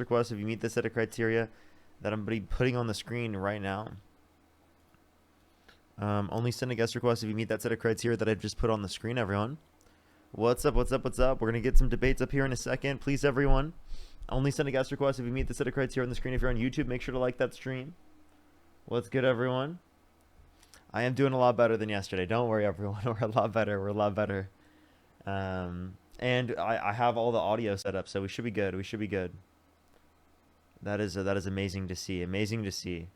request if you meet the set of criteria that I'm putting on the screen right now. Only send a guest request if you meet that set of criteria that I've just put on the screen, everyone. What's up, what's up, what's up? We're going to get some debates up here in a second. Please, everyone, only send a guest request if you meet the set of criteria on the screen. If you're on YouTube, make sure to like that stream. What's good, everyone? I am doing a lot better than yesterday. Don't worry, everyone. We're a lot better. We're a lot better. And I have all the audio set up, so we should be good. We should be good. That is amazing to see. Amazing to see.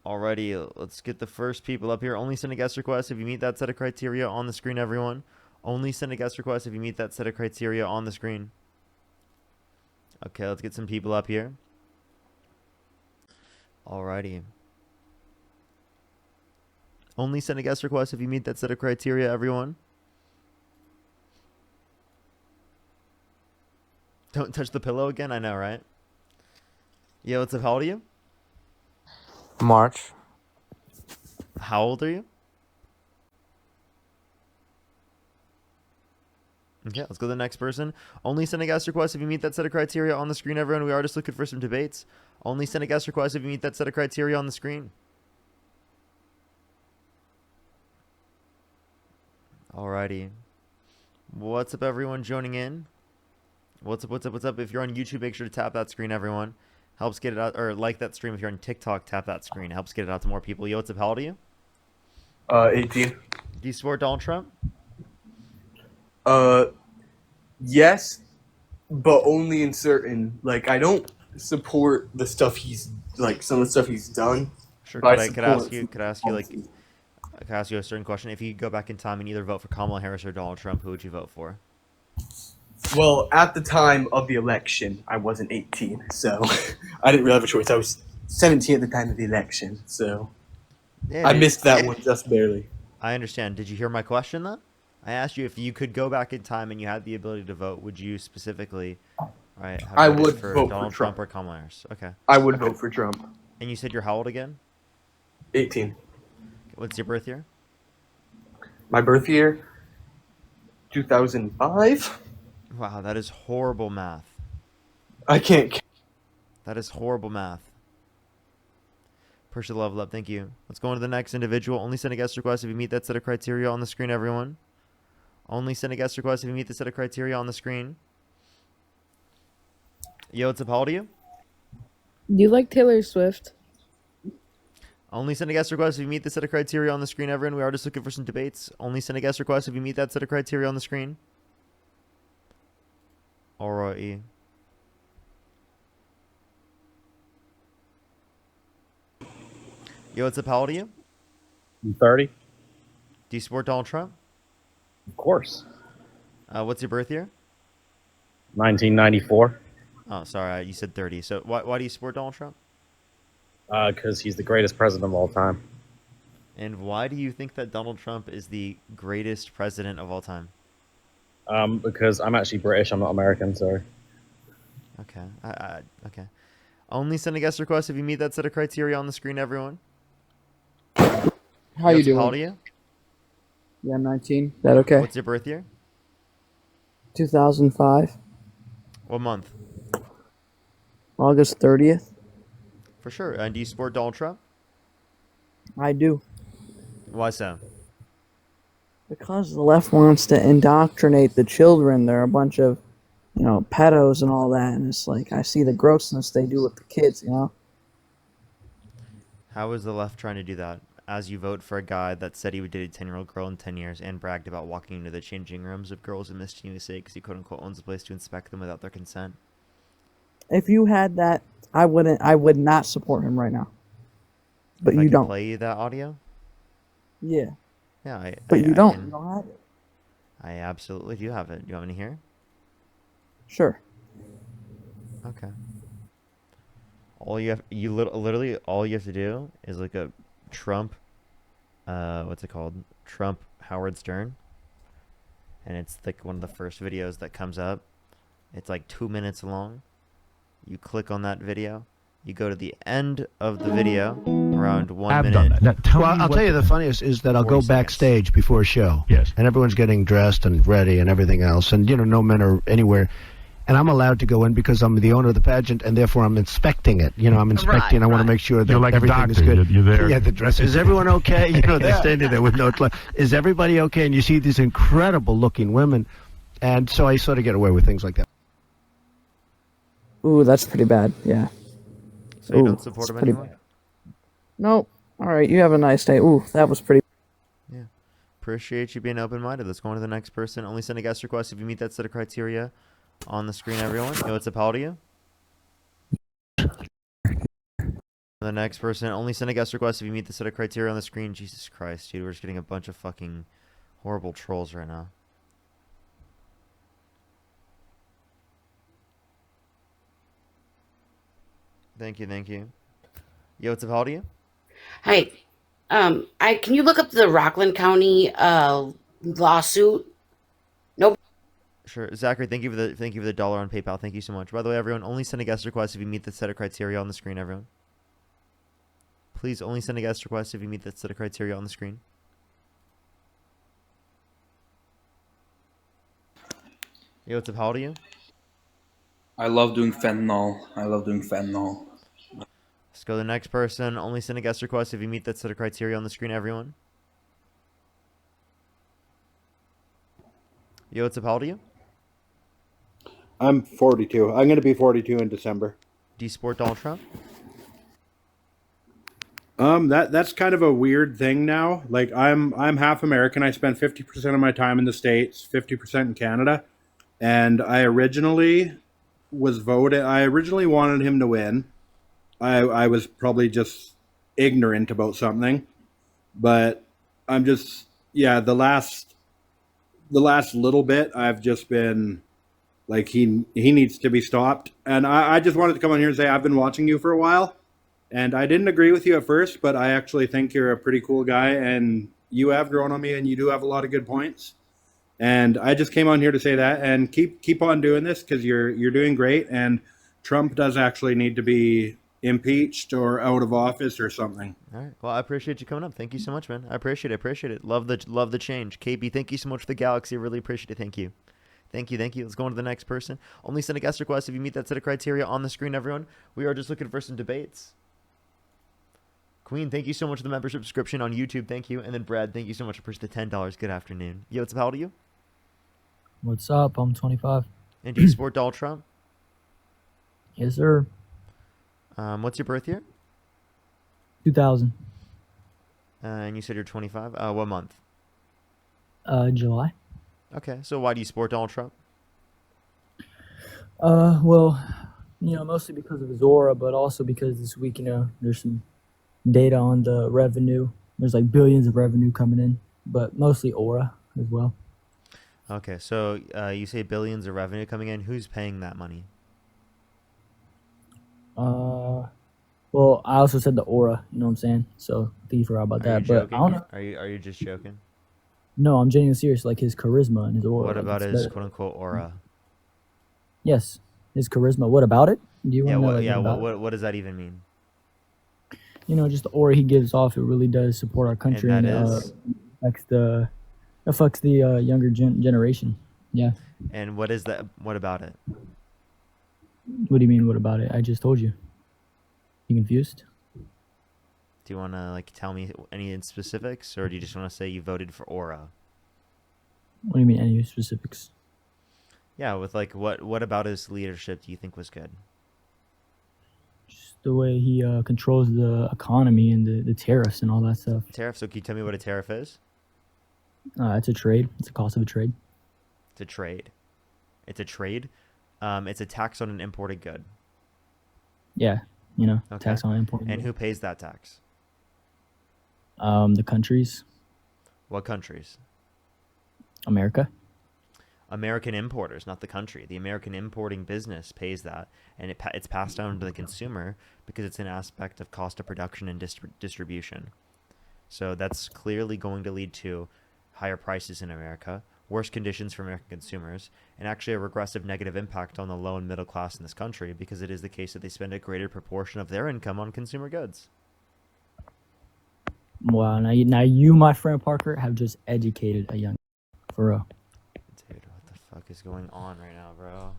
Alrighty, let's get the first people up here. Only send a guest request if you meet that set of criteria on the screen, everyone. Only send a guest request if you meet that set of criteria on the screen. Okay, let's get some people up here. Alrighty. Only send a guest request if you meet that set of criteria, everyone. Don't touch the pillow again? I know, right? Yo, what's up? How old are you? March. How old are you? Okay, let's go to the next person. Only send a guest request if you meet that set of criteria on the screen, everyone. We are just looking for some debates. Only send a guest request if you meet that set of criteria on the screen. Alrighty. What's up, everyone joining in? What's up, what's up, what's up? If you're on YouTube, make sure to tap that screen, everyone. Helps get it out, or like that stream. If you're on TikTok, tap that screen. Helps get it out to more people. Yo, what's up? How old are you? 18. Do you support Donald Trump? Yes, but only in certain, like, I don't support the stuff he's, like, some of the stuff he's done. Sure. Could I ask you a certain question? If you could go back in time and either vote for Kamala Harris or Donald Trump, who would you vote for? Well, at the time of the election, I wasn't 18, so I didn't really have a choice. I was 17 at the time of the election, so Yeah, I missed that one just barely. I understand. Did you hear my question, though? I asked you if you could go back in time and you had the ability to vote, would you specifically, right? I would for vote Donald for Trump Trump. or Kamala Harris. Okay. I would vote for Trump. And you said you're how old again? 18. What's your birth year? My birth year, 2005. Wow, that is horrible math. I can't. That is horrible math. Push the level up. Thank you. Let's go on to the next individual. Only send a guest request if you meet that set of criteria on the screen, everyone. Only send a guest request if you meet the set of criteria on the screen. Yo, what's up? How old are you? You like Taylor Swift? Only send a guest request if you meet the set of criteria on the screen, everyone. We are just looking for some debates. Only send a guest request if you meet that set of criteria on the screen. Alrighty. Yo, what's up? How old are you? I'm 30. Do you support Donald Trump? Of course. What's your birth year? 1994. Oh, sorry, you said 30. So why do you support Donald Trump? Because he's the greatest president of all time. And why do you think that Donald Trump is the greatest president of all time? Because I'm actually British. I'm not American, so. Okay. Okay. Only send a guest request if you meet that set of criteria on the screen, everyone. How you doing? How old are you? Yeah, I'm 19. Is that okay? What's your birth year? 2005, What month? August 30th. For sure. And do you support Donald Trump? I do. Why so? Because the left wants to indoctrinate the children. They're a bunch of, pedos and all that. And it's like, I see the grossness they do with the kids, How is the left trying to do that? As you vote for a guy that said he would date a 10-year-old girl in 10 years and bragged about walking into the changing rooms of girls in Miss USA because he quote-unquote owns a place to inspect them without their consent. If you had that, I would not support him right now. But If I you could don't. play you that audio? Yeah. Yeah, But you don't. can- You don't have it. I absolutely do have it. Do you want me to hear? Sure. Okay. Literally all you have to do is like a Trump, what's it called? Trump Howard Stern. And it's like one of the first videos that comes up. It's like 2 minutes long. You click on that video. You go to the end of the video, around 1 I've minute. done that. Well, I'll tell you the funniest is that I'll 40 go seconds. backstage before a show. Yes. And everyone's getting dressed and ready and everything else. And, no men are anywhere. and I'm allowed to go in because I'm the owner of the pageant, and therefore I'm inspecting it. You know, I'm inspecting. I want to make sure that You're like a everything is doctor. good. You're there. Yeah, the dress. Is everyone okay? You know, they're standing there with no clothes. Is everybody okay? And you see these incredible-looking women, and so I sort of get away with things like that. Ooh, that's pretty bad. Yeah. So you Ooh, don't support that's him pretty anymore? bad. Nope. All right, you have a nice day. Ooh, that was pretty. Yeah. Appreciate you being open-minded. Let's go on to the next person. Only send a guest request if you meet that set of criteria on the screen, everyone. Yo, what's up, how old are you? The next person, only send a guest request if you meet the set of criteria on the screen. Jesus Christ, dude, we're just getting a bunch of fucking horrible trolls right now. Thank you, thank you. Yo, what's up, how old are you? Hi. Can you look up the Rockland County lawsuit? Nope. Sure, Zachary. Thank you for the dollar on PayPal. Thank you so much. By the way, everyone, only send a guest request if you meet the set of criteria on the screen. Everyone, please only send a guest request if you meet that set of criteria on the screen. Yo, what's up? How old are you? I love doing fentanyl. Let's go to the next person. Only send a guest request if you meet that set of criteria on the screen. Everyone. Yo, what's up? How old are you? I'm 42. I'm going to be 42 in December. Do you support Donald Trump? That's kind of a weird thing now. Like I'm half American. I spent 50% of my time in the States, 50% in Canada, and I originally wanted him to win. I was probably just ignorant about something, but I'm just the last little bit I've just been like he needs to be stopped. And I just wanted to come on here and say I've been watching you for a while. And I didn't agree with you at first, but I actually think you're a pretty cool guy, and you have grown on me, and you do have a lot of good points. And I just came on here to say that, and keep on doing this because you're doing great. And Trump does actually need to be impeached or out of office or something. All right. Well, I appreciate you coming up. Thank you so much, man. I appreciate it. Love the change. KB, thank you so much for the galaxy. I really appreciate it. Thank you. Let's go on to the next person. Only send a guest request if you meet that set of criteria on the screen, everyone. We are just looking for some debates. Queen, thank you so much for the membership subscription on YouTube. Thank you. And then Brad, thank you so much for the $10. Good afternoon. Yo, what's up? How old are you? What's up? I'm 25. And do you support Donald Trump? Yes, sir. What's your birth year? 2000. And you said you're 25. What month? July. Okay. So why do you support Donald Trump? Well, mostly because of his aura, but also because this week, there's some data on the revenue. There's like billions of revenue coming in, but mostly aura as well. Okay. So you say billions of revenue coming in. Who's paying that money? Well, I also said the aura, you know what I'm saying? So I think you forgot about that. But I don't know. Are you just joking? No, I'm genuinely serious. Like his charisma and his aura. What like, about it's his better. quote unquote aura? Yes, his charisma. What about it? Do you want to know? What does that even mean? Just the aura he gives off. It really does support our country, And and that is? affects the younger generation. Yeah. And what is that? What about it? What do you mean? What about it? I just told you. You confused? Do you want to tell me any specifics, or do you just want to say you voted for aura? What do you mean? Any specifics? Yeah, with what about his leadership do you think was good? Just the way he controls the economy and the tariffs and all that stuff. Tariff. So can you tell me what a tariff is? It's a trade. It's the cost of a trade. It's a trade. It's a trade. It's a tax on an imported good. Yeah, Okay. tax on imported. And who pays that tax? The countries. What countries? America. American importers, not the country. The American importing business pays that, and it's passed down to the consumer because it's an aspect of cost of production and distribution. So that's clearly going to lead to higher prices in America, worse conditions for American consumers, and actually a regressive negative impact on the low and middle class in this country because it is the case that they spend a greater proportion of their income on consumer goods. Wow, now you, my friend Parker, have just educated a young for real. Dude, what the fuck is going on right now, bro?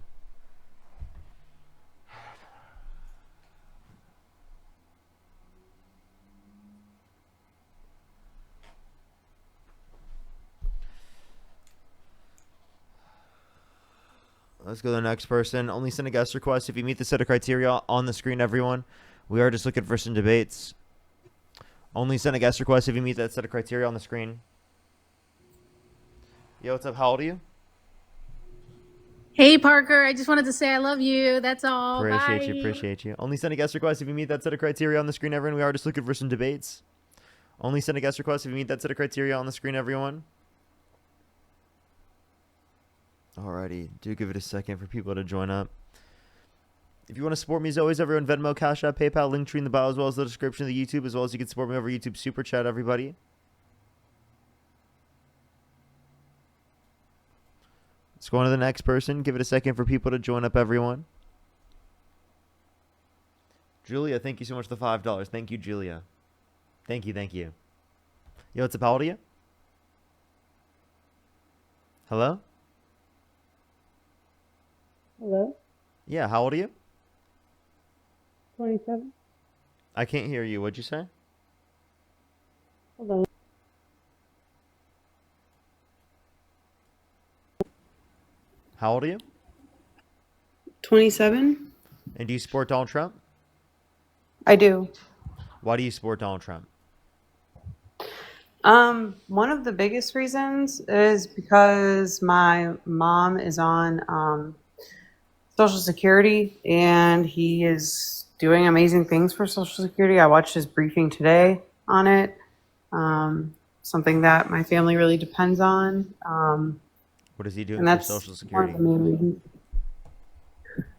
Let's go to the next person. Only send a guest request if you meet the set of criteria on the screen, everyone. We are just looking for some debates. Only send a guest request if you meet that set of criteria on the screen. Yo, what's up? How old are you? Hey, Parker. I just wanted to say I love you. That's all. Appreciate you, Bye. appreciate you. Only send a guest request if you meet that set of criteria on the screen, everyone. We are just looking for some debates. Only send a guest request if you meet that set of criteria on the screen, everyone. Alrighty, do give it a second for people to join up. If you want to support me as always, everyone, Venmo, Cash App, PayPal, link tree in the bio, as well as the description of the YouTube, as well as you can support me over YouTube Super Chat, everybody. Let's go on to the next person. Give it a second for people to join up, everyone. Julia, thank you so much for the $5. Thank you, Julia. Thank you, thank you. Yo, what's up? How old are you? Hello? Hello? Yeah, how old are you? 27? I can't hear you. What'd you say? Hold on. How old are you? 27? And do you support Donald Trump? I do. Why do you support Donald Trump? One of the biggest reasons is because my mom is on Social Security and he is doing amazing things for Social Security. I watched his briefing today on it. Something that my family really depends on. What is he doing And for that's Social one of Security? the main reasons.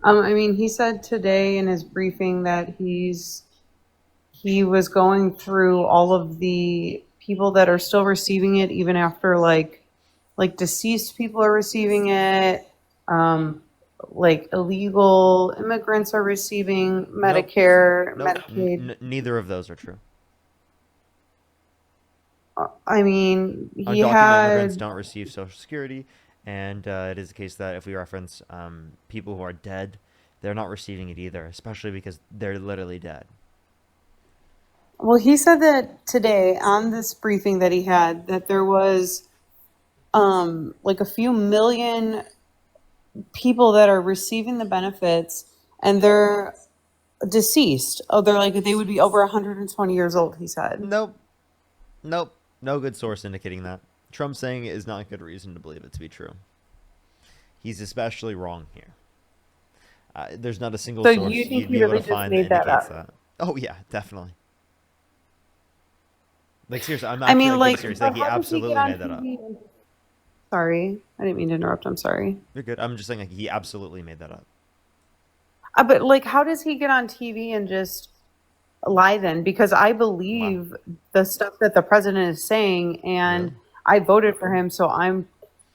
I mean, he said today in his briefing that he was going through all of the people that are still receiving it, even after like deceased people are receiving it. Like illegal immigrants are receiving Medicare, Nope. Medicaid. Neither of those are true. I mean, he Undocumented immigrants had. don't receive Social Security, and it is the case that if we reference people who are dead, they're not receiving it either, especially because they're literally dead. Well, he said that today on this briefing that he had that there was like a few million people that are receiving the benefits and they're deceased. Oh, they would be over 120 years old, he said. Nope. No good source indicating that. Trump saying it is not a good reason to believe it to be true. He's especially wrong here. There's not a single So source you think you'd be he able really to just find that made that indicates up? that. Oh yeah, definitely. Like seriously, I'm I actually mean, like, like, being serious. but Like he how does he get absolutely on made that up. TV? Sorry, I didn't mean to interrupt. I'm sorry. You're good. I'm just saying like he absolutely made that up. But like, how does he get on TV and just lie then? Because I believe the stuff that the president is saying, and Really? I voted for him, so I'm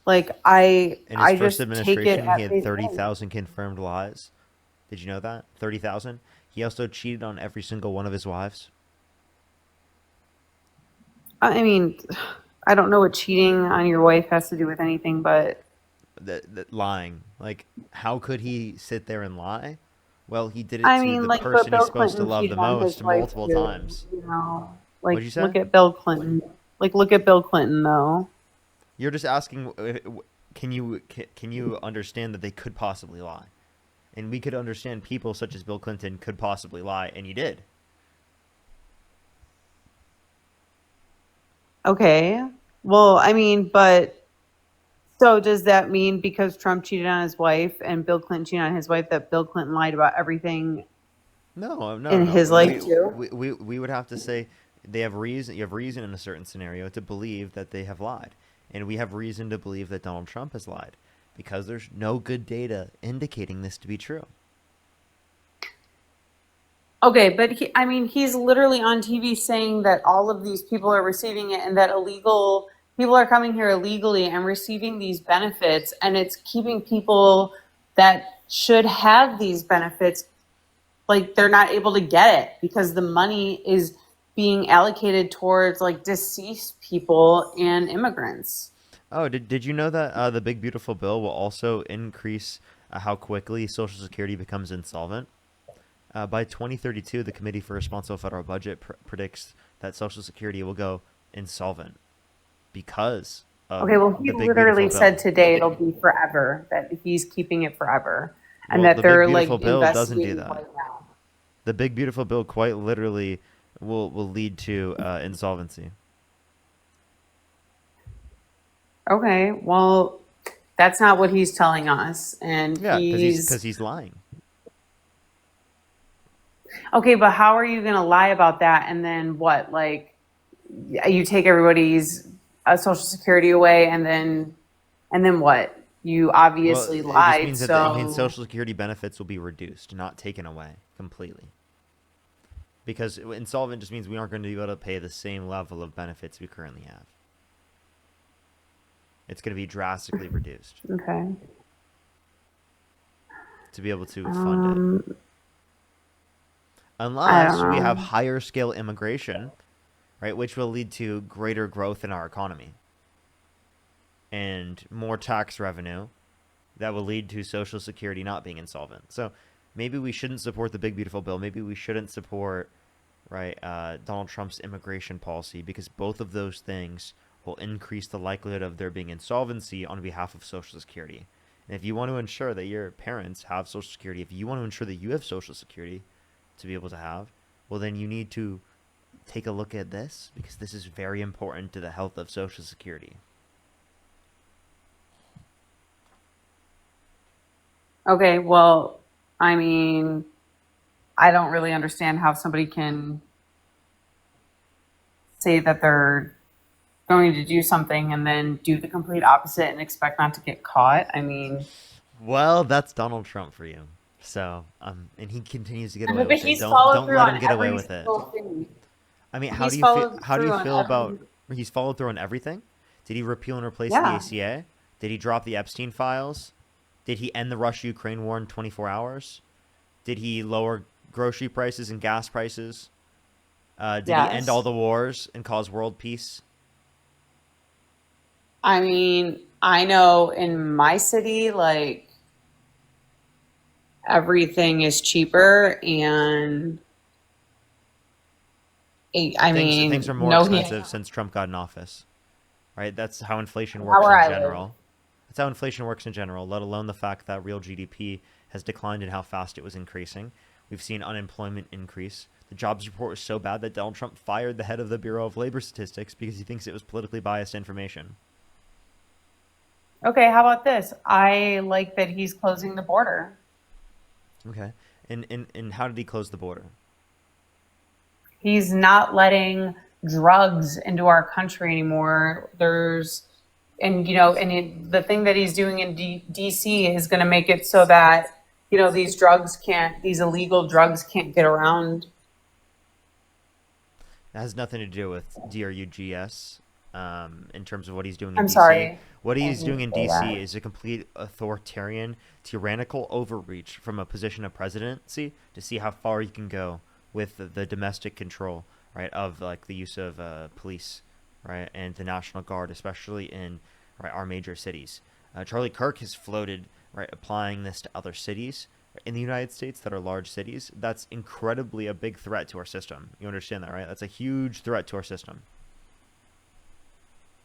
like, In his I first just take it administration, he at had face 30,000 confirmed lies. Did you know that? 30,000. He also cheated on every single one of his wives. I mean, I don't know what cheating on your wife has to do with anything, but That lying. Like, how could he sit there and lie? Well, he did it I to mean, the like, but person he's Bill supposed to Clinton love the cheated on his most wife multiple too. times. You know, What'd like you say? look at Bill Clinton. Like look at Bill Clinton though. You're just asking, can you understand that they could possibly lie? And we could understand people such as Bill Clinton could possibly lie, and you did. Okay. Well, I mean, but so does that mean because Trump cheated on his wife and Bill Clinton cheated on his wife that Bill Clinton lied about everything No. in his life too? We would have to say they have reason. You have reason in a certain scenario to believe that they have lied, and we have reason to believe that Donald Trump has lied because there's no good data indicating this to be true. Okay, but I mean, he's literally on TV saying that all of these people are receiving it and that illegal people are coming here illegally and receiving these benefits, and it's keeping people that should have these benefits like they're not able to get it because the money is being allocated towards like deceased people and immigrants. Oh, did you know that the big beautiful bill will also increase how quickly Social Security becomes insolvent? By 2032, the Committee for Responsible Federal Budget predicts that Social Security will go insolvent because Okay, well, he the big literally beautiful said bill. today it'll be forever, that he's keeping it forever, and Well, that the big they're beautiful like bill doesn't do investigating that. right now. The big beautiful bill quite literally will lead to insolvency. Okay, well, that's not what he's telling us, and Yeah, because he's lying. okay, but how are you going to lie about that and then what? Like, you take everybody's social security away, and then what? You Well, obviously it just lied. means that it means So Social Security benefits will be reduced, not taken away completely. Because insolvent just means we aren't going to be able to pay the same level of benefits we currently have. It's going to be drastically reduced okay. to be able to fund it. I don't Unless we have know. higher scale immigration, right, which will lead to greater growth in our economy and more tax revenue that will lead to Social Security not being insolvent. So maybe we shouldn't support the big beautiful bill. Maybe we shouldn't support Donald Trump's immigration policy, because both of those things will increase the likelihood of there being insolvency on behalf of Social Security. And if you want to ensure that your parents have Social Security, if you want to ensure that you have Social Security to be able to have, well, then you need to take a look at this, because this is very important to the health of Social Security. Okay, well, I mean, I don't really understand how somebody can say that they're going to do something and then do the complete opposite and expect not to get caught. I mean, Well, that's Donald Trump for you. So, and he continues to get away but with it. he's Don't followed don't through let him on get away every with it. single thing. I mean, He's followed how do through you on feel about every. he's followed through on everything? Did he repeal and replace the Yeah. ACA? Did he drop the Epstein files? Did he end the Russia-Ukraine war in 24 hours? Did he lower grocery prices and gas prices? Did he end all Yes. the wars and cause world peace? I mean, I know in my city, like, everything is cheaper, and I Things mean, are more no, expensive since Trump got in office, right? That's how inflation how works where in I live. general. That's how inflation works in general, let alone the fact that real GDP has declined and how fast it was increasing. We've seen unemployment increase. The jobs report was so bad that Donald Trump fired the head of the Bureau of Labor Statistics because he thinks it was politically biased information. Okay, how about this? I like that he's closing the border. Okay. And how did he close the border? He's not letting drugs into our country anymore. The thing that he's doing in DC is going to make it so that, these illegal drugs can't get around. That has nothing to do with DRUGS in terms of what he's doing in I'm DC. sorry. What I he's didn't doing in say DC that. is a complete authoritarian, tyrannical overreach from a position of presidency to see how far you can go with the domestic control, right, of like the use of police, right, and the National Guard, especially in our major cities. Charlie Kirk has floated, right, applying this to other cities in the United States that are large cities. That's incredibly a big threat to our system. You understand that, right? That's a huge threat to our system.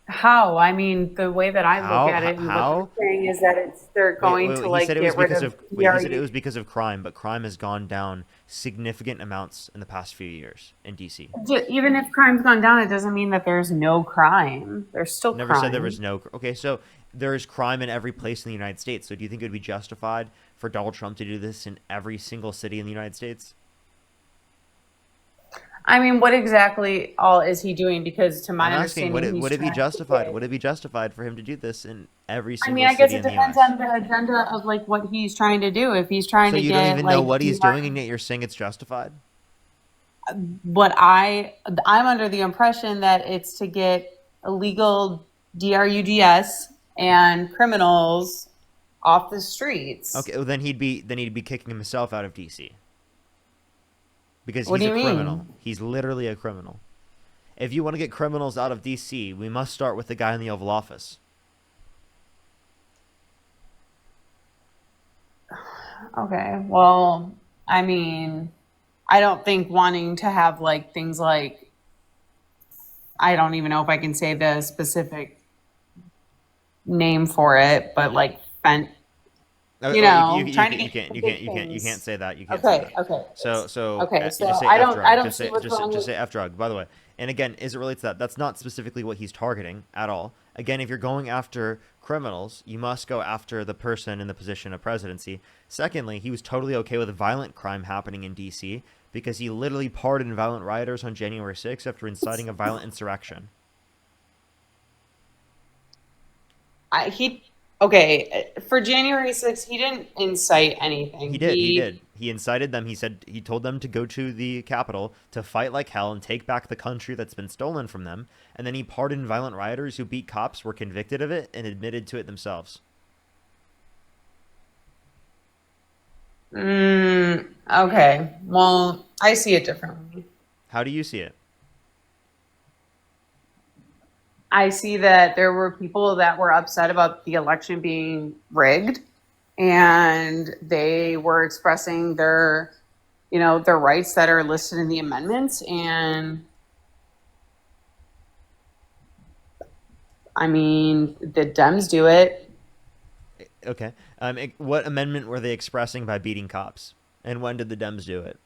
How? I mean, the way that I look at it and what How? they're saying is that they're going to He said it was get rid because of of he said it DRU. was because of crime, but crime has gone down significant amounts in the past few years in DC. Even if crime's gone down, it doesn't mean that there's no crime. There's still Never said there was crime. no. Okay, so there is crime in every place in the United States. So do you think it would be justified for Donald Trump to do this in every single city in the United States? I mean, what exactly all is he doing? Because to my I'm asking, understanding, he's would it be trying to justified? get. Would it be justified for him to do this in every I mean, single I guess city it in the depends U.S.? on the agenda of like what he's trying to do. If he's trying So to you don't get even know like what he's doing, and yet you're saying it's justified? I'm under the impression that it's to get illegal DRUGS and criminals off the streets. Okay, well then he'd be kicking himself out of DC because What he's do a you criminal. mean? He's literally a criminal. If you want to get criminals out of DC, we must start with the guy in the Oval Office. Okay, well, I mean, I don't think wanting to have like things like, I don't even know if I can say the specific name for it, but like trying to get the big you can't things. say that. You can't say that. Okay. So Okay. you So just say I F don't drug. see what's wrong Just with. say F drug. By the way, and again, as it relates to that, that's not specifically what he's targeting at all. Again, if you're going after criminals, you must go after the person in the position of presidency. Secondly, he was totally okay with violent crime happening in D.C. because he literally pardoned violent rioters on January 6th after inciting a violent insurrection. For January 6th, he didn't incite anything. He did. He incited them. He told them to go to the Capitol to fight like hell and take back the country that's been stolen from them. And then he pardoned violent rioters who beat cops, were convicted of it, and admitted to it themselves. Okay. Well, I see it differently. How do you see it? I see that there were people that were upset about the election being rigged, and they were expressing their rights that are listed in the amendments. And I mean, the Dems do it. Okay. What amendment were they expressing by beating cops? And when did the Dems do it?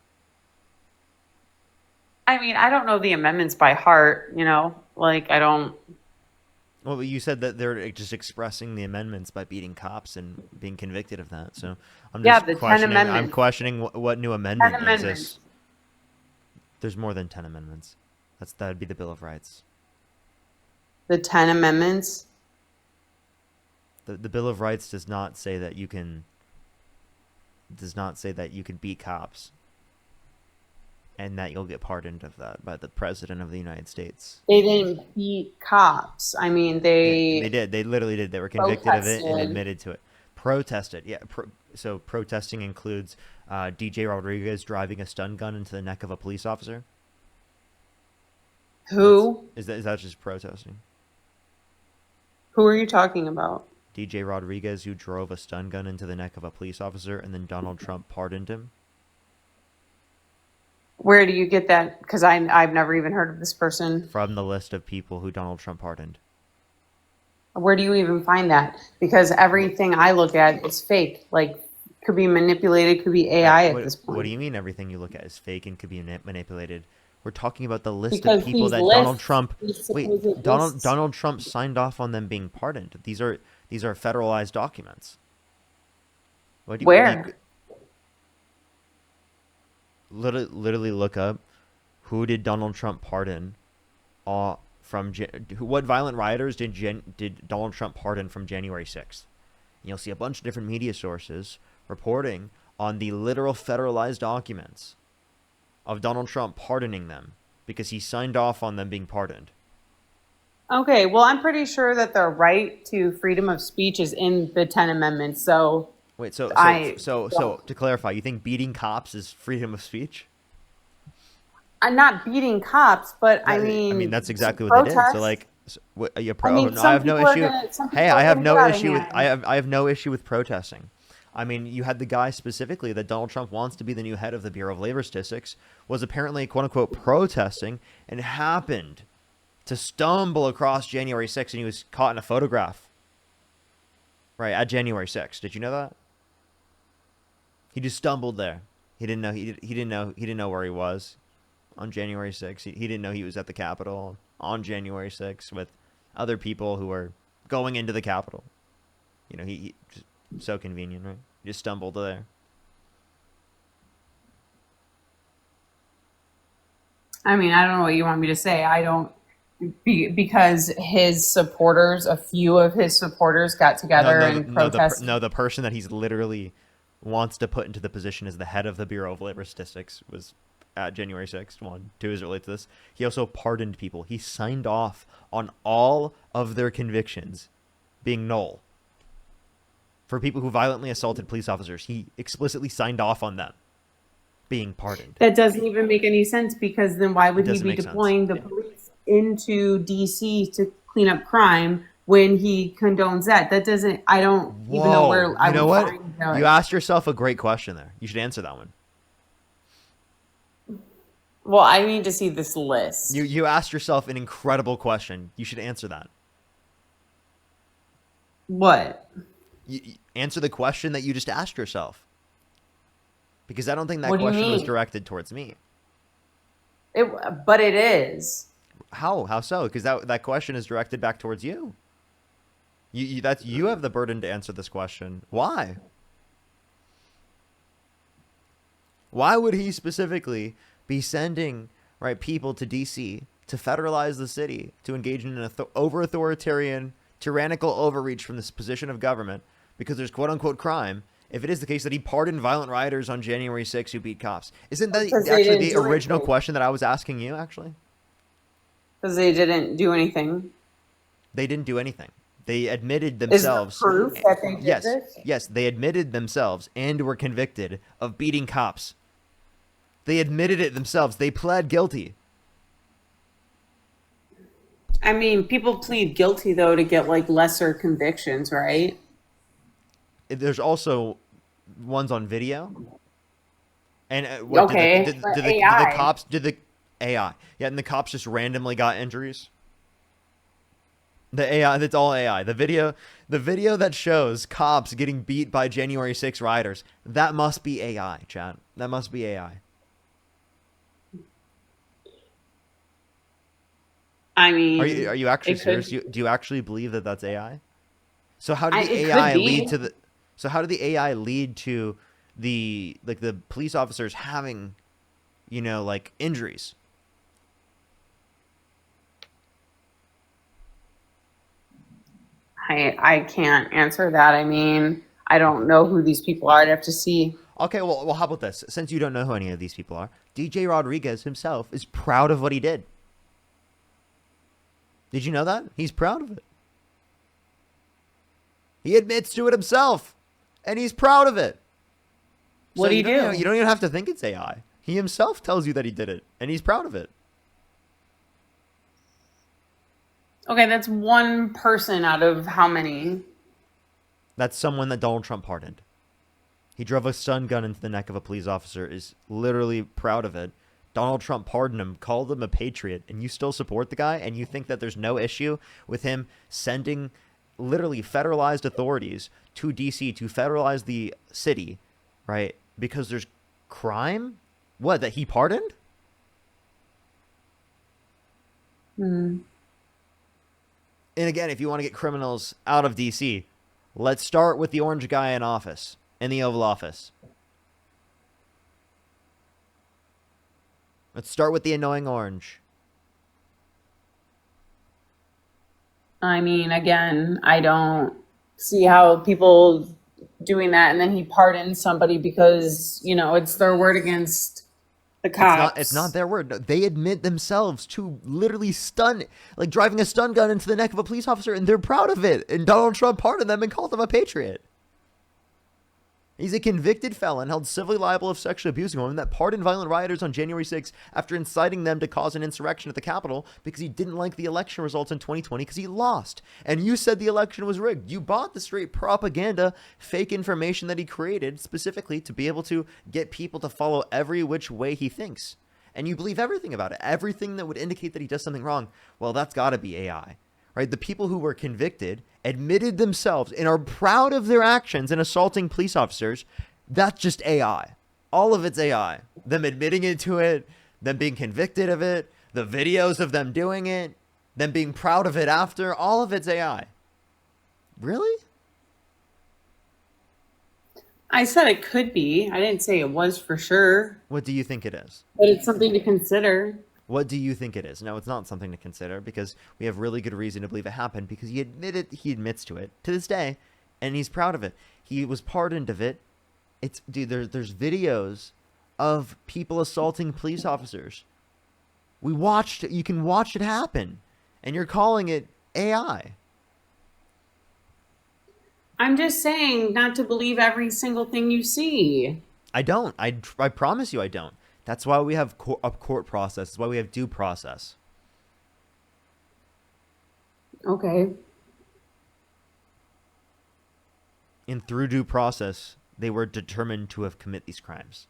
I mean, I don't know the amendments by heart, I don't. Well, you said that they're just expressing the amendments by beating cops and being convicted of that. So I'm just the 10 questioning. amendments. I'm questioning what new amendment 10 amendments. exists. There's more than 10 amendments. That'd be the Bill of Rights. The 10 amendments. The Bill of Rights does not say that you can. Does not say that you can beat cops. And that you'll get pardoned of that by the President of the United States. They didn't beat cops. I mean, they did. They literally did. They were convicted protested. of it and admitted to it. Protested. Yeah. So protesting includes DJ Rodriguez driving a stun gun into the neck of a police officer. Who? Is that just protesting? Who are you talking about? DJ Rodriguez, who drove a stun gun into the neck of a police officer, and then Donald Trump pardoned him. Where do you get that? Because I've never even heard of this person. From the list of people who Donald Trump pardoned. Where do you even find that? Because everything I look at is fake. Like, could be manipulated, could be AI at this point. What do you mean everything you look at is fake and could be manipulated? We're talking about the list Because of people these that lists, Donald Trump. these Wait, supposed Donald lists- Donald Trump signed off on them being pardoned. These are federalized documents. Where? Literally look up who did Donald Trump pardon what violent rioters did Donald Trump pardon from January 6th. And you'll see a bunch of different media sources reporting on the literal federalized documents of Donald Trump pardoning them because he signed off on them being pardoned. Okay, well, I'm pretty sure that the right to freedom of speech is in the 10 amendments. So Wait, so to clarify, you think beating cops is freedom of speech? I'm not beating cops, but I mean that's exactly what they did. So like, I have no issue. Hey, I have no issue with I have no issue with protesting. I mean, you had the guy specifically that Donald Trump wants to be the new head of the Bureau of Labor Statistics was apparently quote unquote protesting and happened to stumble across January 6th, and he was caught in a photograph. Right at January 6th. Did you know that? He just stumbled there. He didn't know where he was on January 6th. He didn't know he was at the Capitol on January 6th with other people who were going into the Capitol. He just, so convenient, right? He just stumbled there. I mean, I don't know what you want me to say. I don't, because a few of his supporters got together and protested. The person that he's literally wants to put into the position as the head of the Bureau of Labor Statistics was at January 6th. One, two is related to this. He also pardoned people. He signed off on all of their convictions being null. For people who violently assaulted police officers, he explicitly signed off on them being pardoned. That doesn't even make any sense, because then why would he be deploying the police into DC to clean up crime when he condones that? That doesn't, I don't even know where I would find that. You asked yourself a great question there. You should answer that one. Well, I need to see this list. You asked yourself an incredible question. You should answer that. What? You answer the question that you just asked yourself. Because I don't think that What do you question was mean? directed towards me. But it is. How? How so? Because that question is directed back towards you. You have the burden to answer this question. Why? Why would he specifically be sending people to DC to federalize the city, to engage in an over-authoritarian, tyrannical overreach from this position of government because there's quote-unquote crime, if it is the case that he pardoned violent rioters on January 6th who beat cops? Isn't that Because they actually didn't the do original anything. question that I was asking you, actually? Because they didn't do anything. They didn't do anything. They admitted Is there themselves. proof that they did Yes, this? yes, they admitted themselves and were convicted of beating cops. They admitted it themselves. They pled guilty. I mean, people plead guilty though to get like lesser convictions, right? There's also ones on video. And what Okay, did but the AI. cops did the AI? Yeah, and the cops just randomly got injuries. The AI, that's all AI. The video that shows cops getting beat by January 6 rioters, that must be AI, Chad. That must be AI. I mean, Are you actually it could. serious? Do you actually believe that that's AI? So how did the It could AI be. lead to the? So how did the AI lead to the police officers having, injuries? I can't answer that. I mean, I don't know who these people are. I'd have to see. Okay, well, how about this? Since you don't know who any of these people are, DJ Rodriguez himself is proud of what he did. Did you know that? He's proud of it. He admits to it himself, and he's proud of it. What do you do? You don't even have to think it's AI. He himself tells you that he did it, and he's proud of it. Okay, that's one person out of how many? That's someone that Donald Trump pardoned. He drove a stun gun into the neck of a police officer, is literally proud of it. Donald Trump pardoned him, called him a patriot, and you still support the guy, and you think that there's no issue with him sending literally federalized authorities to DC to federalize the city, right? Because there's crime? What, that he pardoned? Hmm. And again, if you want to get criminals out of DC, let's start with the orange guy in office, in the Oval Office. Let's start with the annoying orange. I mean, again, I don't see how people doing that and then he pardons somebody because, it's their word against the cops. It's not their word. No, they admit themselves to literally driving a stun gun into the neck of a police officer, and they're proud of it. And Donald Trump pardoned them and called them a patriot. He's a convicted felon held civilly liable of sexually abusing a woman that pardoned violent rioters on January 6th after inciting them to cause an insurrection at the Capitol because he didn't like the election results in 2020 because he lost. And you said the election was rigged. You bought the straight propaganda, fake information that he created specifically to be able to get people to follow every which way he thinks. And you believe everything about it. Everything that would indicate that he does something wrong. Well, that's got to be AI. Right? The people who were convicted admitted themselves and are proud of their actions in assaulting police officers. That's just AI. All of it's AI. Them admitting it to it, them being convicted of it, the videos of them doing it, them being proud of it after, all of it's AI. Really? I said it could be. I didn't say it was for sure. What do you think it is? But it's something to consider. What do you think it is? No, it's not something to consider because we have really good reason to believe it happened because he admits to it to this day, and he's proud of it. He was pardoned of it. There's videos of people assaulting police officers. You can watch it happen, and you're calling it AI. I'm just saying not to believe every single thing you see. I don't. I promise you I don't. That's why we have a court process. That's why we have due process. Okay. And through due process, they were determined to have committed these crimes.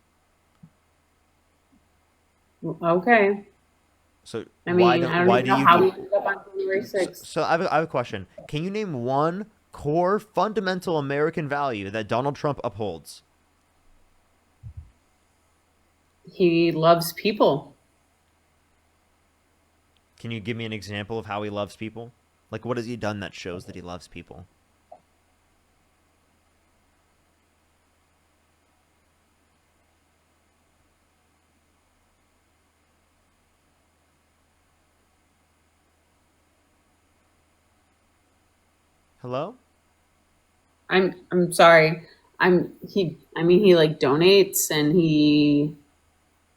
Okay. So I mean, I don't even know how we ended up on January 6th. So I have a question. Can you name one core fundamental American value that Donald Trump upholds? He loves people. Can you give me an example of how he loves people? Like, what has he done that shows that he loves people? Hello? I'm sorry. He like donates and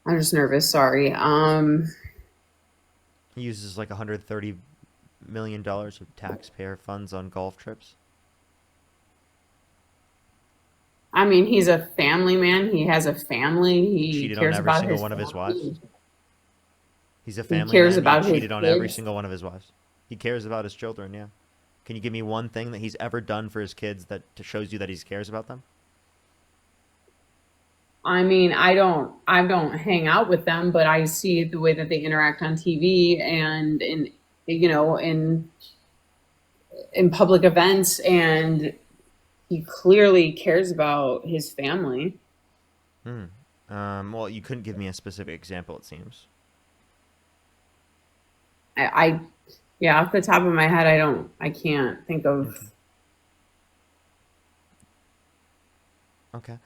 I'm just nervous, sorry. He uses like $130 million of taxpayer funds on golf trips. I mean, he's a family man. He has a family. He Cheated on cares every about single his one of his family. wives. He's a He family cares man. about He his cheated on every kids. single one of his wives. He cares about his children, yeah. Can you give me one thing that he's ever done for his kids that shows you that he cares about them? I mean, I don't hang out with them, but I see the way that they interact on TV and in public events, and he clearly cares about his family. Well, you couldn't give me a specific example, it seems. Yeah, off the top of my head, I can't think of. Okay.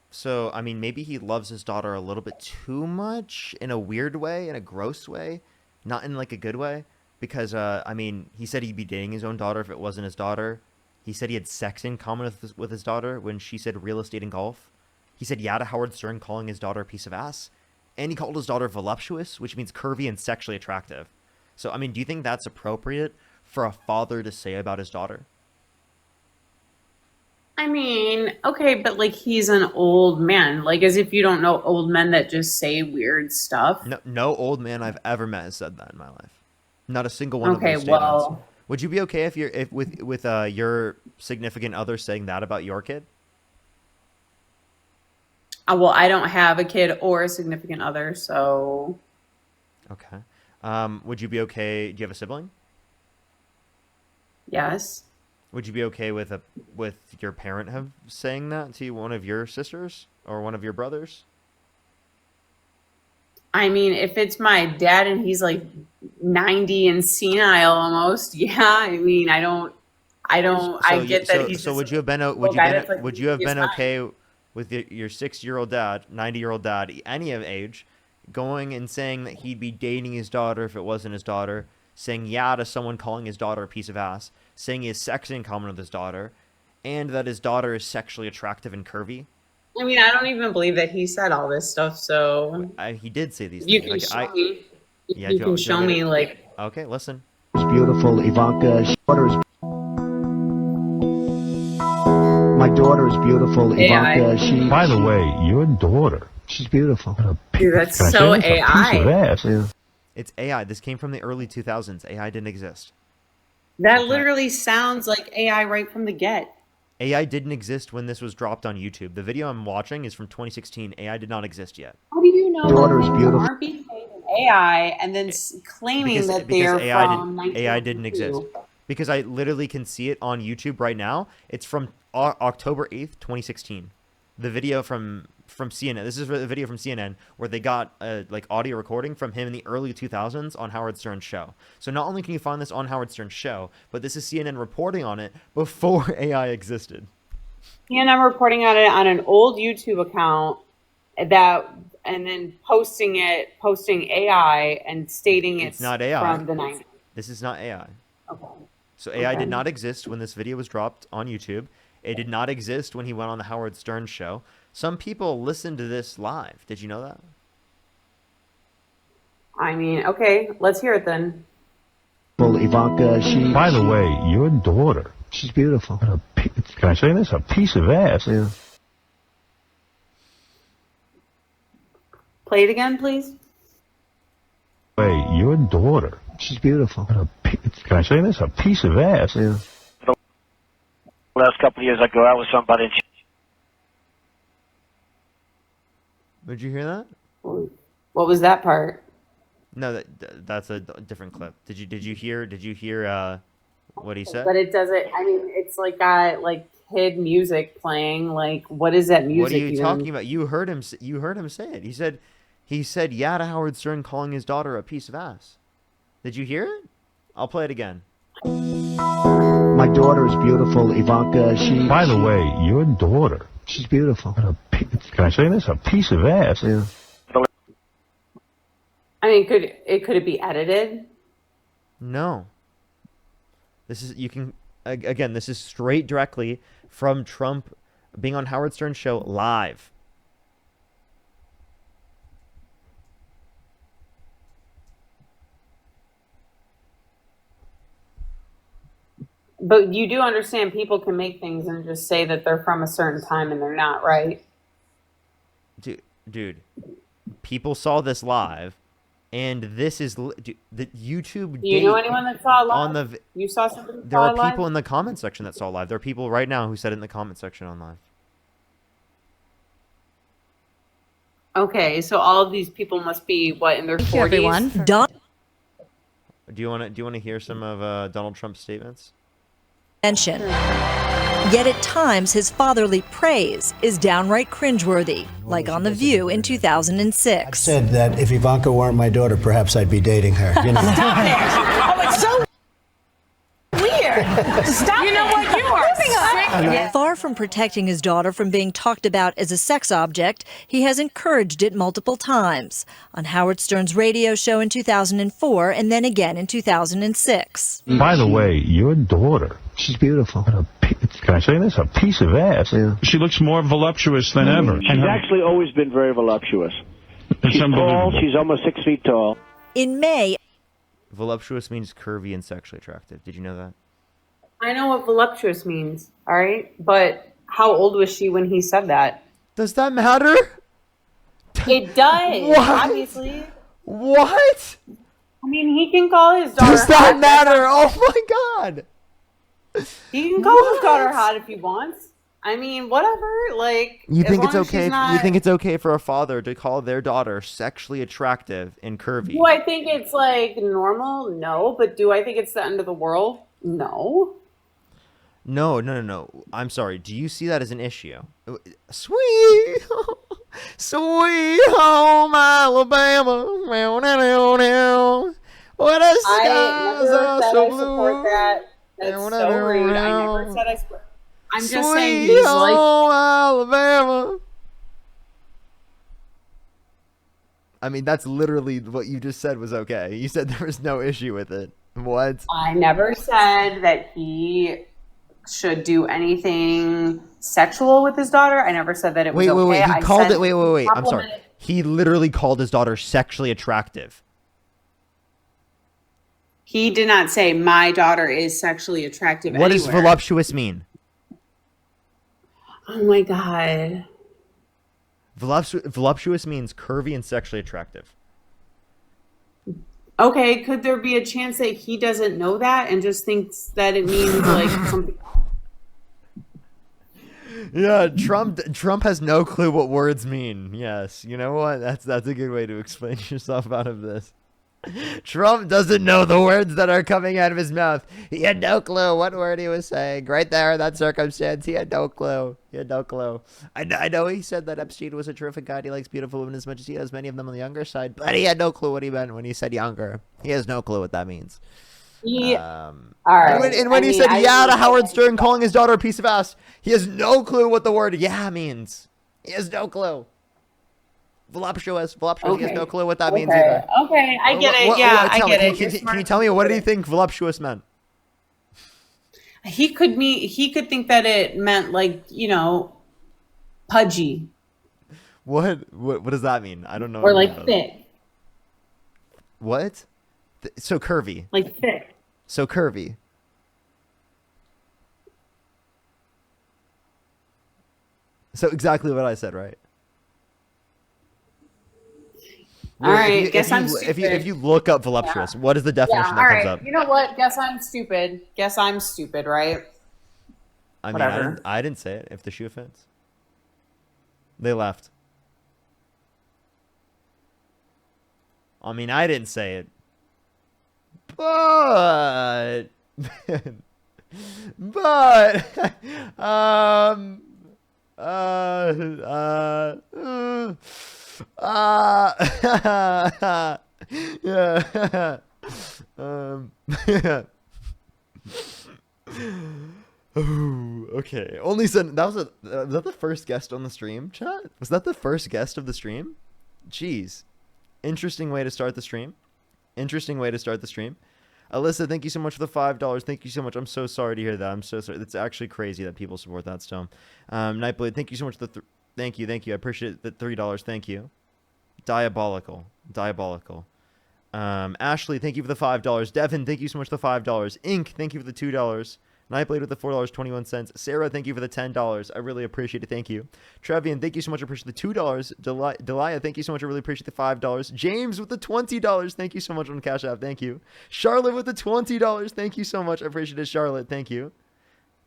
So, I mean, maybe he loves his daughter a little bit too much in a weird way, in a gross way, not in like a good way. Because, I mean, he said he'd be dating his own daughter if it wasn't his daughter. He said he had sex in common with his daughter when she said real estate and golf. He said yeah to Howard Stern, calling his daughter a piece of ass. And he called his daughter voluptuous, which means curvy and sexually attractive. So, I mean, do you think that's appropriate for a father to say about his daughter? I mean, okay, but like he's an old man. Like as if you don't know old men that just say weird stuff. No old man I've ever met has said that in my life. Not a single one Okay, of those statements. well, Would you be okay if with your significant other saying that about your kid? well, I don't have a kid or a significant other, so Okay. Would you be okay? Do you have a sibling? yes. Would you be okay with your parent saying that to one of your sisters or one of your brothers? I mean, if it's my dad and he's like 90 and senile almost, yeah. I mean, I get that he's so just would you have been would you have been okay with your 6-year-old dad, 90-year-old dad, any of age, going and saying that he'd be dating his daughter if it wasn't his daughter, saying yeah to someone calling his daughter a piece of ass, saying he has sex in common with his daughter, and that his daughter is sexually attractive and curvy? I mean, I don't even believe that he said all this stuff, so He did say these you things. can show me. Yeah, You can show me like. Okay, listen. It's beautiful. Ivanka, my daughter is beautiful. Ivanka, she. By the way, your daughter, she's beautiful. Dude, that's so AI. Yeah. It's AI. This came from the early 2000s. AI didn't exist. That literally sounds like AI right from the get. AI didn't exist when this was dropped on YouTube. The video I'm watching is from 2016. AI did not exist yet. How do you know Daughter is that beautiful. aren't being paid in AI and then claiming that they're from AI didn't exist. Because I literally can see it on YouTube right now. It's from October 8th, 2016. The video from CNN. This is a video from CNN where they got like audio recording from him in the early 2000s on Howard Stern's show. So not only can you find this on Howard Stern's show, but this is CNN reporting on it before AI existed. CNN reporting on it on an old YouTube account and then posting AI and stating it's not AI. from the 90s. This is not AI. Okay. So AI did not exist when this video was dropped on YouTube. It did not exist when he went on the Howard Stern show. Some people listened to this live. Did you know that? I mean, okay, let's hear it then. Well, Ivanka, she. By the way, your daughter, she's beautiful. Can I say this? A piece of ass. Yeah. Play it again, please. Hey, your daughter, she's beautiful. Can I say this? A piece of ass. Yeah. The last couple of years, I go out with somebody. And Did you hear that? What was that part? No, that's a different clip. Did you hear What he said? But it doesn't. I mean, it's like got like kid music playing. Like, what is that music? What are you even? talking about? You heard him. You heard him say it. He said yeah to Howard Stern calling his daughter a piece of ass. Did you hear it? I'll play it again. My daughter is beautiful, Ivanka. By the way, your daughter, she's beautiful. Can I say this? A piece of ass. Yeah. I mean, could it be edited? No. This is again. This is straight directly from Trump being on Howard Stern's show live. But you do understand people can make things and just say that they're from a certain time and they're not, right? Dude, people saw this live, and this is the YouTube. Do you know anyone that saw it live? On you saw somebody there saw are it live? people in the comment section that saw live. There are people right now who said it in the comment section on live. Okay, so all of these people must be what, in their 40s? Do you want to hear some of Donald Trump's statements? Yet at times his fatherly praise is downright cringeworthy, like on The View in 2006. I said that if Ivanka weren't my daughter, perhaps I'd be dating her. You know? Stop it! Oh, it's so weird. Stop. You know what? You are sick. Far from protecting his daughter from being talked about as a sex object, he has encouraged it multiple times. On Howard Stern's radio show in 2004 and then again in 2006. By the way, your daughter, she's beautiful. Can I say this? A piece of ass. Yeah. She looks more voluptuous than ever. She's actually always been very voluptuous. She's tall. She's almost 6 feet tall. In May, voluptuous means curvy and sexually attractive. Did you know that? I know what voluptuous means, all right? But how old was she when he said that? Does that matter? It does, What? obviously. What? I mean, he can call his daughter Does that hot. matter? Oh my god. He can call his daughter hot if he wants. I mean, whatever. Like, You as think it's long as okay? she's not- You think it's okay for a father to call their daughter sexually attractive and curvy? Do I think it's like normal? No. But do I think it's the end of the world? No. No. I'm sorry. Do you see that as an issue? Sweet, sweet home Alabama. What a I skies never are said so I blue. support that. That's so rude. I never said I support. I'm just saying he's Sweet like. home Alabama. I mean, that's literally what you just said was okay. You said there was no issue with it. What? I never said that he should do anything sexual with his daughter. I never said that it was okay. Wait. He I called said it. Wait. I'm sorry. complimented- He literally called his daughter sexually attractive. He did not say my daughter is sexually attractive. What does anywhere. voluptuous mean? Oh my god. Voluptuous means curvy and sexually attractive. Okay, could there be a chance that he doesn't know that and just thinks that it means like something? Yeah, Trump has no clue what words mean. Yes, you know what? That's a good way to explain yourself out of this. Trump doesn't know the words that are coming out of his mouth. He had no clue what word he was saying. Right there in that circumstance, he had no clue. I know he said that Epstein was a terrific guy. He likes beautiful women as much as he has many of them on the younger side, but he had no clue what he meant when he said younger. He has no clue what that means. All right. And when he said yeah to Howard Stern calling his daughter a piece of ass, he has no clue what the word yeah means. He has no clue. Voluptuous. He has no clue what that means either. Okay, I get it. I get it. Can you tell me, what did he think voluptuous meant? He could think that it meant like, pudgy What does that mean? I don't know. or like thick. What? So curvy. Like thick. So curvy. So exactly what I said, right? All right, guess I'm stupid. If you look up voluptuous, what is the definition that comes up? You know what? Guess I'm stupid, right? I mean, Whatever. I didn't say it. If the shoe fits. They left. I mean, I didn't say it. But but yeah. Yeah. Ooh, okay. Only sent that was was that the first guest on the stream, chat? Was that the first guest of the stream? Jeez. Interesting way to start the stream. Interesting way to start the stream. Alyssa, thank you so much for the $5. Thank you so much. I'm so sorry to hear that. I'm so sorry. It's actually crazy that people support that still. Nightblade, thank you so much for the thank you. I appreciate the $3. Thank you. Diabolical. Ashley, thank you for the $5. Devin, thank you so much for the $5. Ink, thank you for the $2. Nightblade with the $4.21. Sarah, thank you for the $10. I really appreciate it. Thank you. Trevian, thank you so much. I appreciate the $2. Delia, thank you so much. I really appreciate the $5. James with the $20. Thank you so much on Cash App. Thank you. Charlotte with the $20. Thank you so much. I appreciate it, Charlotte. Thank you.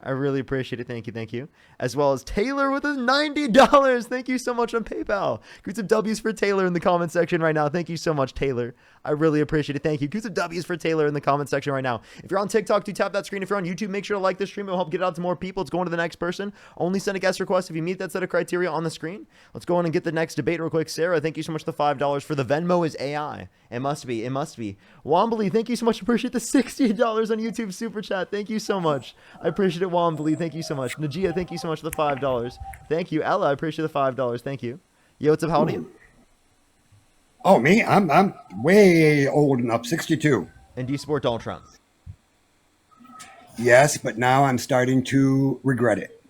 I really appreciate it. Thank you. As well as Taylor with the $90. Thank you so much on PayPal. Get some W's for Taylor in the comment section right now. Thank you so much, Taylor. I really appreciate it. Thank you. Get some W's for Taylor in the comment section right now. If you're on TikTok, do tap that screen. If you're on YouTube, make sure to like this stream. It will help get it out to more people. It's going to the next person. Only send a guest request if you meet that set of criteria on the screen. Let's go on and get the next debate real quick. Sarah, thank you so much for the $5 for the Venmo is AI. It must be. Wombly, thank you so much. I appreciate the $60 on YouTube Super Chat. Thank you so much. I appreciate it, Wombly. Thank you so much. Najia, thank you so much for the $5. Thank you. Ella, I appreciate the $5. Thank you. Yo, what's up? How old are you? Oh, me? I'm way old enough, 62. And do you support Donald Trump? Yes, but now I'm starting to regret it.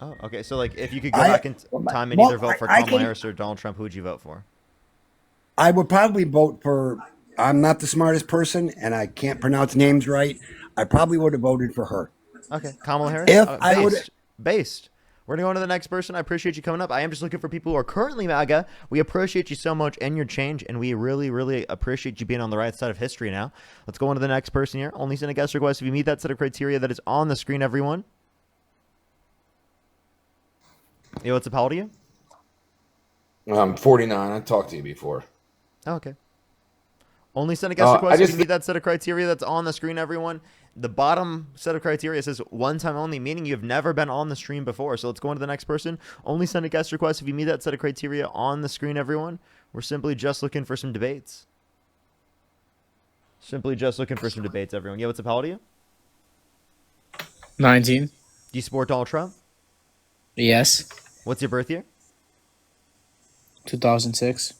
Oh, okay. So, like, if you could go back in time and either vote for Kamala Harris or Donald Trump, who would you vote for? I would probably vote for, I'm not the smartest person, and I can't pronounce names right. I probably would have voted for her. Okay. Kamala Harris? If I would... Based. We're going to go on to the next person. I appreciate you coming up. I am just looking for people who are currently MAGA. We appreciate you so much and your change, and we really, really appreciate you being on the right side of history now. Let's go on to the next person here. Only send a guest request if you meet that set of criteria that is on the screen, everyone. Yo, what's up? How old are you? I'm 49. I talked to you before. Oh, okay. Only send a guest request if you meet that set of criteria that's on the screen, everyone. The bottom set of criteria says one time only, meaning you've never been on the stream before. So let's go on to the next person. Only send a guest request if you meet that set of criteria on the screen, everyone. We're simply just looking for some debates. Everyone. Yeah, what's up? How old are you? 19. Do you support Donald Trump? Yes. What's your birth year? 2006.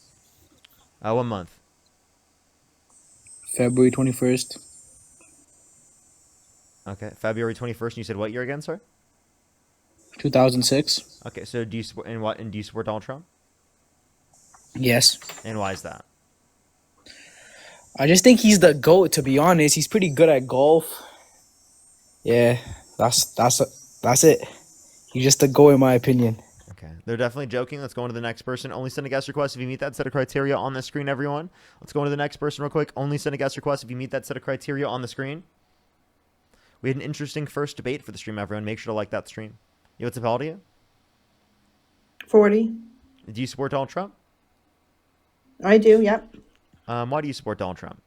What month? February 21st. Okay, February 21st. And you said what year again, sir? 2006. Okay, so do you support do you support Donald Trump? Yes. And why is that? I just think he's the GOAT, to be honest. He's pretty good at golf. Yeah, that's it. He's just the GOAT in my opinion. Okay, they're definitely joking. Let's go on to the next person. Only send a guest request if you meet that set of criteria on the screen, everyone. Let's go on to the next person real quick. Only send a guest request if you meet that set of criteria on the screen. We had an interesting first debate for the stream, everyone. Make sure to like that stream. Yo, what's up? How old are you? 40. Do you support Donald Trump? I do, yep. Why do you support Donald Trump?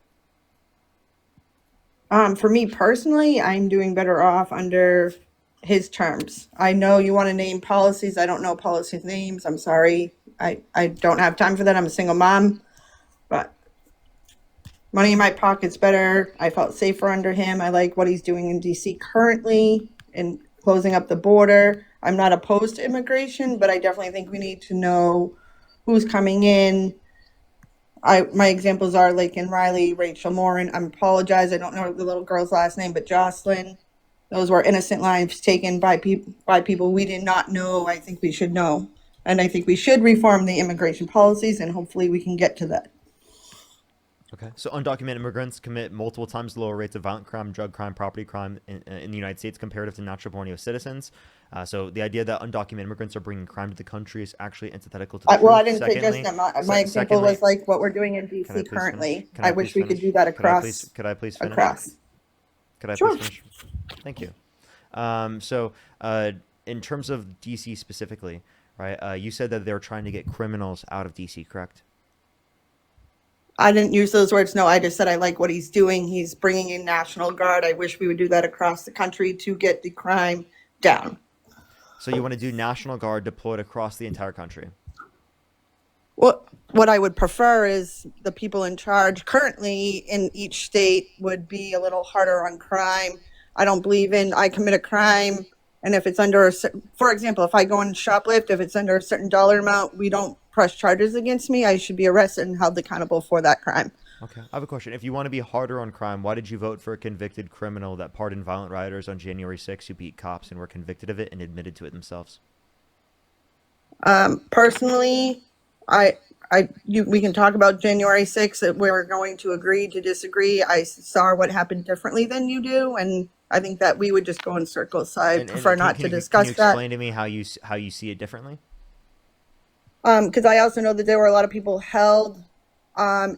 For me personally, I'm doing better off under his terms. I know you want to name policies. I don't know policies names. I'm sorry. I don't have time for that. I'm a single mom. But money in my pocket's better. I felt safer under him. I like what he's doing in D.C. currently and closing up the border. I'm not opposed to immigration, but I definitely think we need to know who's coming in. My examples are Laken Riley, Rachel Morin. I apologize. I don't know the little girl's last name, but Jocelyn. Those were innocent lives taken by people we did not know. I think we should know. And I think we should reform the immigration policies, and hopefully we can get to that. Okay. So undocumented immigrants commit multiple times lower rates of violent crime, drug crime, property crime in the United States comparative to natural-born U.S. citizens. So the idea that undocumented immigrants are bringing crime to the country is actually antithetical to the truth. Well, I didn't say just that. My example was like what we're doing in D.C. currently. I wish we could do that across. Could I please finish? Across. Could I Sure. please finish? Thank you. So in terms of D.C. specifically, right, you said that they're trying to get criminals out of D.C., correct? I didn't use those words. No, I just said I like what he's doing. He's bringing in National Guard. I wish we would do that across the country to get the crime down. So you want to do National Guard deployed across the entire country? What I would prefer is the people in charge currently in each state would be a little harder on crime. I don't believe in I commit a crime, and if it's under for example, if I go and shoplift, if it's under a certain dollar amount, we don't press charges against me. I should be arrested and held accountable for that crime. Okay, I have a question. If you want to be harder on crime, why did you vote for a convicted criminal that pardoned violent rioters on January 6th who beat cops and were convicted of it and admitted to it themselves? Personally, we can talk about January 6th. That we're going to agree to disagree. I saw what happened differently than you do, and I think that we would just go in circles. So I prefer not to discuss that. Can you explain to me how you see it differently? Because I also know that there were a lot of people held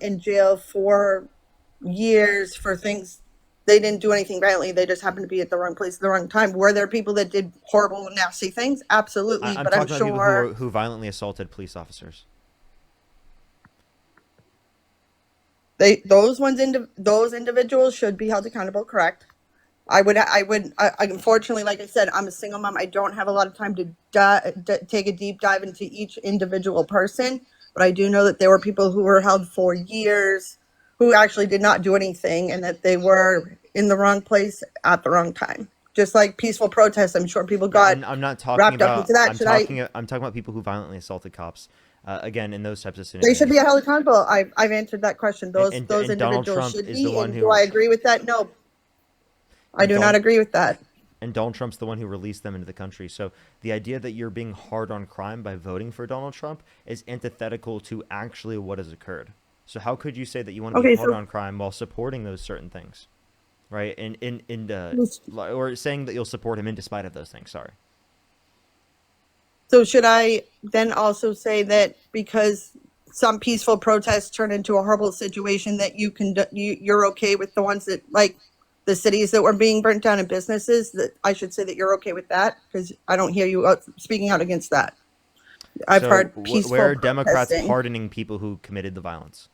in jail for years for things they didn't do anything violently. They just happened to be at the wrong place at the wrong time. Were there people that did horrible, nasty things? Absolutely, I'm but I'm talking about sure people who violently assaulted police officers. Those individuals should be held accountable. Correct. I unfortunately, like I said, I'm a single mom. I don't have a lot of time to take a deep dive into each individual person, but I do know that there were people who were held for years who actually did not do anything, and that they were in the wrong place at the wrong time. Just like peaceful protests, I'm sure people got I'm not talking wrapped about up into that. I'm talking about people who violently assaulted cops. Again, in those types of They scenarios, should be held accountable. I've answered that question. Those and individuals Donald Trump should is be. the one And who- do I agree with that? No, I do not agree with that. And Donald Trump's the one who released them into the country. So the idea that you're being hard on crime by voting for Donald Trump is antithetical to actually what has occurred. So how could you say that you want to be hard on crime while supporting those certain things, right? Or saying that you'll support him in despite of those things. Sorry. So should I then also say that because some peaceful protests turn into a horrible situation, that you're okay with the ones that, like the cities that were being burnt down and businesses, that I should say that you're okay with that? Because I don't hear you speaking out against that. I've heard peaceful where are Democrats protesting. pardoning people who committed the violence?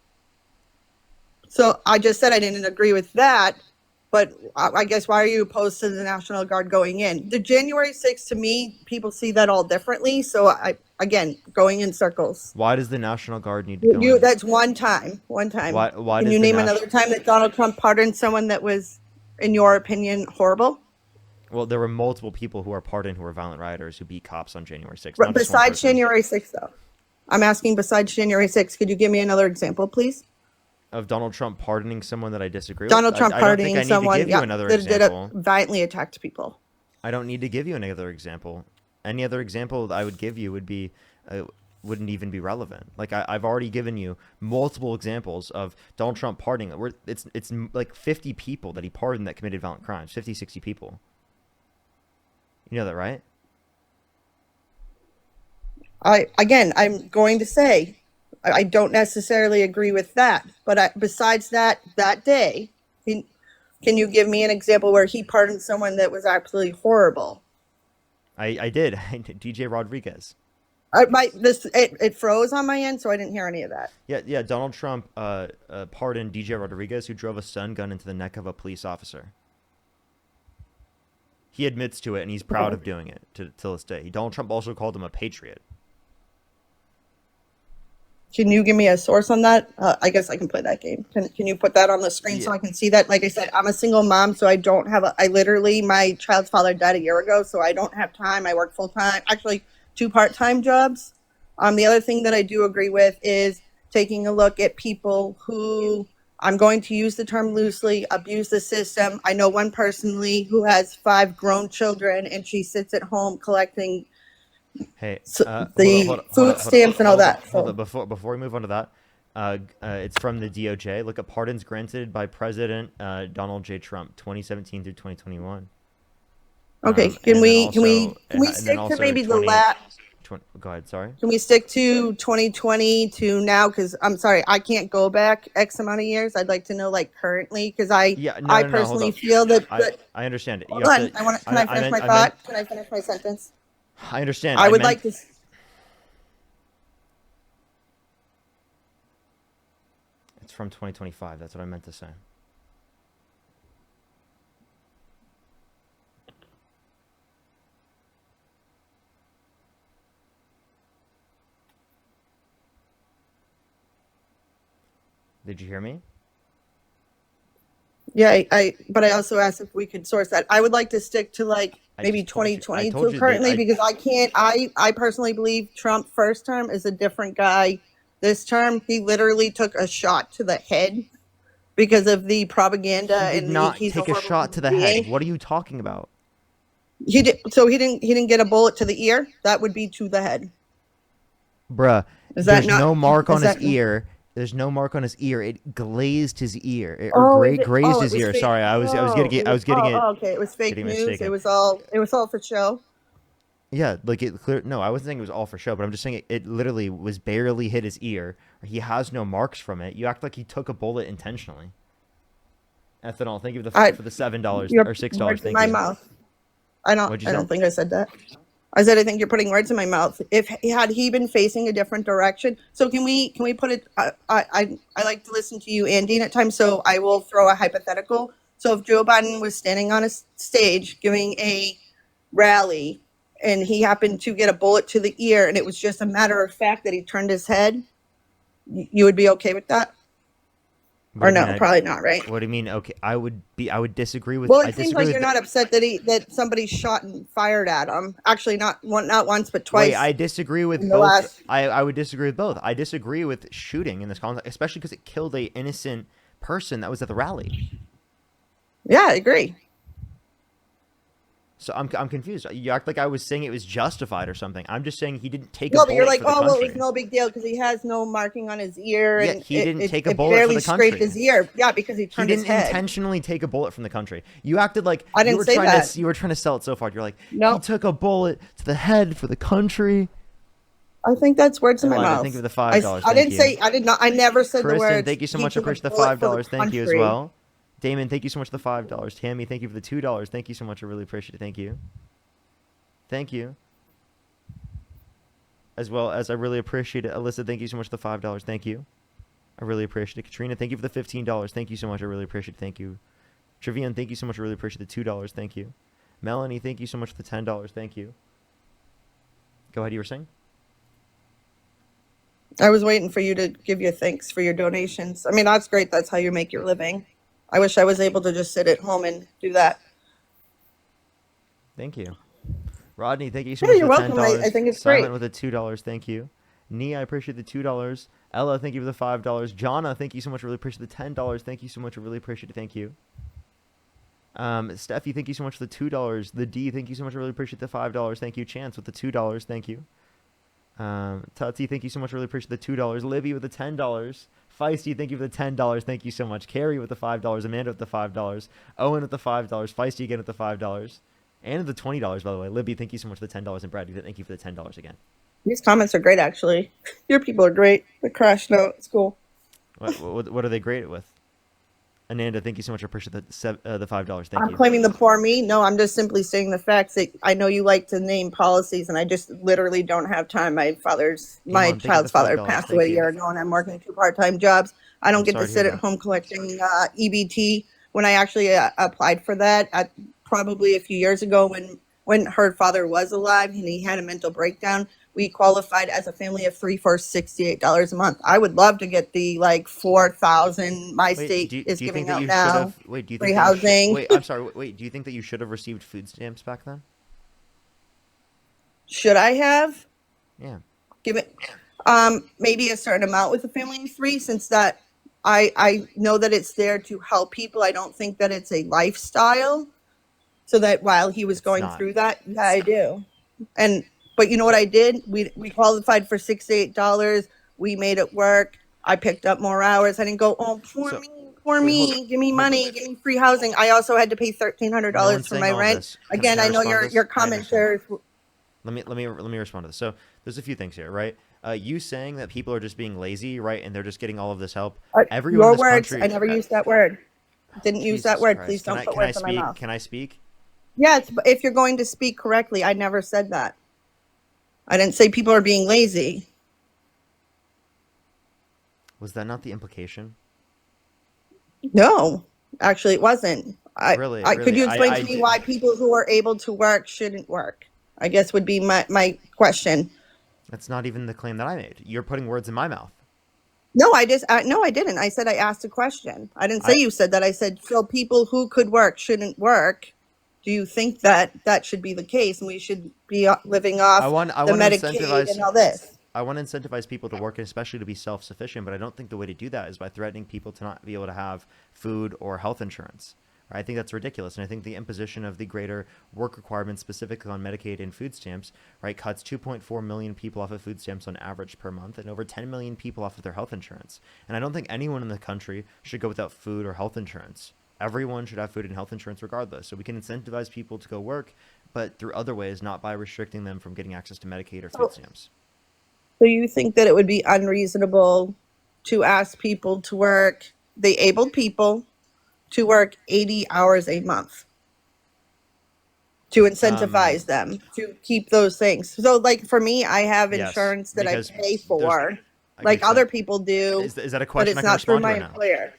So I just said I didn't agree with that, but I guess why are you opposed to the National Guard going in? The January 6th, to me, people see that all differently. So again, going in circles. Why does the National Guard need to go in? That's one time. One time. Why Can does you the name another time that Donald Trump pardoned someone that was, in your opinion, horrible? Well, there were multiple people who were pardoned who were violent rioters who beat cops on January 6th. But besides January 6th, though. I'm asking besides January 6th, could you give me another example, please? Of Donald Trump pardoning someone that I disagree with? Donald Trump pardoning someone that violently attacked people. I don't need to give you another example. Any other example that I would give you would be wouldn't even be relevant. Like I've already given you multiple examples of Donald Trump pardoning. It's like 50 people that he pardoned that committed violent crimes. 50, 60 people. You know that, right? I'm going to say I don't necessarily agree with that. But besides that day, can you give me an example where he pardoned someone that was absolutely horrible? I did. DJ Rodriguez. It froze on my end, so I didn't hear any of that. Yeah. Donald Trump pardoned DJ Rodriguez, who drove a stun gun into the neck of a police officer. He admits to it, and he's proud of doing it till this day. Donald Trump also called him a patriot. Can you give me a source on that? I guess I can play that game. Can you put that on the screen so I can see that? Like I said, I'm a single mom, so I don't have my child's father died a year ago, so I don't have time. I work full time, actually 2 part-time jobs. The other thing that I do agree with is taking a look at people who, I'm going to use the term loosely, abuse the system. I know one personally who has 5 grown children, and she sits at home collecting the food stamps and all that. Before we move on to that, it's from the DOJ. Look at pardons granted by President Donald J. Trump, 2017 through 2021. Okay, can we stick to maybe the last? Go ahead. Sorry. Can we stick to 2020 to now? Because I'm sorry, I can't go back X amount of years. I'd like to know like currently, because I personally feel that. I understand it. Hold on. Can I finish my thought? Can I finish my sentence? I understand. I would like to. It's from 2025. That's what I meant to say. Did you hear me? Yeah, but I also asked if we could source that. I would like to stick to like maybe just told you- I 2022 told you currently, that because I can't. I personally believe Trump first term is a different guy. This term, he literally took a shot to the head because of the propaganda, He did and not he's take a a horrible shot to the human head. being. What are you talking about? He did. So he didn't get a bullet to the ear. That would be to the head. Bruh, Is that there's not? no mark on Is his that? ear. There's no mark on his ear. It glazed his ear, Oh, is it? grazed Oh, it his was ear. fake. Sorry, I was getting it. It I was. was getting it. Okay. It was fake Getting news. mistaken. It was all for show. Yeah, like it clear. No, I wasn't saying it was all for show, but I'm just saying it literally was barely hit his ear. He has no marks from it. You act like he took a bullet intentionally. Ethanol, thank you for the $7 or You're $6. putting words in Thank my you. mouth. What'd you I say? don't think I said that. I said I think you're putting words in my mouth. If had he been facing a different direction, so can we put it? I like to listen to you and Dean at times, so I will throw a hypothetical. So if Joe Biden was standing on a stage giving a rally, and he happened to get a bullet to the ear, and it was just a matter of fact that he turned his head, you would be okay with that? What Or do you no, mean? probably not, right? What do you mean? Okay, I would disagree with. Well, I it seems disagree like with. you're not upset that somebody shot and fired at him. Actually, not once, but twice. Wait, I disagree with in the both. last- I would disagree with both. I disagree with shooting in this context, especially because it killed a innocent person that was at the rally. Yeah, I agree. So I'm confused. You act like I was saying it was justified or something. I'm just saying he didn't take a No, bullet but you're like, for the oh, well, it country. was no big deal because he has no marking on his ear, Yeah, and he didn't take a it bullet for barely the scraped country. his ear. Yeah, because he He turned his didn't head. intentionally take a bullet from the country. You acted like I didn't you were say trying that. to. You were trying to sell it so far. You're like, No. he took a bullet to the head for the country. I think that's words in my Elijah, mouth. thank you for the $5. I didn't say. I did not. I never said the Kristen, words. thank you so he much. I took a appreciate the bullet for $5. Thank you as country. well. Damon, thank you so much for the $5. Tammy, thank you for the $2. Thank you so much. I really appreciate it. Thank you. Thank you. As well as I really appreciate it. Alyssa, thank you so much for the $5. Thank you. I really appreciate it. Katrina, thank you for the $15. Thank you so much. I really appreciate it. Thank you. Trevian, thank you so much. I really appreciate the $2. Thank you. Melanie, thank you so much for the $10. Thank you. Go ahead. You were saying? I was waiting for you to give you thanks for your donations. I mean, that's great. That's how you make your living. I wish I was able to just sit at home and do that. Thank you. Rodney, thank you so Yeah, much you're for the welcome. $10. I think it's Silent great. with the $2. Thank you. Nia, I appreciate the $2. Ella, thank you for the $5. Jonna, thank you so much. I really appreciate the $10. Thank you so much. I really appreciate it. Thank you. Steffi, thank you so much for the $2. The D, thank you so much. I really appreciate the $5. Thank you. Chance with the $2. Thank you. Tati, thank you so much. I really appreciate the $2. Libby with the $10. Feisty, thank you for the $10. Thank you so much. Carrie with the $5. Amanda with the $5. Owen with the $5. Feisty again with the $5. And the $20, by the way. Libby, thank you so much for the $10. And Brad, thank you for the $10 again. These comments are great, actually. Your people are great. The crash note, it's cool. What are they great with? Ananda, thank you so much. I appreciate the $5. Thank I'm you. claiming the poor me. No, I'm just simply stating the facts. That I know you like to name policies, and I just literally don't have time. My child's father passed away a year ago, and I'm working 2 part-time jobs. I don't get to sit at home collecting EBT. When I actually applied for that, probably a few years ago, when her father was alive and he had a mental breakdown, we qualified as a family of 3 for $68 a month. I would love to get the $4,000 my state is giving out now. Free housing. I'm sorry. Wait, do you think that you should have received food stamps back then? Should I have? Yeah. Give it maybe a certain amount with a family of 3, since that I know that it's there to help people. I don't think that it's a lifestyle. So that while he was going through that, yeah, I do. But you know what I did? We qualified for $68. We made it work. I picked up more hours. I didn't go, oh, poor me, give me money, give me free housing. I also had to pay $1,300 for my rent. Again, I know your commenters. Let me respond to this. So there's a few things here, right? You saying that people are just being lazy, right, and they're just getting all of this help. Everyone Your in this words. country, I never used that word. Didn't use that word. Christ. Please don't put can I words in my speak? mouth. Can I speak? Yes, but if you're going to speak correctly, I never said that. I didn't say people are being lazy. Was that not the implication? No, actually, it wasn't. Really, Could really, you explain I to me did. why people who are able to work shouldn't work? I guess would be my question. That's not even the claim that I made. You're putting words in my mouth. No, no, I didn't. I said I asked a question. I didn't say I you said that. I said, so people who could work shouldn't work. Do you think that that should be the case and we should be living I off want the to Medicaid incentivize and all this? I want to incentivize people to work and especially to be self-sufficient, but I don't think the way to do that is by threatening people to not be able to have food or health insurance. Right? I think that's ridiculous, and I think the imposition of the greater work requirements specifically on Medicaid and food stamps, right, cuts 2.4 million people off of food stamps on average per month and over 10 million people off of their health insurance. And I don't think anyone in the country should go without food or health insurance. Everyone should have food and health insurance regardless. So we can incentivize people to go work, but through other ways, not by restricting them from getting access to Medicaid or food stamps. So you think that it would be unreasonable to ask people to work, the able people, to work 80 hours a month to incentivize them to keep those things? So like for me, I have Yes, insurance that I because pay there's for, I like understand. other people do, Is that a but question it's I can not through respond to my right now? employer.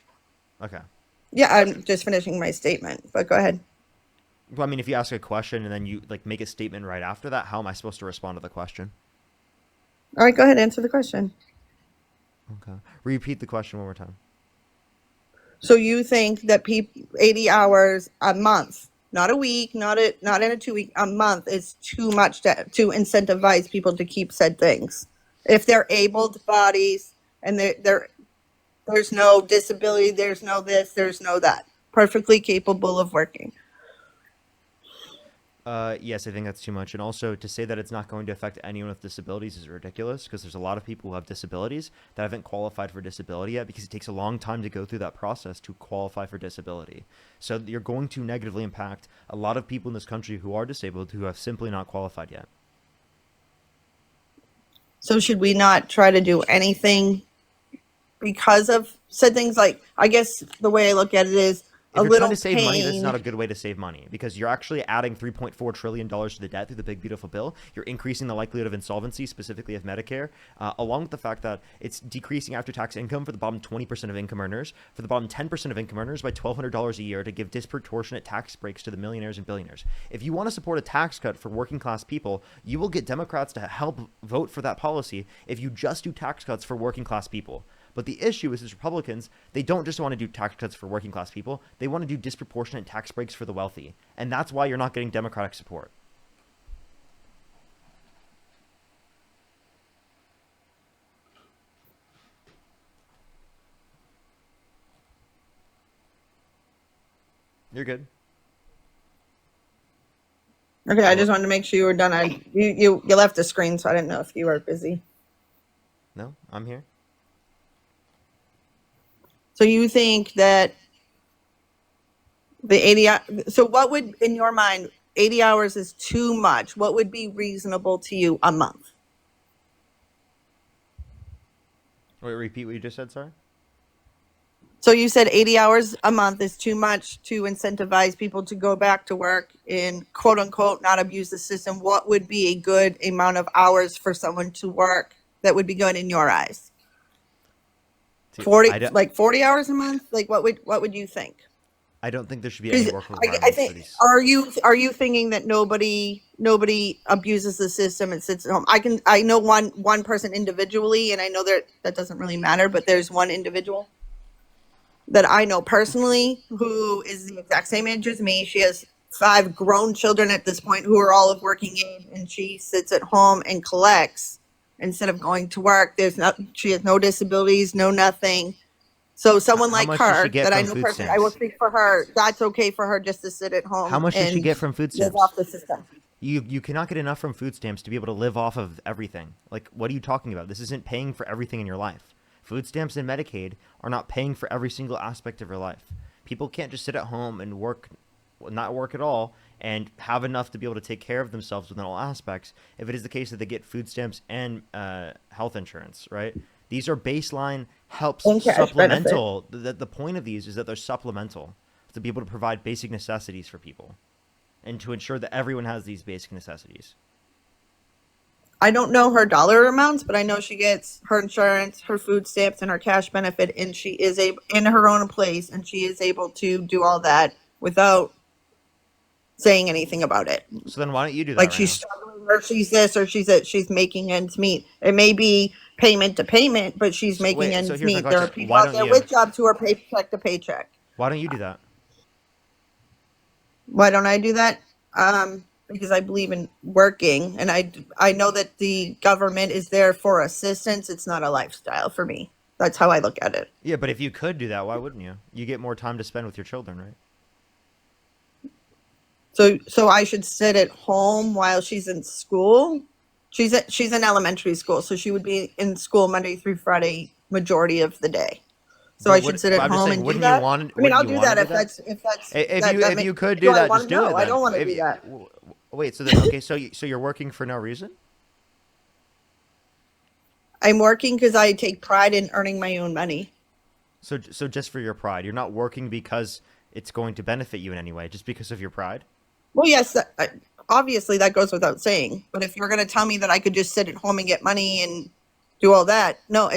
Okay. Yeah, I'm just finishing my statement, but go ahead. Well, I mean, if you ask a question and then you like make a statement right after that, how am I supposed to respond to the question? All right, go ahead, answer the question. Okay. Repeat the question one more time. So you think that 80 hours a month, not a week, not in a 2 week, a month is too much to incentivize people to keep said things. If they're able bodies and there's no disability, there's no this, there's no that, perfectly capable of working. Yes, I think that's too much. And also to say that it's not going to affect anyone with disabilities is ridiculous because there's a lot of people who have disabilities that haven't qualified for disability yet because it takes a long time to go through that process to qualify for disability. So you're going to negatively impact a lot of people in this country who are disabled who have simply not qualified yet. So should we not try to do anything because of said things? Like, I guess the way I look at it is If a you're trying little to save money, this is pain. not a good way to save money because you're actually adding $3.4 trillion to the debt through the big, beautiful bill. You're increasing the likelihood of insolvency, specifically of Medicare, along with the fact that it's decreasing after-tax income for the bottom 20% of income earners, for the bottom 10% of income earners by $1,200 a year to give disproportionate tax breaks to the millionaires and billionaires. If you want to support a tax cut for working class people, you will get Democrats to help vote for that policy if you just do tax cuts for working class people. But the issue is Republicans, they don't just want to do tax cuts for working class people. They want to do disproportionate tax breaks for the wealthy. And that's why you're not getting Democratic support. You're good. Okay, I just wanted to make sure you were done. You left the screen, so I didn't know if you were busy. No, I'm here. So you think that the 80, so what would, in your mind, 80 hours is too much? What would be reasonable to you a month? Wait, repeat what you just said, sorry? So you said 80 hours a month is too much to incentivize people to go back to work and quote unquote not abuse the system. What would be a good amount of hours for someone to work that would be good in your eyes? 40, like 40 hours a month? Like what would you think? I don't think there should be any work requirements I for think, these. are you thinking that nobody abuses the system and sits at home? I know one person individually, and I know that doesn't really matter, but there's one individual that I know personally who is the exact same age as me. She has 5 grown children at this point who are all of working age, and she sits at home and collects instead of going to work. She has no disabilities, no nothing. So someone like her that I know personally, I will speak for her. That's okay for her just to sit at home. How much does she get from food live stamps? off the system. You cannot get enough from food stamps to be able to live off of everything. Like, what are you talking about? This isn't paying for everything in your life. Food stamps and Medicaid are not paying for every single aspect of your life. People can't just sit at home and not work at all, and have enough to be able to take care of themselves within all aspects if it is the case that they get food stamps and health insurance, right? These are baseline helps, supplemental. The point of these is that they're supplemental to be able to provide basic necessities for people and to ensure that everyone has these basic necessities. I don't know her dollar amounts, but I know she gets her insurance, her food stamps, and her cash benefit, and she is in her own place, and she is able to do all that without saying anything about it. So then why don't you do that Like right she's now? struggling, or she's this, or she's that. She's making ends meet. It may be payment to payment, but she's making So ends here's my meet. There are question. people Why out don't there you? with jobs who are paycheck to paycheck. Why don't you do that? Why don't I do that? Because I believe in working, and I know that the government is there for assistance. It's not a lifestyle for me. That's how I look at it. Yeah, but if you could do that, why wouldn't you? You get more time to spend with your children, right? So I should sit at home while she's in school. She's in elementary school, so she would be in school Monday through Friday majority of the day. So I should sit at I'm just home saying, and do wouldn't that. you want? I mean, I'll wouldn't you do want that to if do that? that's If you could do do I that, wanna just do know? it. I Then. don't want to If do you- that. Wait. So then, okay. So you're working for no reason? I'm working because I take pride in earning my own money. So just for your pride, you're not working because it's going to benefit you in any way, just because of your pride. Well, yes, obviously that goes without saying. But if you're going to tell me that I could just sit at home and get money and do all that, no,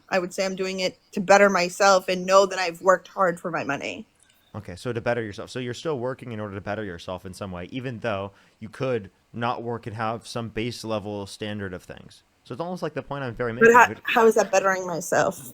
I would say I'm doing it to better myself and know that I've worked hard for my money. Okay, so to better yourself. So you're still working in order to better yourself in some way, even though you could not work and have some base level standard of things. So it's almost like the point I'm very making. But how is that bettering myself?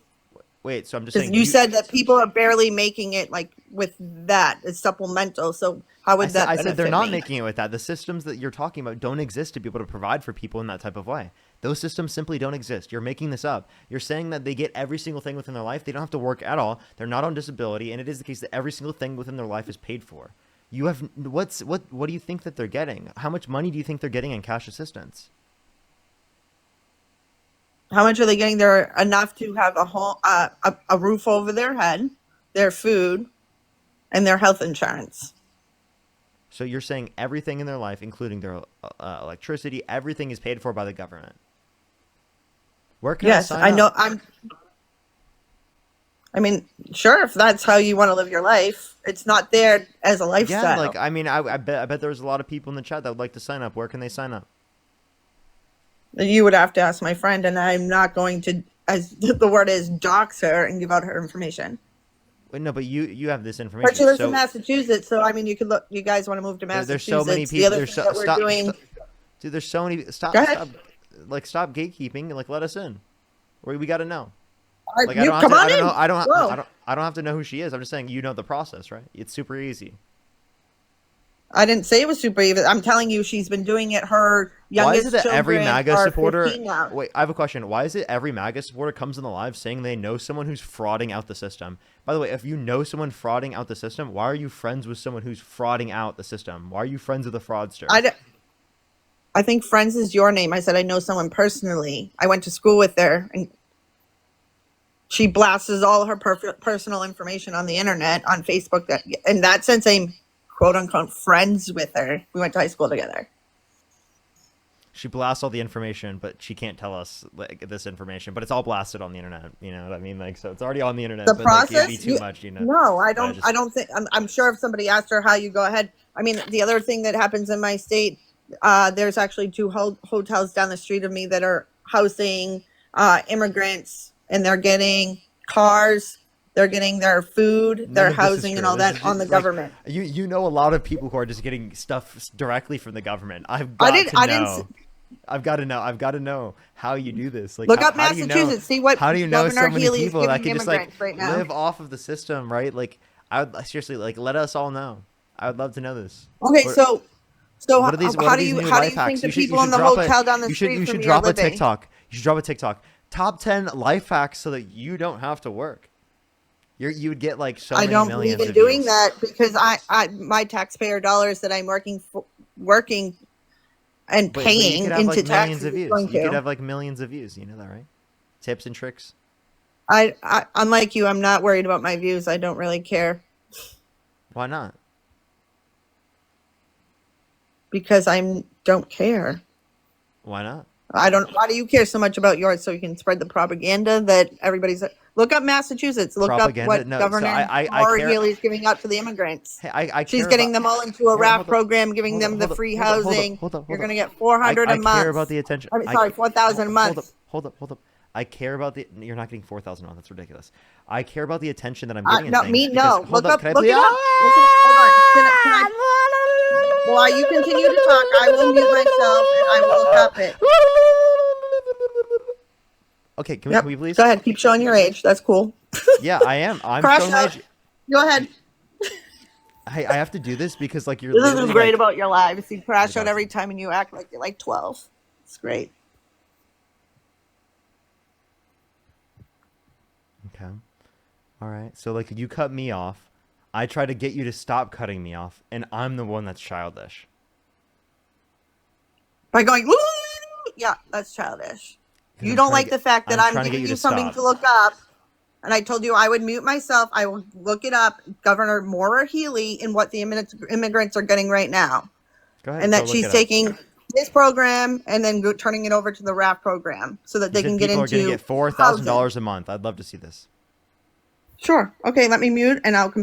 Wait, so I'm just Because saying. you said that people are barely making it like with that. It's supplemental. So how would that I said they're benefit not me? making it with that. The systems that you're talking about don't exist to be able to provide for people in that type of way. Those systems simply don't exist. You're making this up. You're saying that they get every single thing within their life. They don't have to work at all. They're not on disability, and it is the case that every single thing within their life is paid for. You have what do you think that they're getting? How much money do you think they're getting in cash assistance? How much are they getting? They're enough to have a home, a roof over their head, their food, and their health insurance. So you're saying everything in their life, including their electricity, everything is paid for by the government. Where can Yes, I sign know. up? I mean, sure, if that's how you want to live your life, it's not there as a lifestyle. Yeah, like I mean, I bet there's a lot of people in the chat that would like to sign up. Where can they sign up? You would have to ask my friend, and I'm not going to, as the word is, dox her and give out her information. Wait, no, but you have this information. But she lives in Massachusetts, so I mean, you could look. You guys want to move to Massachusetts? There's so many people. The other thing that we're doing. Dude, there's so many. Stop gatekeeping. Like, let us in. We got to know. Like, I don't have to know who she is. I'm just saying, you know the process, right? It's super easy. I didn't say it was super easy. I'm telling you, she's been doing it. Her youngest children. Why is it that every MAGA supporter? Wait, I have a question. Why is it every MAGA supporter comes in the live saying they know someone who's frauding out the system? By the way, if you know someone frauding out the system, why are you friends with someone who's frauding out the system? Why are you friends with a fraudster? I think friends is your name. I said I know someone personally. I went to school with her, and she blasts all her personal information on the internet, on Facebook. That in that sense, I'm quote unquote friends with her. We went to high school together. She blasts all the information, but she can't tell us like this information. But it's all blasted on the internet. You know what I mean? Like, so it's already on the internet. The but process, like, it'd be too much, you know. No, I don't. I don't think. I'm sure if somebody asked her how you go ahead. I mean, the other thing that happens in my state, there's actually two hotels down the street of me that are housing immigrants, and they're getting cars. They're getting their food, their housing, and all that on the government. You know a lot of people who are just getting stuff directly from the government. I've got to know how you do this. Like, look up Massachusetts. See what how do you know Governor so many Healy is people that giving can just like immigrants right now. live off of the system, right? Like, I would seriously like let us all know. I would love to know this. Okay, so what are these, how do you think the people in the hotel down the street from me are living? TikTok. You should drop a TikTok. Top 10 life hacks so that you don't have to work. You would get like so many millions. I don't believe in doing that because I my taxpayer dollars that I'm working and paying into taxes. You could have like millions of views. You know that, right? Tips and tricks. I'm like you. I'm not worried about my views. I don't really care. Why not? Because I don't care. Why not? Why do you care so much about yours? So you can spread the propaganda that everybody's. Look up Massachusetts. Look Propaganda? up what No, so Governor I Maura care. Healey's giving out to the immigrants. Hey, I She's care getting about, them all into a RAF hold up, program, giving hold up, them the hold up, free hold up, hold up, housing. hold up, You're hold going to up. get 400 a I month. care about the attention. I'm sorry, 4,000 a month. Hold up. I care about the. You're not getting 4,000 a month. That's ridiculous. I care about the attention that I'm getting. No, and me things because, no. hold Look up. up. Can I Look please? it up. Look it up. Hold on. Can I? While you continue to talk, I will mute myself and I will look up it. Okay, can Yep. we please? Go ahead. Keep showing your age. That's cool. Yeah, I am. I'm Crash showing my out. age. Go ahead. Hey, I have to do this because like you're This is literally great like, about your lives. You crash I out got every you. time and you act like you're like 12. It's great. Okay. All right. So like you cut me off. I try to get you to stop cutting me off, and I'm the one that's childish. By going, woo! Yeah, that's childish. 'Cause You I'm don't trying like to the get, fact that I'm I'm trying to get giving you you to something stop. to look up. And I told you I would mute myself. I will look it up. Governor Maura Healey and what the immigrants are getting right now. Go ahead. And Go that look she's it up. taking this program and then turning it over to the RAF program so that You they said can get people are going to into get $4,000 a month. I'd love to see this. Sure. Okay, let me mute and I'll.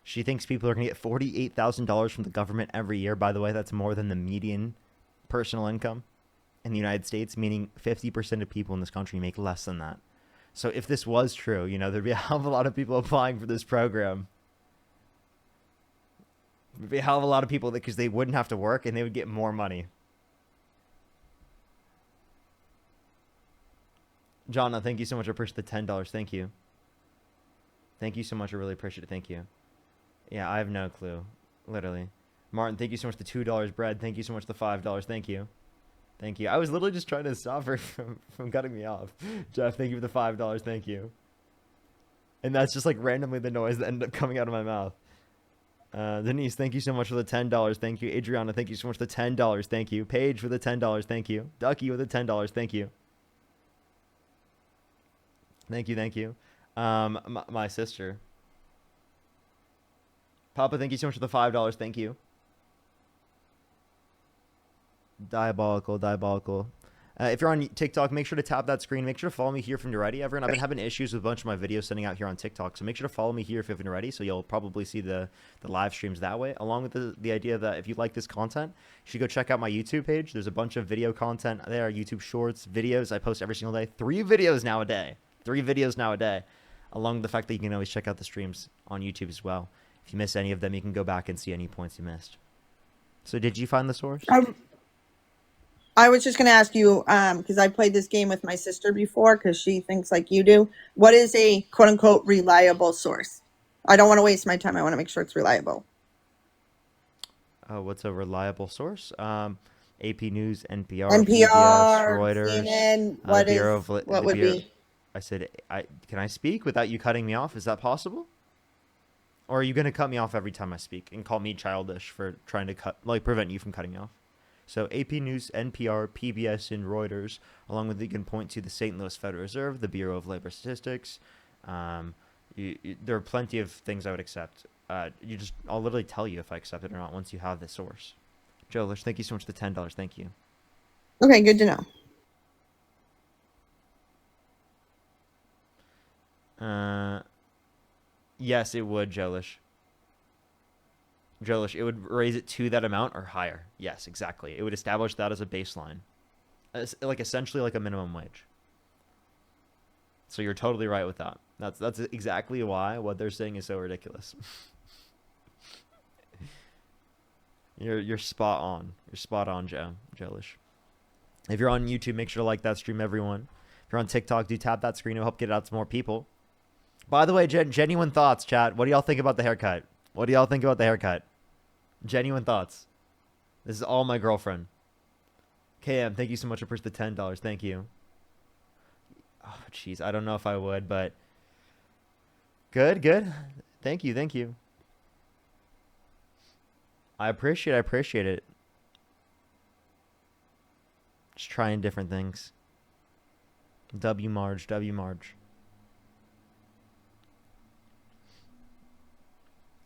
She thinks people are going to get $48,000 from the government every year. By the way, that's more than the median personal income in the United States, meaning 50% of people in this country make less than that. So if this was true, you know, there'd be a hell of a lot of people applying for this program. There'd be a hell of a lot of people because they wouldn't have to work and they would get more money. Jonna, thank you so much. I appreciate the $10. Thank you. Thank you so much. I really appreciate it. Thank you. Yeah, I have no clue. Literally. Martin, thank you so much for the $2 bread. Thank you so much for the $5. Thank you. Thank you. I was literally just trying to stop her from cutting me off. Jeff, thank you for the $5. Thank you. And that's just like randomly the noise that ended up coming out of my mouth. Denise, thank you so much for the $10. Thank you. Adriana, thank you so much for the $10. Thank you. Paige for the $10. Thank you. Ducky with the $10. Thank you. Thank you. Thank you. My sister. Papa, thank you so much for the $5. Thank you. Diabolical. If you're on TikTok, make sure to tap that screen. Make sure to follow me here if you're ready. Everyone, I've been having issues with a bunch of my videos sending out here on TikTok, so make sure to follow me here if you're ready. So you'll probably see the live streams that way, along with the idea that if you like this content, you should go check out my YouTube page. There's a bunch of video content there, YouTube shorts, videos. I post every single day. 3 videos now a day. Along with the fact that you can always check out the streams on YouTube as well. If you miss any of them, you can go back and see any points you missed. So did you find the source? I was just going to ask you, because I played this game with my sister before, because she thinks like you do. What is a quote unquote reliable source? I don't want to waste my time. I want to make sure it's reliable. What's a reliable source? AP News, NPR, NPR, PBS, Reuters, CNN. What would be? I said, can I speak without you cutting me off? Is that possible? Or are you going to cut me off every time I speak and call me childish for trying to prevent you from cutting me off? So AP News, NPR, PBS, and Reuters, along with you can point to the St. Louis Federal Reserve, the Bureau of Labor Statistics. There are plenty of things I would accept. I'll literally tell you if I accept it or not once you have the source. Joe Lish, thank you so much for the $10. Thank you. Okay, good to know. Yes, it would, Jolish. It would raise it to that amount or higher. Yes, exactly. It would establish that as a baseline. Essentially like a minimum wage. So you're totally right with that. That's exactly why what they're saying is so ridiculous. You're spot on. You're spot on, Jolish. If you're on YouTube, make sure to like that stream, everyone. If you're on TikTok, do tap that screen. It'll help get it out to more people. By the way, genuine thoughts, chat. What do y'all think about the haircut? Genuine thoughts. This is all my girlfriend. KM, thank you so much for the $10. Thank you. Oh, jeez. I don't know if I would, but... Good. Thank you. I appreciate it. Just trying different things. W Marge.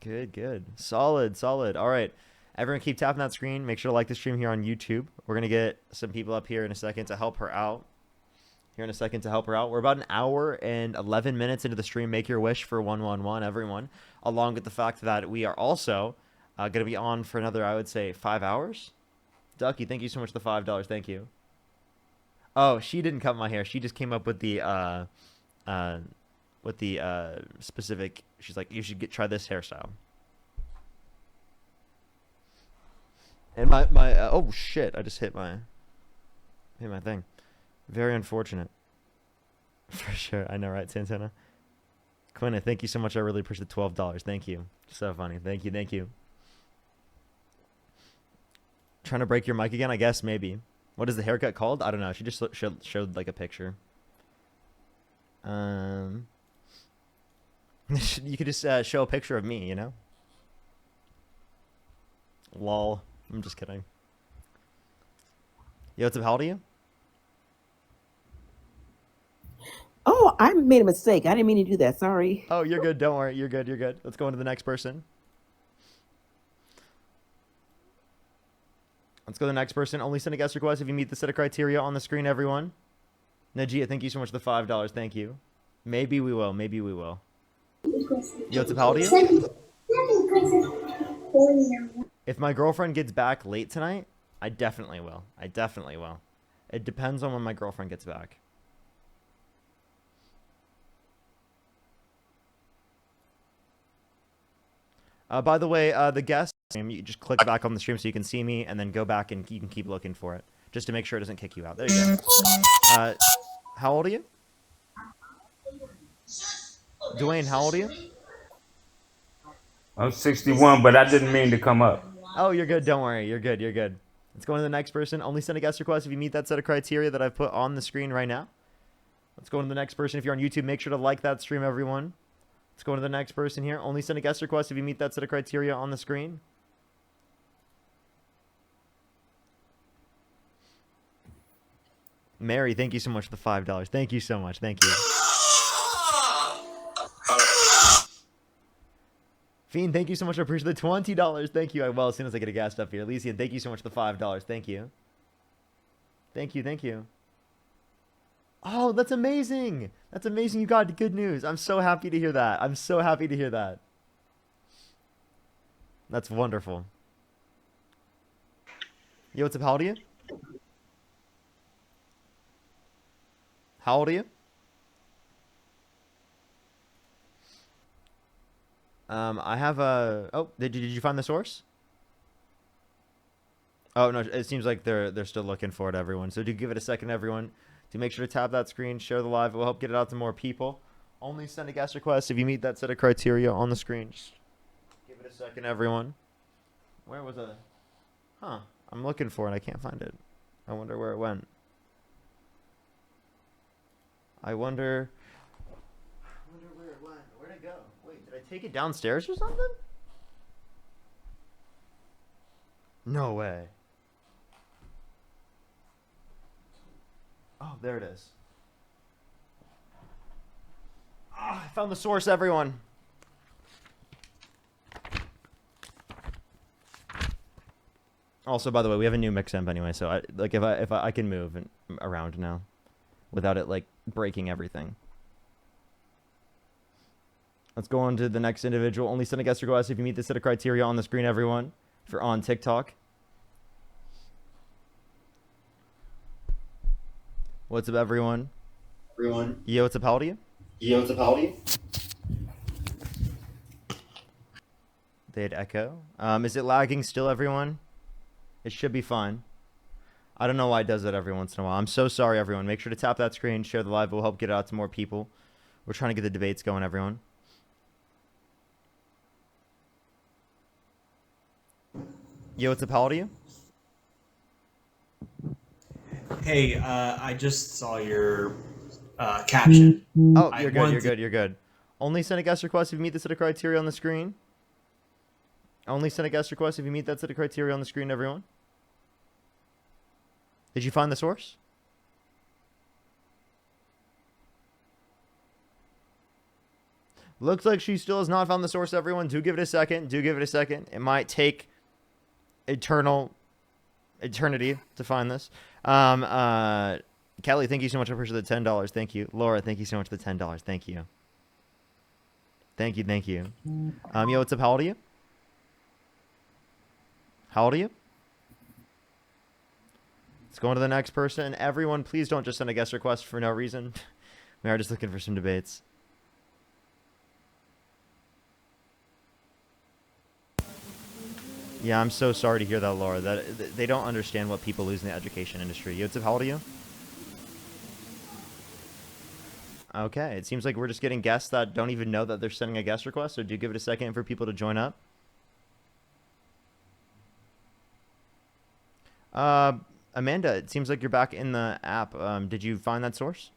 Good. Solid. All right. Everyone keep tapping that screen. Make sure to like the stream here on YouTube. We're going to get some people up here in a second to help her out. We're about an hour and 11 minutes into the stream. Make your wish for 111, everyone. Along with the fact that we are also going to be on for another, I would say, 5 hours. Ducky, thank you so much for the $5. Thank you. Oh, she didn't cut my hair. She just came up with the specific. She's like, you should try this hairstyle. And my oh shit! I just hit my thing. Very unfortunate. For sure. I know, right, Santana? Quinn, thank you so much. I really appreciate the $12. Thank you. So funny. Thank you. Trying to break your mic again? I guess maybe. What is the haircut called? I don't know. She just showed like a picture. You could just show a picture of me, you know? Lol. I'm just kidding. Yo, what's up? How old are you? Oh, I made a mistake. I didn't mean to do that. Sorry. Oh, you're good. Don't worry. You're good. Let's go on to the next person. Let's go to the next person. Only send a guest request if you meet the set of criteria on the screen, everyone. Najia, thank you so much for the $5. Thank you. Maybe we will. Yo, what's up? How old are you? If my girlfriend gets back late tonight, I definitely will. It depends on when my girlfriend gets back. By the way, the guest, you just click back on the stream so you can see me, and then go back and you can keep looking for it, just to make sure it doesn't kick you out. There you go. How old are you? Dwayne, how old are you? I'm 61, but I didn't mean to come up. Oh, you're good. Don't worry. You're good. Let's go on to the next person. Only send a guest request if you meet that set of criteria that I've put on the screen right now. Let's go on to the next person. If you're on YouTube, make sure to like that stream, everyone. Let's go on to the next person here. Only send a guest request if you meet that set of criteria on the screen. Mary, thank you so much for the $5. Thank you so much. Thank you. Fiend, thank you so much. I appreciate the $20. Thank you. Well, as soon as I get a guest up here. Elysian, thank you so much for the $5. Thank you. Thank you. Oh, that's amazing. You got good news. I'm so happy to hear that. That's wonderful. Yo, what's up? How old are you? I have a... Oh, did you find the source? Oh, no, it seems like they're still looking for it, everyone. So do give it a second, everyone. To make sure to tap that screen, share the live. It will help get it out to more people. Only send a guest request if you meet that set of criteria on the screen. Just give it a second, everyone. Where was it? Huh. I'm looking for it. I can't find it. I wonder where it went. I wonder where it went. Where'd it go? Wait, did I take it downstairs or something? No way. Oh, there it is. I found the source, everyone. Also, by the way, we have a new mix amp anyway, so if I can move around now without it like breaking everything. Let's go on to the next individual. Only send a guest request if you meet the set of criteria on the screen, everyone. If you're on TikTok. What's up, everyone? Yo, what's up? How old are you? They had echo. Is it lagging still, everyone? It should be fine. I don't know why it does that every once in a while. I'm so sorry, everyone. Make sure to tap that screen, share the live. It will help get it out to more people. We're trying to get the debates going, everyone. Yo, what's up? How old are you? Hey, I just saw your caption. Oh, you're good. Only send a guest request if you meet the set of criteria on the screen. Only send a guest request if you meet that set of criteria on the screen, everyone. Did you find the source? Looks like she still has not found the source, everyone. Do give it a second. It might take eternity to find this. Kelly, thank you so much for the $10. Thank you. Laura, thank you so much for the $10. Thank you. Thank you. Thank you. Yo, what's up? How old are you? How old are you? Let's go on to the next person. Everyone, please don't just send a guest request for no reason. We are just looking for some debates. Yeah, I'm so sorry to hear that, Laura. That they don't understand what people lose in the education industry. Yosef, how old are you? Okay, it seems like we're just getting guests that don't even know that they're sending a guest request, so do give it a second for people to join up. Amanda, it seems like you're back in the app. Did you find that source?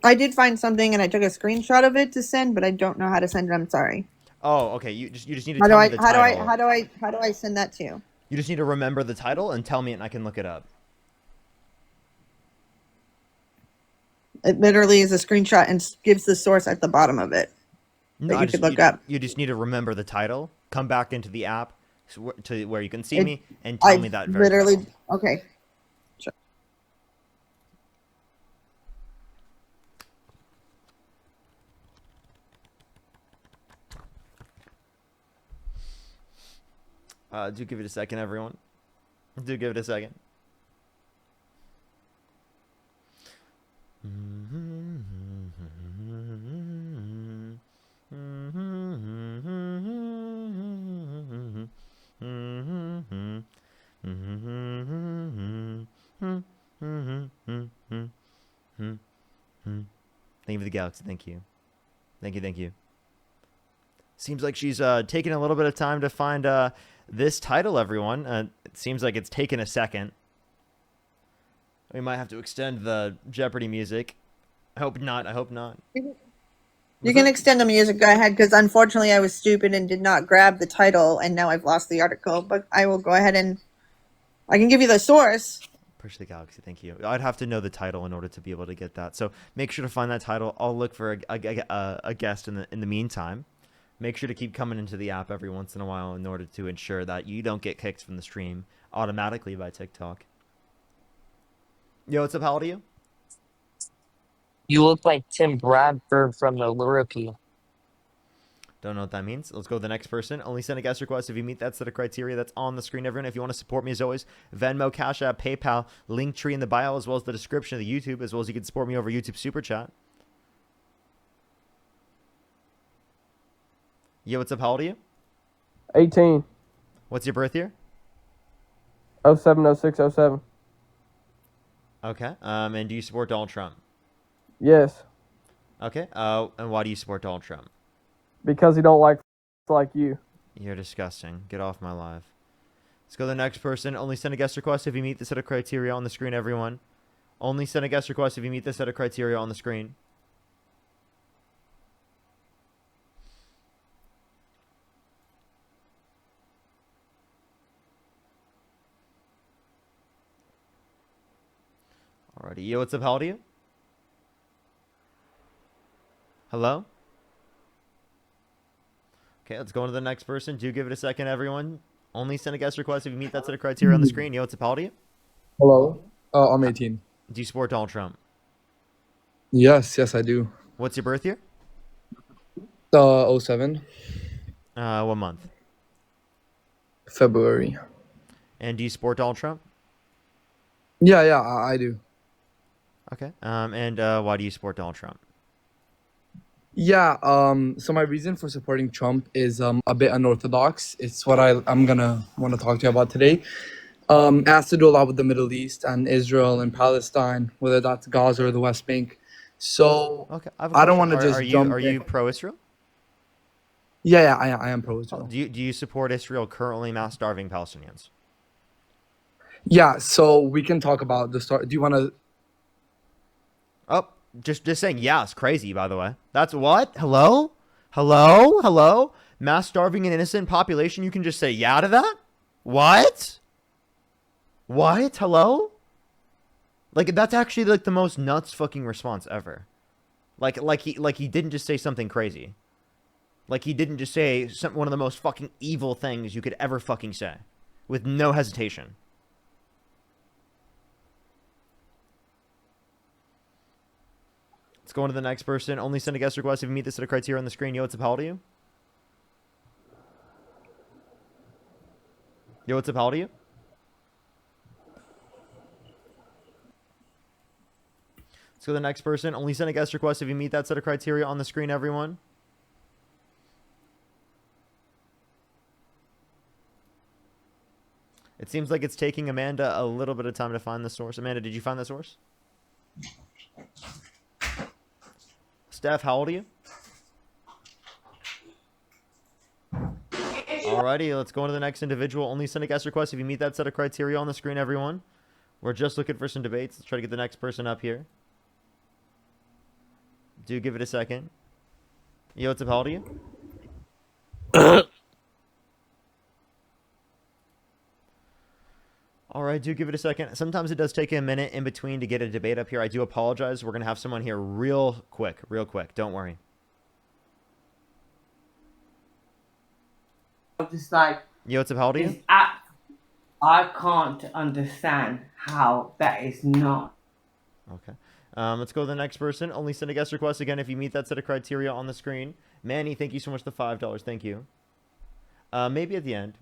I did find something and I took a screenshot of it to send, but I don't know how to send it. I'm sorry. Oh, okay. You just need to tell me the title. How do I send that to you? You just need to remember the title and tell me it and I can look it up. It literally is a screenshot and gives the source at the bottom of it that you could look up. You just need to remember the title, come back into the app to where you can see me, and tell me that very literally title. Okay. Sure. Do give it a second, everyone. Do give it a second. Thank you for the galaxy. Thank you. Thank you. Thank you. Seems like she's taking a little bit of time to find this title, everyone. It seems like it's taken a second. We might have to extend the Jeopardy music. I hope not. I hope not. You can extend the music. Go ahead, because unfortunately I was stupid and did not grab the title, and now I've lost the article. But I will go ahead and I can give you the source. Push the galaxy. Thank you. I'd have to know the title in order to be able to get that. So make sure to find that title. I'll look for a guest in the meantime. Make sure to keep coming into the app every once in a while in order to ensure that you don't get kicked from the stream automatically by TikTok. Yo, what's up? How old are you? You look like Tim Bradford from the Luripy. Don't know what that means. Let's go to the next person. Only send a guest request if you meet that set of criteria that's on the screen, everyone. If you want to support me, as always, Venmo, Cash App, PayPal, link tree in the bio, as well as the description of the YouTube, as well as you can support me over YouTube Super Chat. Yo, what's up? How old are you? 18. What's your birth year? 070607. Okay. And do you support Donald Trump? Yes. Okay. And why do you support Donald Trump? Because he don't like you. You're disgusting. Get off my live. Let's go to the next person. Only send a guest request if you meet the set of criteria on the screen, everyone. Only send a guest request if you meet the set of criteria on the screen. Alrighty. Yo, what's up? How old are you? Hello? Okay, let's go on to the next person. Do give it a second, everyone. Only send a guest request if you meet that set of criteria on the screen. Yo, what's up? How old are you? Hello. I'm 18. Do you support Donald Trump? Yes, I do. What's your birth year? 07. What month? February. And do you support Donald Trump? Yeah, I do. Okay. And why do you support Donald Trump? Yeah, so my reason for supporting Trump is a bit unorthodox. It's what I'm gonna want to talk to you about today. It has to do a lot with the Middle East and Israel and Palestine, whether that's Gaza or the West Bank. So okay, I don't want to just jump. Are you pro-Israel? Yeah, I am pro-Israel. Do you support Israel currently mass starving Palestinians? Yeah, so we can talk about the start. Do you want to? Oh, just saying yes. Crazy, by the way. That's what? Hello? Mass starving an innocent population. You can just say yeah to that? What? Hello? Like, that's actually like the most nuts fucking response ever. Like he didn't just say something crazy. Like he didn't just say one of the most fucking evil things you could ever fucking say. with no hesitation. Let's go on to the next person. Only send a guest request if you meet the set of criteria on the screen. Yo, what's up? How old are you? Yo, what's up? How old are you? Let's go to the next person. Only send a guest request if you meet that set of criteria on the screen, everyone. It seems like it's taking Amanda a little bit of time to find the source. Amanda, did you find the source? Steph, how old are you? Alrighty, let's go on to the next individual. Only send a guest request if you meet that set of criteria on the screen, everyone. We're just looking for some debates. Let's try to get the next person up here. Do give it a second. Yo, what's up? How old are you? All right, do give it a second. Sometimes it does take a minute in between to get a debate up here. I do apologize. We're going to have someone here real quick. Don't worry. Just like, Yo, what's up? How old are you? I can't understand how that is not. Okay. Let's go to the next person. Only send a guest request again if you meet that set of criteria on the screen. Manny, thank you so much for the $5. Thank you. Maybe at the end.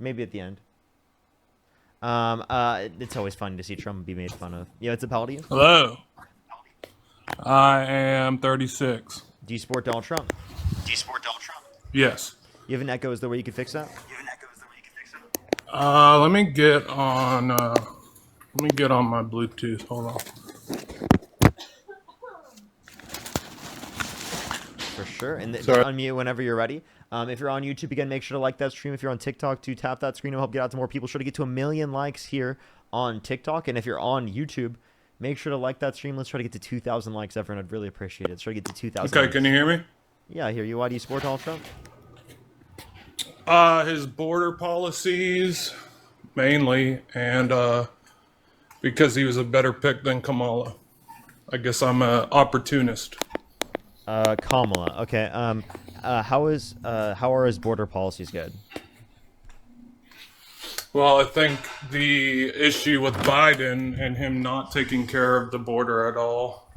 It's always funny to see Trump be made fun of. Yeah, it's a how old are you? Hello. I am 36. Do you support Donald Trump? Yes. You have an echo. Is there a way you can fix that? Let me get on my Bluetooth. Hold on. For sure. And unmute whenever you're ready. If you're on YouTube, again, make sure to like that stream. If you're on TikTok, to tap that screen. It'll help get out to more people. Sure to get to 1 million likes here on TikTok. And if you're on YouTube, make sure to like that stream. Let's try to get to 2,000 likes, everyone. I'd really appreciate it. Let's try to get to 2,000 Okay, likes. can you hear me? Yeah, I hear you. Why do you support Donald Trump? His border policies, mainly, and because he was a better pick than Kamala. I guess I'm an opportunist. Kamala. Okay. How are his border policies good? Well, I think the issue with Biden and him not taking care of the border at all,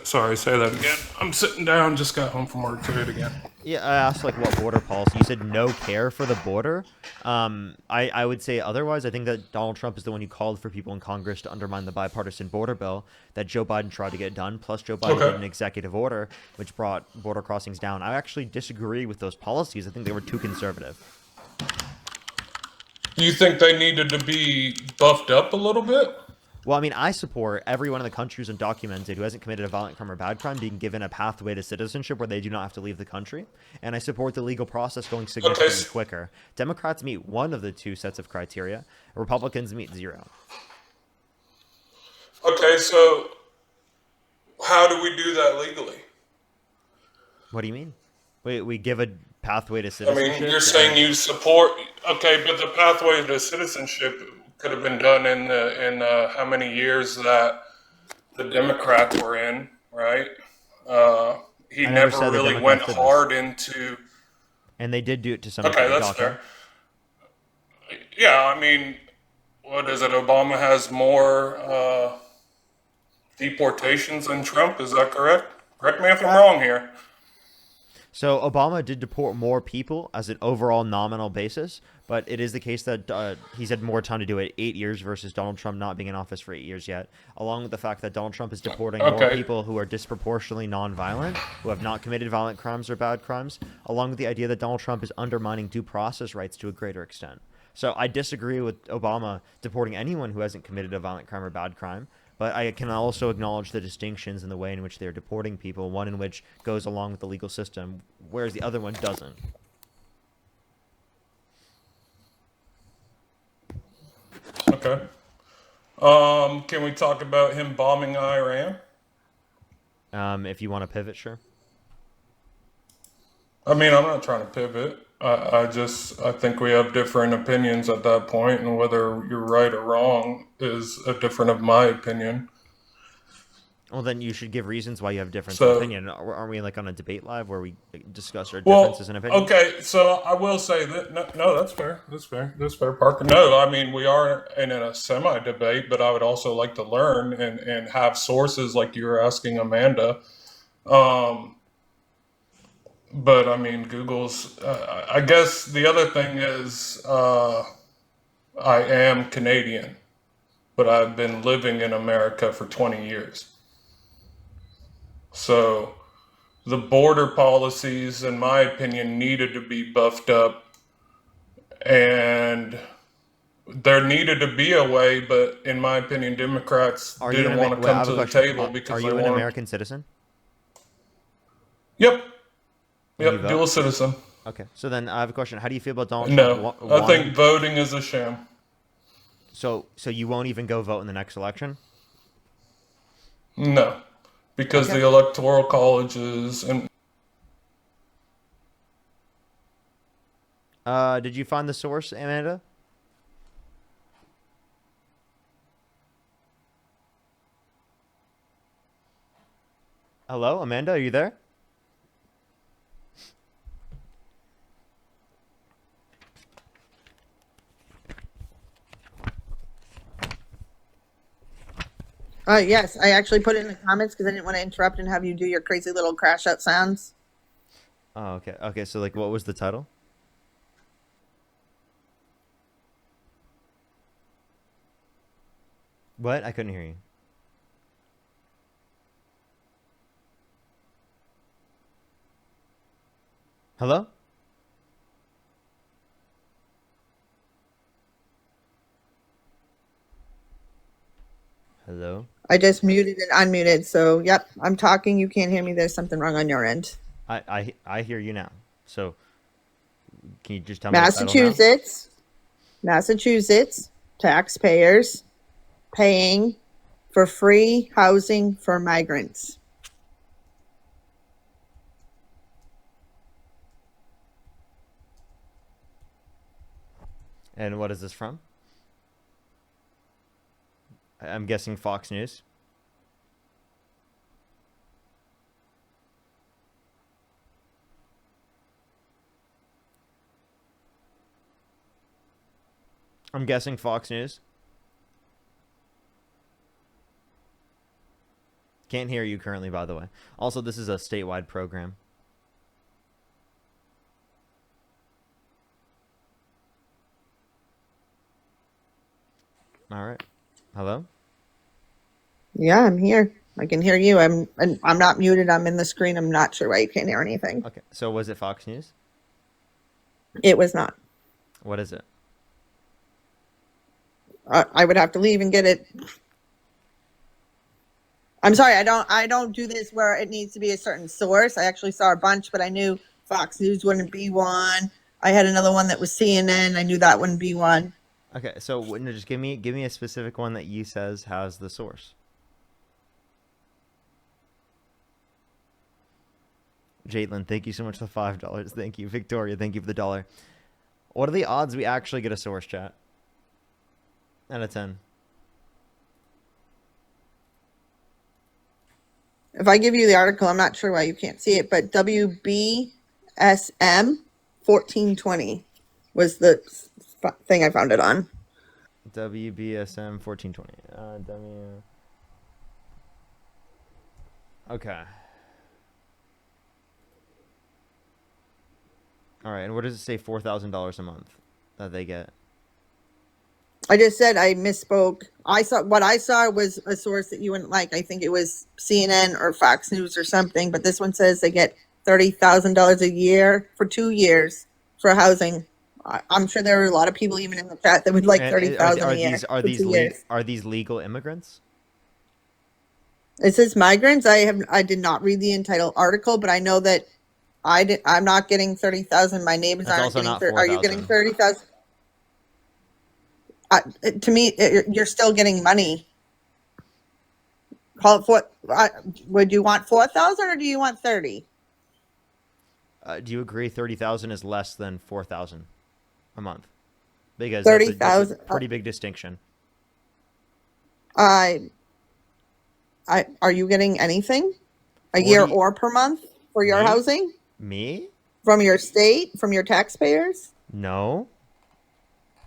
sorry, say that again. I'm sitting down, just got home from work, say it again. Yeah, I asked like what border policy. You said no care for the border. I would say otherwise. I think that Donald Trump is the one who called for people in Congress to undermine the bipartisan border bill that Joe Biden tried to get done. Plus, Joe Biden did an executive order which brought border crossings down. I actually disagree with those policies. I think they were too conservative. You think they needed to be buffed up a little bit? Well, I mean, I support everyone in the country who's undocumented who hasn't committed a violent crime or bad crime being given a pathway to citizenship where they do not have to leave the country. And I support the legal process going significantly quicker. Democrats meet one of the two sets of criteria. Republicans meet zero. Okay, so how do we do that legally? What do you mean? We give a pathway to I citizenship? mean, you're saying you support, okay, but the pathway to citizenship could have been done in how many years that the Democrats were in, right? He never really went hard into. And they did do it to some Okay, extent. that's fair. Yeah, I mean, what is it? Obama has more deportations than Trump. Is that correct? Correct me if I'm wrong here. So Obama did deport more people as an overall nominal basis, but it is the case that he's had more time to do it, 8 years versus Donald Trump not being in office for 8 years yet, along with the fact that Donald Trump is deporting more people who are disproportionately nonviolent, who have not committed violent crimes or bad crimes, along with the idea that Donald Trump is undermining due process rights to a greater extent. So I disagree with Obama deporting anyone who hasn't committed a violent crime or bad crime. But I can also acknowledge the distinctions in the way in which they're deporting people, one in which goes along with the legal system, whereas the other one doesn't. Okay. Can we talk about him bombing Iran? If you want to pivot, sure. I mean, I'm not trying to pivot. I think we have different opinions at that point, and whether you're right or wrong is a different of my opinion. Well, then you should give reasons why you have difference So- in opinion. Aren't we like on a debate live where we discuss our Well, differences in opinion? okay, so I will say that no, that's fair. That's fair, Parker. No, I mean we are in a semi-debate, but I would also like to learn and have sources like you were asking Amanda. But I mean, Google's. I guess the other thing is I am Canadian, but I've been living in America for 20 years. So the border policies, in my opinion, needed to be buffed up, and there needed to be a way, but in my opinion, Democrats didn't want to come to the table because Are they you an wanted. American citizen? Yep. And you Yep. vote? Dual citizen. Okay, so then I have a question. How do you feel about Donald No, Trump? I think voting is a sham. So you won't even go vote in the next election? No, because Okay. the electoral colleges and Did you find the source, Amanda? Hello, Amanda, are you there? Yes, I actually put it in the comments because I didn't want to interrupt and have you do your crazy little crash out sounds. Oh, okay. Okay, so like what was the title? What? I couldn't hear you. Hello? Hello? I just muted and unmuted, so yep, I'm talking. You can't hear me. There's something wrong on your end. I hear you now. So can you just tell me the title now? Massachusetts taxpayers paying for free housing for migrants. And what is this from? I'm guessing Fox News. I'm guessing Fox News. Can't hear you currently, by the way. Also, this is a statewide program. All right. Hello? Yeah, I'm here. I can hear you. I'm not muted. I'm in the screen. I'm not sure why you can't hear anything. Okay. So was it Fox News? It was not. What is it? I would have to leave and get it. I'm sorry. I don't do this where it needs to be a certain source. I actually saw a bunch, but I knew Fox News wouldn't be one. I had another one that was CNN. I knew that wouldn't be one. Okay, so no, just give me a specific one that you says has the source. Jaitlin, thank you so much for the $5. Thank you. Victoria, thank you for the $1. What are the odds we actually get a source, chat? Out of 10. If I give you the article, I'm not sure why you can't see it, but WBSM 1420 was the thing I found it on. WBSM 1420. Okay. All right, and what does it say? $4,000 a month that they get. I just said I misspoke. What I saw was a source that you wouldn't like. I think it was CNN or Fox News or something. But this one says they get $30,000 a year for 2 years for housing. I'm sure there are a lot of people even in the chat that would like $30,000 a year. Are these legal immigrants? It says migrants. I did not read the entitled article, but I know that I'm not getting 30,000. My neighbors That's aren't also getting. not 30, are you 4,000. getting 30,000? To me, you're still getting money. Call it would you want 4,000 or do you want 30? Do you agree 30,000 is less than 4,000 a month? Because 30,000. that's a pretty big distinction. I are you getting anything a year 40 or per month for your Me? housing Me? from your state, from your taxpayers? No.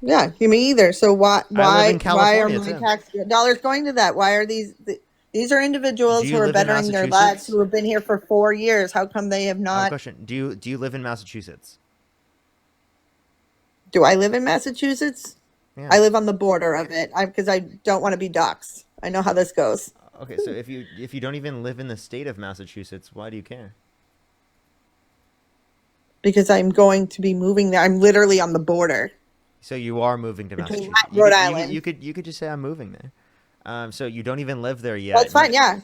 Yeah, me either. So I live in why are California my too. tax dollars going to that? Why are these are Do individuals who you are live in bettering their lives, Massachusetts? who have been here for 4 years? How come they have I have a not? question. Do you live in Massachusetts? Do I live in Massachusetts? Yeah. I live on the border of it. Because I don't want to be doxxed. I know how this goes. Okay, so if you don't even live in the state of Massachusetts, why do you care? Because I'm going to be moving there. I'm literally on the border So you are moving to between Massachusetts. Rhode Island. You could just say I'm moving there. So you don't even live there yet. That's fine. Yeah.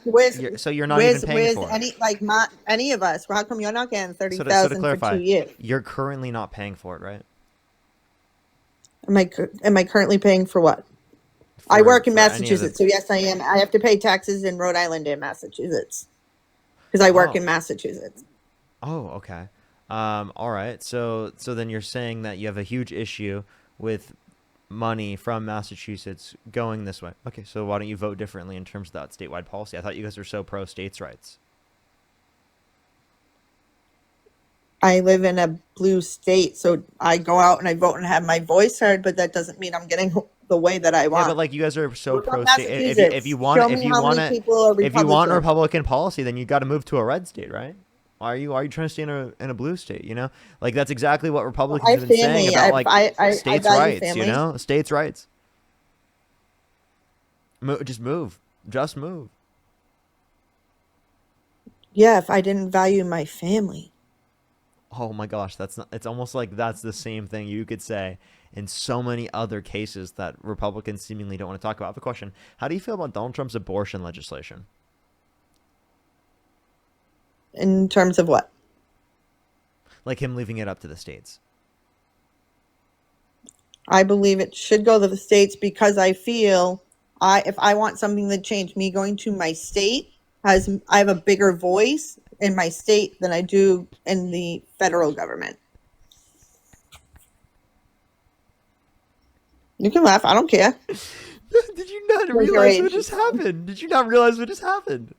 So you're not even paying for it. Any of us? Well, how come you're not getting So 30,000 to for clarify, 2 years? you're currently not paying for it, right? Am I currently paying for what? I work in for any of the- Massachusetts, so yes, I am. I have to pay taxes in Rhode Island and Massachusetts because I work Oh. in Massachusetts. Oh, okay. All right. So then you're saying that you have a huge issue with money from Massachusetts going this way. Okay, so why don't you vote differently in terms of that statewide policy? I thought you guys were so pro states' rights. I live in a blue state, so I go out and I vote and have my voice heard, but that doesn't mean I'm getting the way that I want. Yeah, but like you guys are so We're from pro state. If you want, Show me how many people are if you want Republican. Republican policy, then you got to move to a red state, right? Why are you trying to stay in a blue state? You know, like that's exactly what Republicans have been saying about like states' value rights. families. You know, states' rights. Just move. Just move. Yeah, if I didn't value my family. Oh my gosh, that's not. It's almost like that's the same thing you could say in so many other cases that Republicans seemingly don't want to talk about. I have a question. How do you feel about Donald Trump's abortion legislation? In terms of what? Like him leaving it up to the states. I believe it should go to the states because I feel if I want something to change, me going to my state I have a bigger voice in my state than I do in the federal government. You can laugh. I don't care. Did you not realize what just happened? Did you not realize what just happened?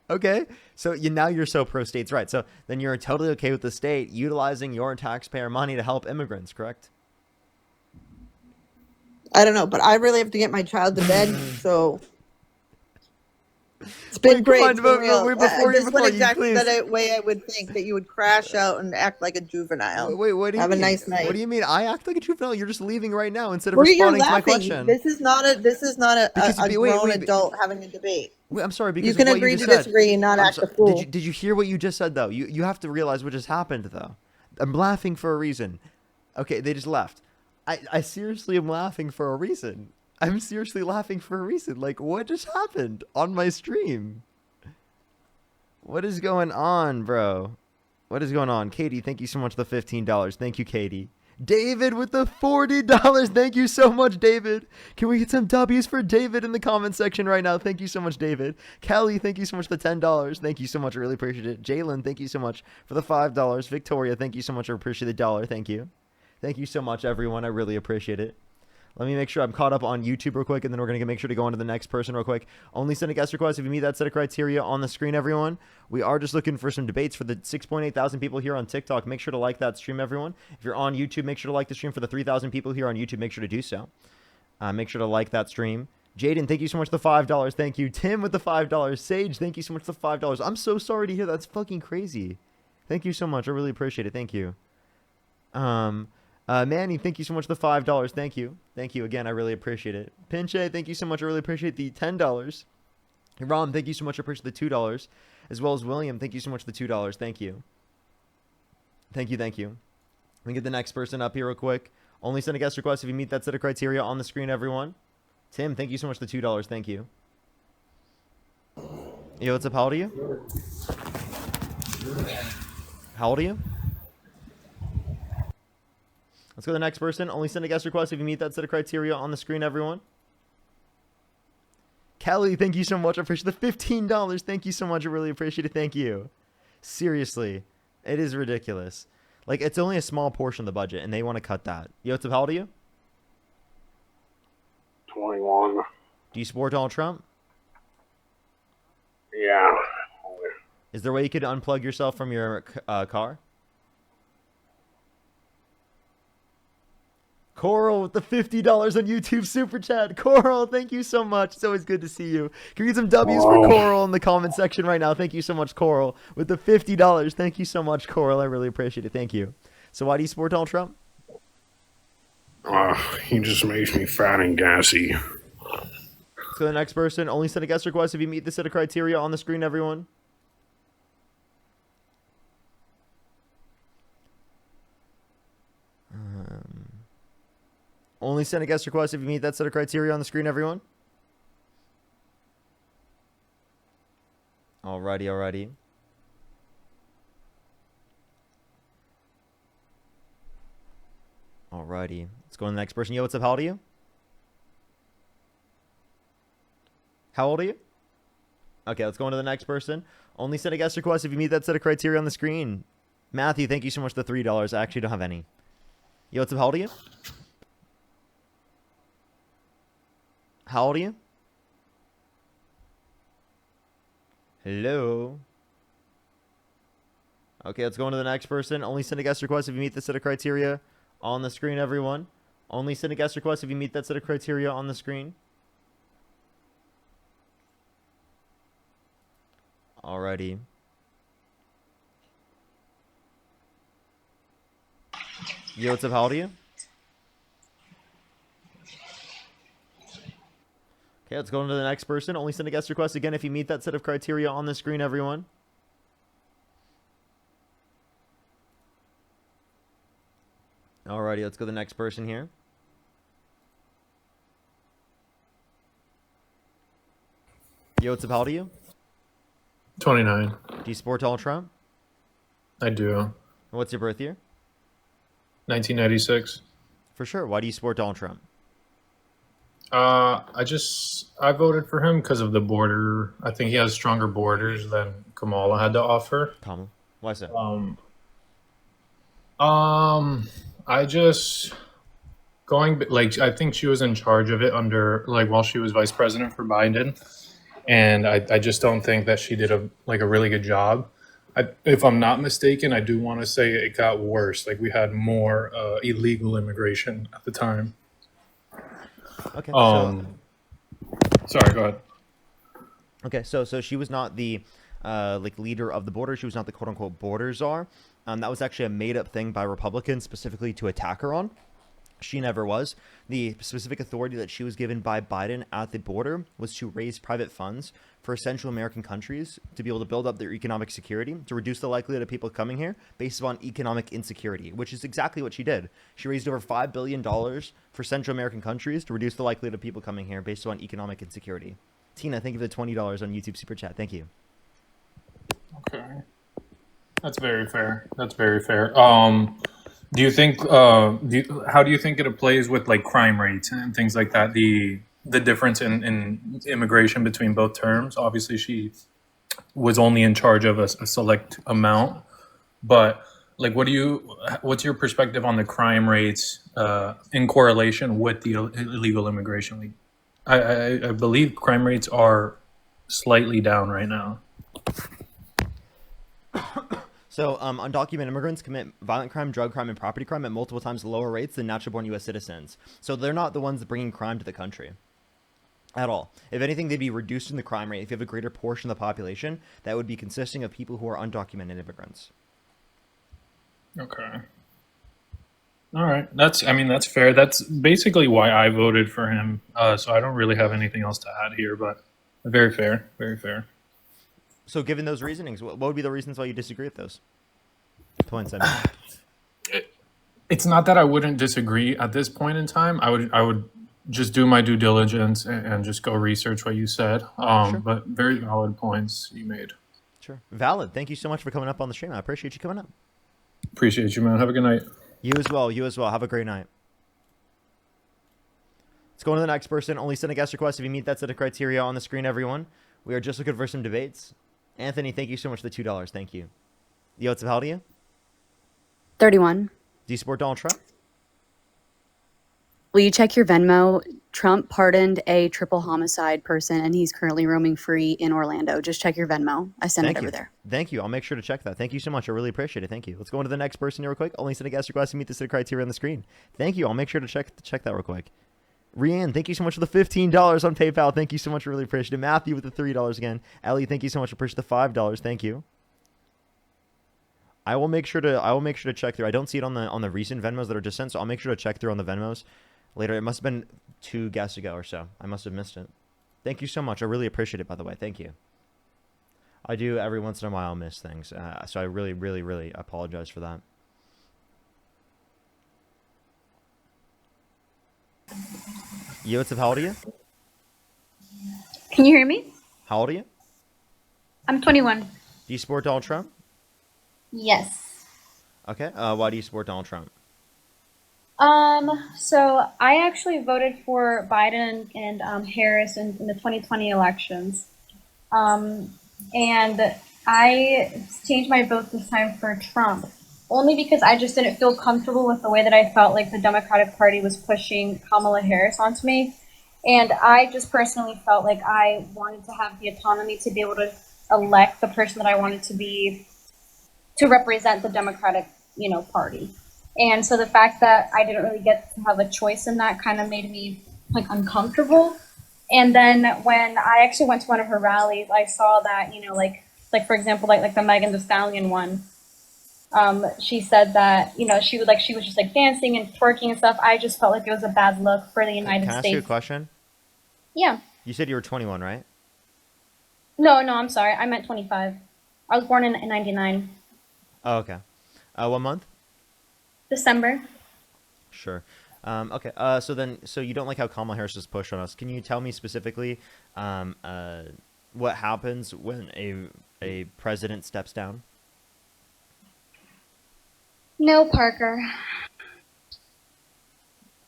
Okay, so now you're so pro states' rights. So then you're totally okay with the state utilizing your taxpayer money to help immigrants, correct? I don't know, but I really have to get my child to bed, so it's been great. This is exactly the way I would think, that you would crash out and act like a juvenile. Wait, what do you have mean? a nice night. What do you mean? I act like a juvenile? You're just leaving right now instead of Well, you're responding to my laughing. question. This is not a grown adult having a debate. Wait, I'm sorry, because you can of what agree you to just said. disagree and not act a fool. Did you hear what you just said though? You have to realize what just happened though. I'm laughing for a reason. Okay, they just left. I seriously am laughing for a reason. I'm seriously laughing for a reason. Like, what just happened on my stream? What is going on, bro? What is going on? Katie, thank you so much for the $15. Thank you, Katie. David with the $40. Thank you so much, David. Can we get some W's for David in the comment section right now? Thank you so much, David. Kelly, thank you so much for the $10. Thank you so much. I really appreciate it. Jalen, thank you so much for the $5. Victoria, thank you so much. I appreciate the $1. Thank you. Thank you so much, everyone. I really appreciate it. Let me make sure I'm caught up on YouTube real quick, and then we're going to make sure to go on to the next person real quick. Only send a guest request if you meet that set of criteria on the screen, everyone. We are just looking for some debates for the 6.8 thousand people here on TikTok. Make sure to like that stream, everyone. If you're on YouTube, make sure to like the stream. For the 3,000 people here on YouTube, make sure to do so. Make sure to like that stream. Jaden, thank you so much for the $5. Thank you. Tim with the $5. Sage, thank you so much for the $5. I'm so sorry to hear that's fucking crazy. Thank you so much. I really appreciate it. Thank you. Manny, thank you so much for the $5. Thank you. Thank you again. I really appreciate it. Pinche, thank you so much. I really appreciate the $10. Ron, thank you so much. I appreciate the $2. As well as William, thank you so much for the $2. Thank you. Thank you. Thank you. Let me get the next person up here real quick. Only send a guest request if you meet that set of criteria on the screen, everyone. Tim, thank you so much for the $2. Thank you. Yo, what's up? How old are you? How old are you? Let's go to the next person. Only send a guest request if you meet that set of criteria on the screen, everyone. Kelly, thank you so much. I appreciate the $15. Thank you so much. I really appreciate it. Thank you. Seriously. It is ridiculous. Like, it's only a small portion of the budget, and they want to cut that. Yo, what's up? How old are you? 21. Do you support Donald Trump? Yeah. Is there a way you could unplug yourself from your car? Coral with the $50 on YouTube Super Chat. Coral, thank you so much. It's always good to see you. Can we get some W's for Coral in the comment section right now? Thank you so much, Coral. With the $50. Thank you so much, Coral. I really appreciate it. Thank you. So why do you support Donald Trump? He just makes me fat and gassy. So the next person, only send a guest request if you meet the set of criteria on the screen, everyone. Only send a guest request if you meet that set of criteria on the screen, everyone. Alrighty. Let's go to the next person. Yo, what's up? How old are you? How old are you? Okay, let's go on to the next person. Only send a guest request if you meet that set of criteria on the screen. Matthew, thank you so much for the $3. I actually don't have any. Yo, what's up? How old are you? How old are you? Hello? Okay, let's go on to the next person. Only send a guest request if you meet the set of criteria on the screen, everyone. Only send a guest request if you meet that set of criteria on the screen. Alrighty. Yo, what's up? How old are you? Okay, let's go on to the next person. Only send a guest request again if you meet that set of criteria on the screen, everyone. Alrighty, let's go to the next person here. Yo, what's up? How old are you? 29. Do you support Donald Trump? I do. What's your birth year? 1996. For sure. Why do you support Donald Trump? I voted for him because of the border. I think he has stronger borders than Kamala had to offer. Kamala? Why so? I think she was in charge of it while she was vice president for Biden. And I just don't think that she did a really good job. If I'm not mistaken, I do want to say it got worse. Like, we had more illegal immigration at the time. Okay. Sorry, go ahead. Okay, so she was not the leader of the border. She was not the quote unquote border czar. That was actually a made up thing by Republicans specifically to attack her on. She never was. The specific authority that she was given by Biden at the border was to raise private funds for Central American countries to be able to build up their economic security, to reduce the likelihood of people coming here based on economic insecurity, which is exactly what she did. She raised over $5 billion for Central American countries to reduce the likelihood of people coming here based on economic insecurity. Tina, thank you for the $20 on YouTube Super Chat. Thank you. Okay. That's very fair. Do you think? How do you think it plays with crime rates and things like that? The difference in immigration between both terms. Obviously, she was only in charge of a select amount, but what's your perspective on the crime rates in correlation with the illegal immigration? I believe crime rates are slightly down right now. So, undocumented immigrants commit violent crime, drug crime, and property crime at multiple times lower rates than natural-born U.S. citizens. So they're not the ones bringing crime to the country at all. If anything, they'd be reducing the crime rate if you have a greater portion of the population that would be consisting of people who are undocumented immigrants. Okay. All right. That's fair. That's basically why I voted for him. So I don't really have anything else to add here, but very fair. Very fair. So given those reasonings, what would be the reasons why you disagree with those points? It's not that I wouldn't disagree at this point in time. I would just do my due diligence and just go research what you said. Sure. But very valid points you made. Sure. Valid. Thank you so much for coming up on the stream. I appreciate you coming up. Appreciate you, man. Have a good night. You as well. You as well. Have a great night. Let's go on to the next person. Only send a guest request if you meet that set of criteria on the screen, everyone. We are just looking for some debates. Anthony, thank you so much for the $2. Thank you. Yo, what's up? How old are you? 31. Do you support Donald Trump? Will you check your Venmo? Trump pardoned a triple homicide person, and he's currently roaming free in Orlando. Just check your Venmo. I sent it over there. Thank you. I'll make sure to check that. Thank you so much. I really appreciate it. Thank you. Let's go on to the next person here real quick. Only send a guest request to meet the set of criteria on the screen. Thank you. I'll make sure to check that real quick. Rianne, thank you so much for the $15 on PayPal. Thank you so much. I really appreciate it. Matthew with the $3 again. Ellie, thank you so much. I appreciate the $5. Thank you. I will make sure to check through. I don't see it on the recent Venmos that are just sent, so I'll make sure to check through on the Venmos later. It must have been 2 guests ago or so. I must have missed it. Thank you so much. I really appreciate it, by the way. Thank you. I do every once in a while miss things, so I really, really, really apologize for that. Yo, what's up? How old are you? Can you hear me? How old are you? I'm 21. Do you support Donald Trump? Yes. Okay. Why do you support Donald Trump? So I actually voted for Biden and Harris in the 2020 elections. And I changed my vote this time for Trump, only because I just didn't feel comfortable with the way that I felt like the Democratic Party was pushing Kamala Harris onto me. And I just personally felt like I wanted to have the autonomy to be able to elect the person that I wanted to represent the Democratic, party. And so the fact that I didn't really get to have a choice in that kind of made me like uncomfortable. And then when I actually went to one of her rallies, I saw that, like for example, like the Megan Thee Stallion one, she said that, she was just like dancing and twerking and stuff. I just felt like it was a bad look for the United Can I ask States. you a question? Yeah. You said you were 21, right? No, I'm sorry. I meant 25. I was born in 99. Oh, okay. What month? December. Sure. Okay. So you don't like how Kamala Harris is pushed on us. Can you tell me specifically what happens when a president steps down? No, Parker.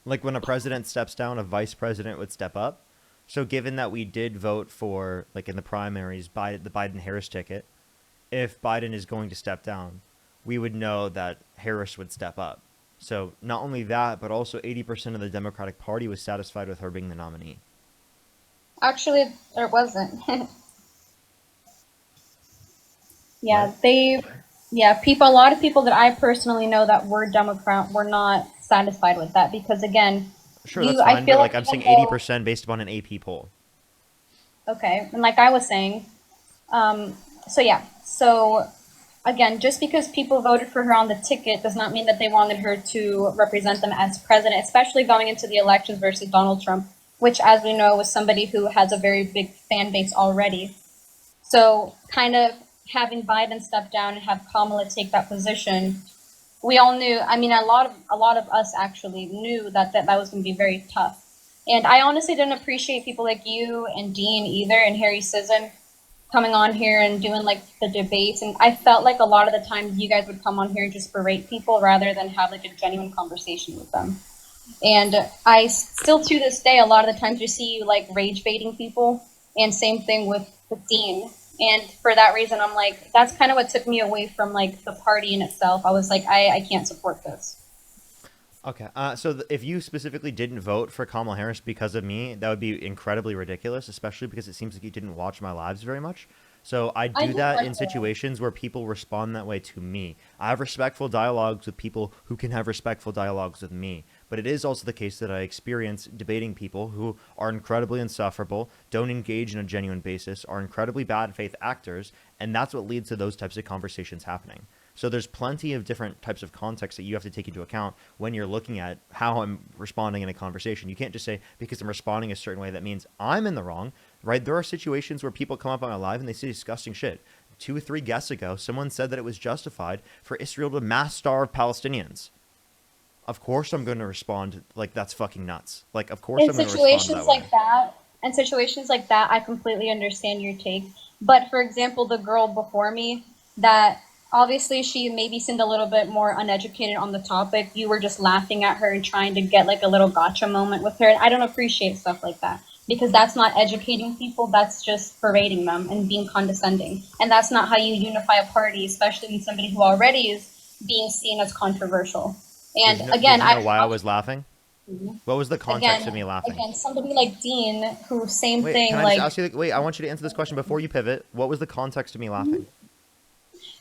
Like when a president steps down, a vice president would step up. So given that we did vote for, like in the primaries, the Biden-Harris ticket, if Biden is going to step down, we would know that Harris would step up. So not only that, but also 80% of the Democratic Party was satisfied with her being the nominee. Actually, there wasn't. Yeah, a lot of people that I personally know that were Democrat were not satisfied with that because again, Sure, that's fine, but like I'm saying 80% based upon an AP poll. Okay, and like I was saying, so again, just because people voted for her on the ticket does not mean that they wanted her to represent them as president, especially going into the elections versus Donald Trump, which, as we know, was somebody who has a very big fan base already. So kind of having Biden step down and have Kamala take that position, we all knew, I mean, a lot of us actually knew that was going to be very tough. And I honestly didn't appreciate people like you and Dean either, and Harry Sisson coming on here and doing like the debates. And I felt like a lot of the times you guys would come on here and just berate people rather than have like a genuine conversation with them. And I still to this day, a lot of the times you see you like rage baiting people, and same thing with Dean. And for that reason, I'm like, that's kind of what took me away from like the party in itself. I was like, I can't support this. Okay. If you specifically didn't vote for Kamala Harris because of me, that would be incredibly ridiculous, especially because it seems like you didn't watch my lives very much. So I do that in situations where people respond that way to me. I have respectful dialogues with people who can have respectful dialogues with me. But it is also the case that I experience debating people who are incredibly insufferable, don't engage in a genuine basis, are incredibly bad faith actors, and that's what leads to those types of conversations happening. So there's plenty of different types of context that you have to take into account when you're looking at how I'm responding in a conversation. You can't just say, because I'm responding a certain way, that means I'm in the wrong, right? There are situations where people come up on my live and they say disgusting shit. 2 or 3 guests ago, someone said that it was justified for Israel to mass starve Palestinians. Of course I'm going to respond like that's fucking nuts. Like, of course I'm going to respond that way. In situations like that, I completely understand your take. But for example, the girl before me, that obviously she maybe seemed a little bit more uneducated on the topic. You were just laughing at her and trying to get like a little gotcha moment with her. And I don't appreciate stuff like that because that's not educating people. That's just berating them and being condescending. And that's not how you unify a party, especially when somebody who already is being seen as controversial. And Did you know why I was laughing? What was the context Again, of me laughing? somebody like Dean, who same Wait, thing, can I like just ask you? Wait, I want you to answer this question before you pivot. What was the context of me laughing?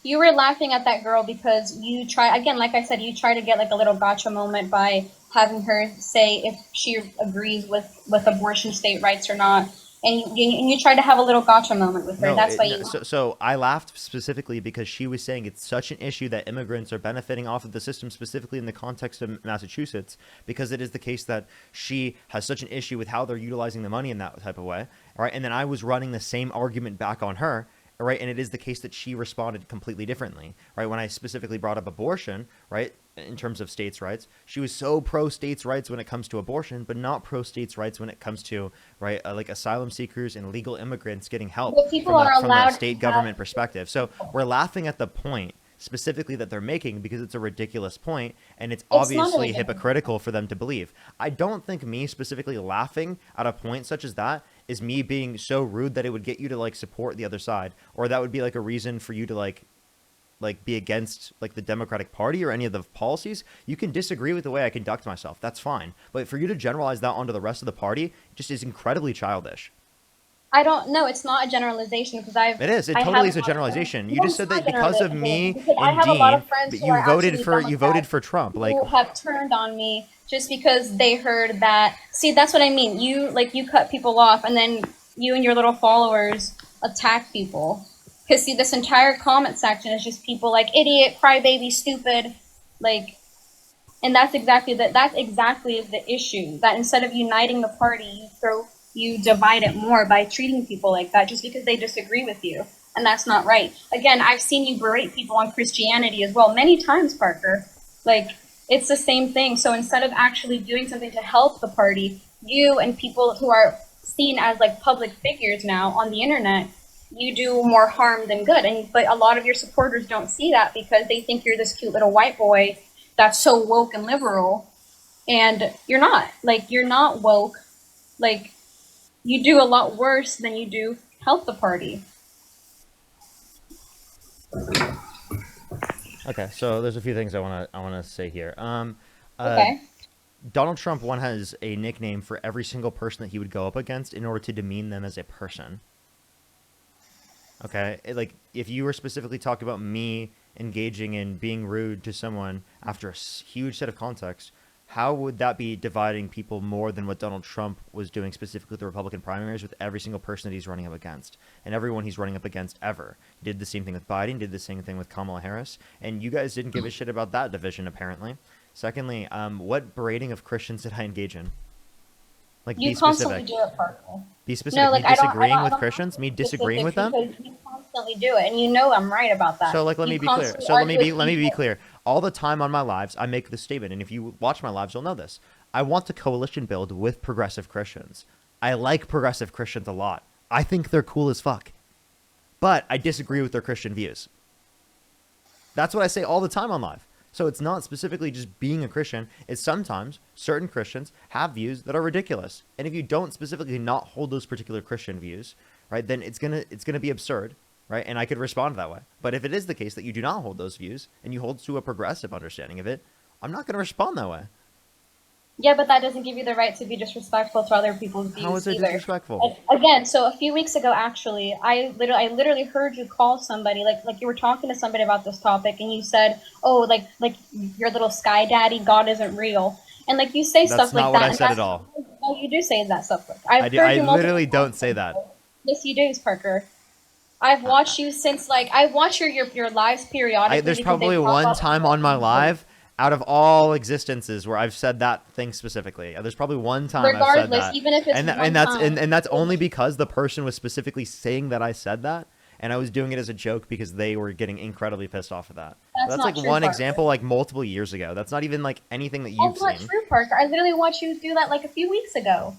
you were laughing at that girl because you try, again, like I said, you try to get like a little gotcha moment by having her say if she agrees with abortion state rights or not, and you try to have a little gotcha moment with her. No, That's why you. so I laughed specifically because she was saying it's such an issue that immigrants are benefiting off of the system, specifically in the context of Massachusetts, because it is the case that she has such an issue with how they're utilizing the money in that type of way, all right? And then I was running the same argument back on her, right? And it is the case that she responded completely differently, right? When I specifically brought up abortion, right, in terms of states' rights, she was so pro states' rights when it comes to abortion, but not pro states' rights when it comes to, right, like asylum seekers and illegal immigrants getting help But people from are the allowed state to government perspective. So we're laughing at the point specifically that they're making because it's a ridiculous point and it's not a obviously ridiculous hypocritical for them to believe. I don't think me specifically laughing at a point such as that is me being so rude that it would get you to like support the other side, or that would be like a reason for you to like be against like the Democratic Party or any of the policies. You can disagree with the way I conduct myself. That's fine. But for you to generalize that onto the rest of the party just is incredibly childish. I don't know. It's not a generalization because It is. It totally is a generalization. You just said that because of me because I and have a lot of Dean, friends but who you are voted actually for Democrats Trump. Like, who have turned on me just because they heard that. See, that's what I mean. You cut people off, and then you and your little followers attack people. Because see, this entire comment section is just people like idiot, crybaby, stupid, like, and that's exactly the issue. That instead of uniting the party, you divide it more by treating people like that just because they disagree with you, and that's not right. Again, I've seen you berate people on Christianity as well many times, Parker. Like, it's the same thing. So instead of actually doing something to help the party, you and people who are seen as like public figures now on the internet, you do more harm than good. But a lot of your supporters don't see that because they think you're this cute little white boy that's so woke and liberal, and you're not. Like, you're not woke. Like, you do a lot worse than you do help the party. okay, so there's a few things I wanna say here. Okay. Donald Trump has a nickname for every single person that he would go up against in order to demean them as a person. Okay, like if you were specifically talking about me engaging in being rude to someone after a huge set of context, how would that be dividing people more than what Donald Trump was doing specifically with the Republican primaries with every single person that he's running up against and everyone he's running up against ever? He did the same thing with Biden, did the same thing with Kamala Harris, and you guys didn't give a shit about that division apparently. Secondly, what berating of Christians did I engage in? Like, You be constantly specific. do it, Parker. Be specific. No, like Me I don't. disagreeing with have Christians? Me to be disagreeing with specific them? because you constantly do it, and you know I'm right about that. So, like, let You me be clear. constantly So let me argue be with let me be people. clear. All the time on my lives, I make this statement, and if you watch my lives, you'll know this. I want to coalition build with progressive Christians. I like progressive Christians a lot. I think they're cool as fuck, but I disagree with their Christian views. That's what I say all the time on live. So it's not specifically just being a Christian. It's sometimes certain Christians have views that are ridiculous. And if you don't specifically not hold those particular Christian views, right, then it's gonna be absurd, right? And I could respond that way. But if it is the case that you do not hold those views and you hold to a progressive understanding of it, I'm not gonna respond that way. Yeah, but that doesn't give you the right to be disrespectful to other people's views How is it either. disrespectful? Again, so a few weeks ago, actually, I literally heard you call somebody, like you were talking to somebody about this topic, and you said, "Oh, like your little sky daddy, God isn't real," and like you say That's stuff like not that. what I and said that's- at all. No, you do say that stuff. I've heard I you multiple literally don't times. say that. Yes, you do, Parker. I've watched you since I watch your lives periodically. There's because they probably pop one up. time on my live out of all existences where I've said that thing specifically. There's probably one time I've said Regardless, that. even if it's one time. And that's only because the person was specifically saying that I said that, and I was doing it as a joke because they were getting incredibly pissed off of that. That's That's not like true, one Parker. example like multiple years ago. That's not even like anything that you've That's not seen. true, Parker. I literally watched you do that like a few weeks ago.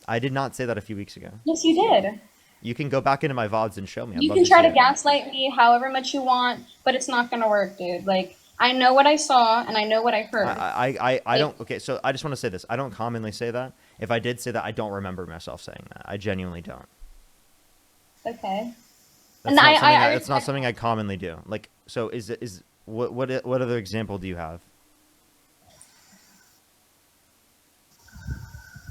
I did not say that a few weeks ago. Yes, you did. You can go back into my VODs and show me. I'd You love can to try see to it. gaslight me however much you want, but it's not gonna work, dude. Like, I know what I saw and I know what I heard. I don't. Okay, so I just want to say this. I don't commonly say that. If I did say that, I don't remember myself saying that. I genuinely don't. Okay. That's not something. It's not something I commonly do. Like, so what other example do you have?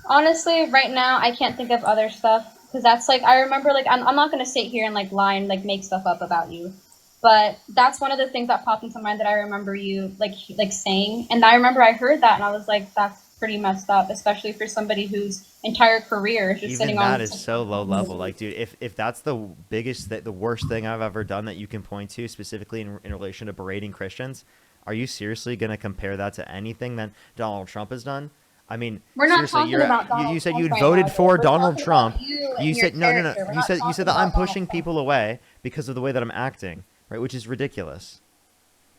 Honestly, right now I can't think of other stuff because that's like I remember like I'm not gonna sit here and like lie and like make stuff up about you, but that's one of the things that popped into mind that I remember you like saying, and I remember I heard that and I was like, that's pretty messed up, especially for somebody whose entire career is just Even sitting that on. is so low level. Like, dude, if that's the biggest, the worst thing I've ever done that you can point to, specifically in relation to berating Christians, are you seriously going to compare that to anything that Donald Trump has done? I mean, We're not seriously, talking about you Donald said Trump you'd right voted now, for We're Donald talking Trump. about you and You your said no. character. We're not You talking said that I'm about Donald pushing Trump. people away because of the way that I'm acting, right? Which is ridiculous.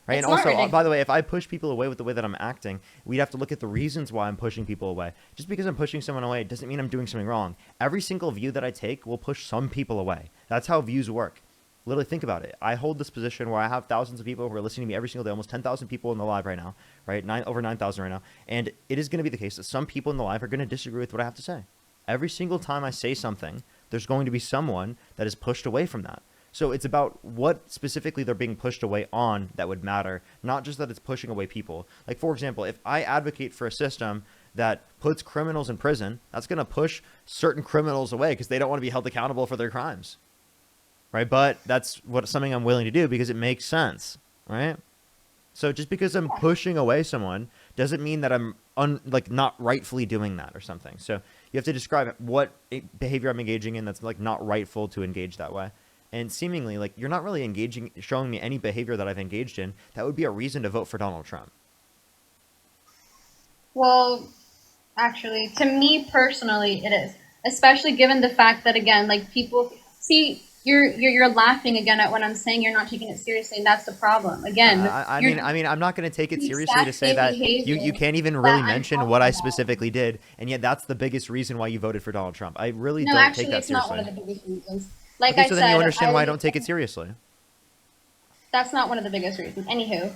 Right? It's And not also, ridiculous. by the way, if I push people away with the way that I'm acting, we'd have to look at the reasons why I'm pushing people away. Just because I'm pushing someone away doesn't mean I'm doing something wrong. Every single view that I take will push some people away. That's how views work. Literally think about it. I hold this position where I have thousands of people who are listening to me every single day, almost 10,000 people in the live right now, right? Over 9,000 right now. And it is going to be the case that some people in the live are going to disagree with what I have to say. Every single time I say something, there's going to be someone that is pushed away from that. So it's about what specifically they're being pushed away on that would matter, not just that it's pushing away people. Like, for example, if I advocate for a system that puts criminals in prison, that's going to push certain criminals away because they don't want to be held accountable for their crimes. Right? But that's something I'm willing to do because it makes sense. Right? So just because I'm pushing away someone doesn't mean that I'm not rightfully doing that or something. So you have to describe what behavior I'm engaging in that's like not rightful to engage that way. And seemingly, like, you're not really showing me any behavior that I've engaged in that would be a reason to vote for Donald Trump. Well, actually, to me personally, it is. Especially given the fact that again, like people see you're laughing again at when I'm saying you're not taking it seriously, and that's the problem. Again, I mean, I'm not going to take it seriously to say that you can't even really mention what I specifically did, and yet that's the biggest reason why you voted for Donald Trump. I really no, don't actually, take that it's seriously. not one of the biggest reasons. Like Okay, I so said, then you understand why I don't take it seriously. That's not one of the biggest reasons. Anywho,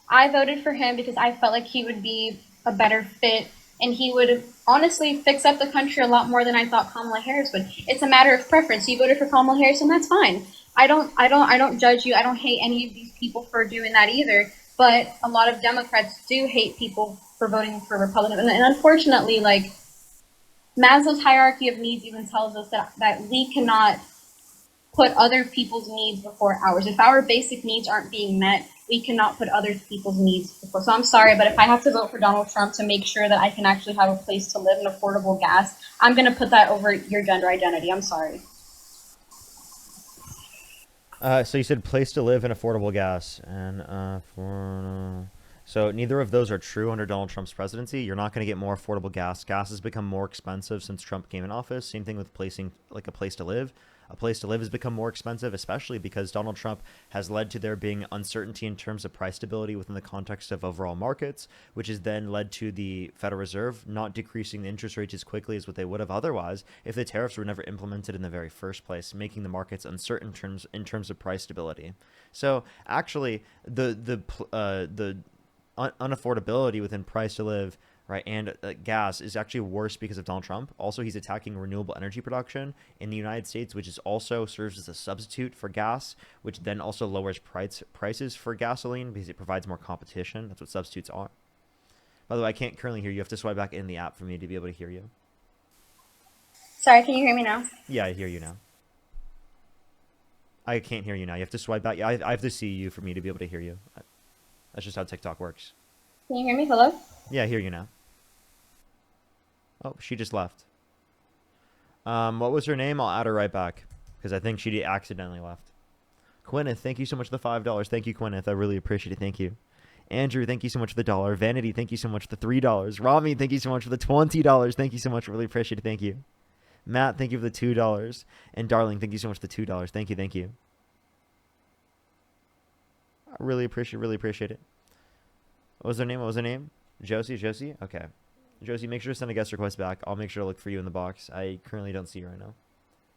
I voted for him because I felt like he would be a better fit and he would honestly fix up the country a lot more than I thought Kamala Harris would. It's a matter of preference. You voted for Kamala Harris and that's fine. I don't judge you. I don't hate any of these people for doing that either. But a lot of Democrats do hate people for voting for Republicans. And unfortunately, like Maslow's hierarchy of needs even tells us that we cannot put other people's needs before ours. If our basic needs aren't being met, we cannot put other people's needs before. So I'm sorry, but if I have to vote for Donald Trump to make sure that I can actually have a place to live and affordable gas, I'm going to put that over your gender identity. I'm sorry. So you said place to live and affordable gas, and so neither of those are true under Donald Trump's presidency. You're not going to get more affordable gas. Gas has become more expensive since Trump came in office. Same thing with placing like a place to live. A place to live has become more expensive, especially because Donald Trump has led to there being uncertainty in terms of price stability within the context of overall markets, which has then led to the Federal Reserve not decreasing the interest rates as quickly as what they would have otherwise if the tariffs were never implemented in the very first place, making the markets uncertain in terms of price stability. So actually, the unaffordability within price to live, right, and gas is actually worse because of Donald Trump. Also, he's attacking renewable energy production in the United States, which is also serves as a substitute for gas, which then also lowers prices for gasoline because it provides more competition. That's what substitutes are. By the way, I can't currently hear you. You have to swipe back in the app for me to be able to hear you. Sorry, can you hear me now? Yeah, I hear you now. I can't hear you now. You have to swipe back. I have to see you for me to be able to hear you. That's just how TikTok works. Can you hear me? Hello? Yeah, I hear you now. Oh, she just left. What was her name? I'll add her right back because I think she accidentally left. Gwyneth, thank you so much for the $5. Thank you, Gwyneth. I really appreciate it. Thank you. Andrew, thank you so much for the $1. Vanity, thank you so much for the $3. Rami, thank you so much for the $20. Thank you so much. Really appreciate it. Thank you. Matt, thank you for the $2. And Darling, thank you so much for the $2. Thank you. Thank you. I really appreciate it. What was her name? What was her name? Josie? Okay. Josie, make sure to send a guest request back. I'll make sure to look for you in the box. I currently don't see you right now.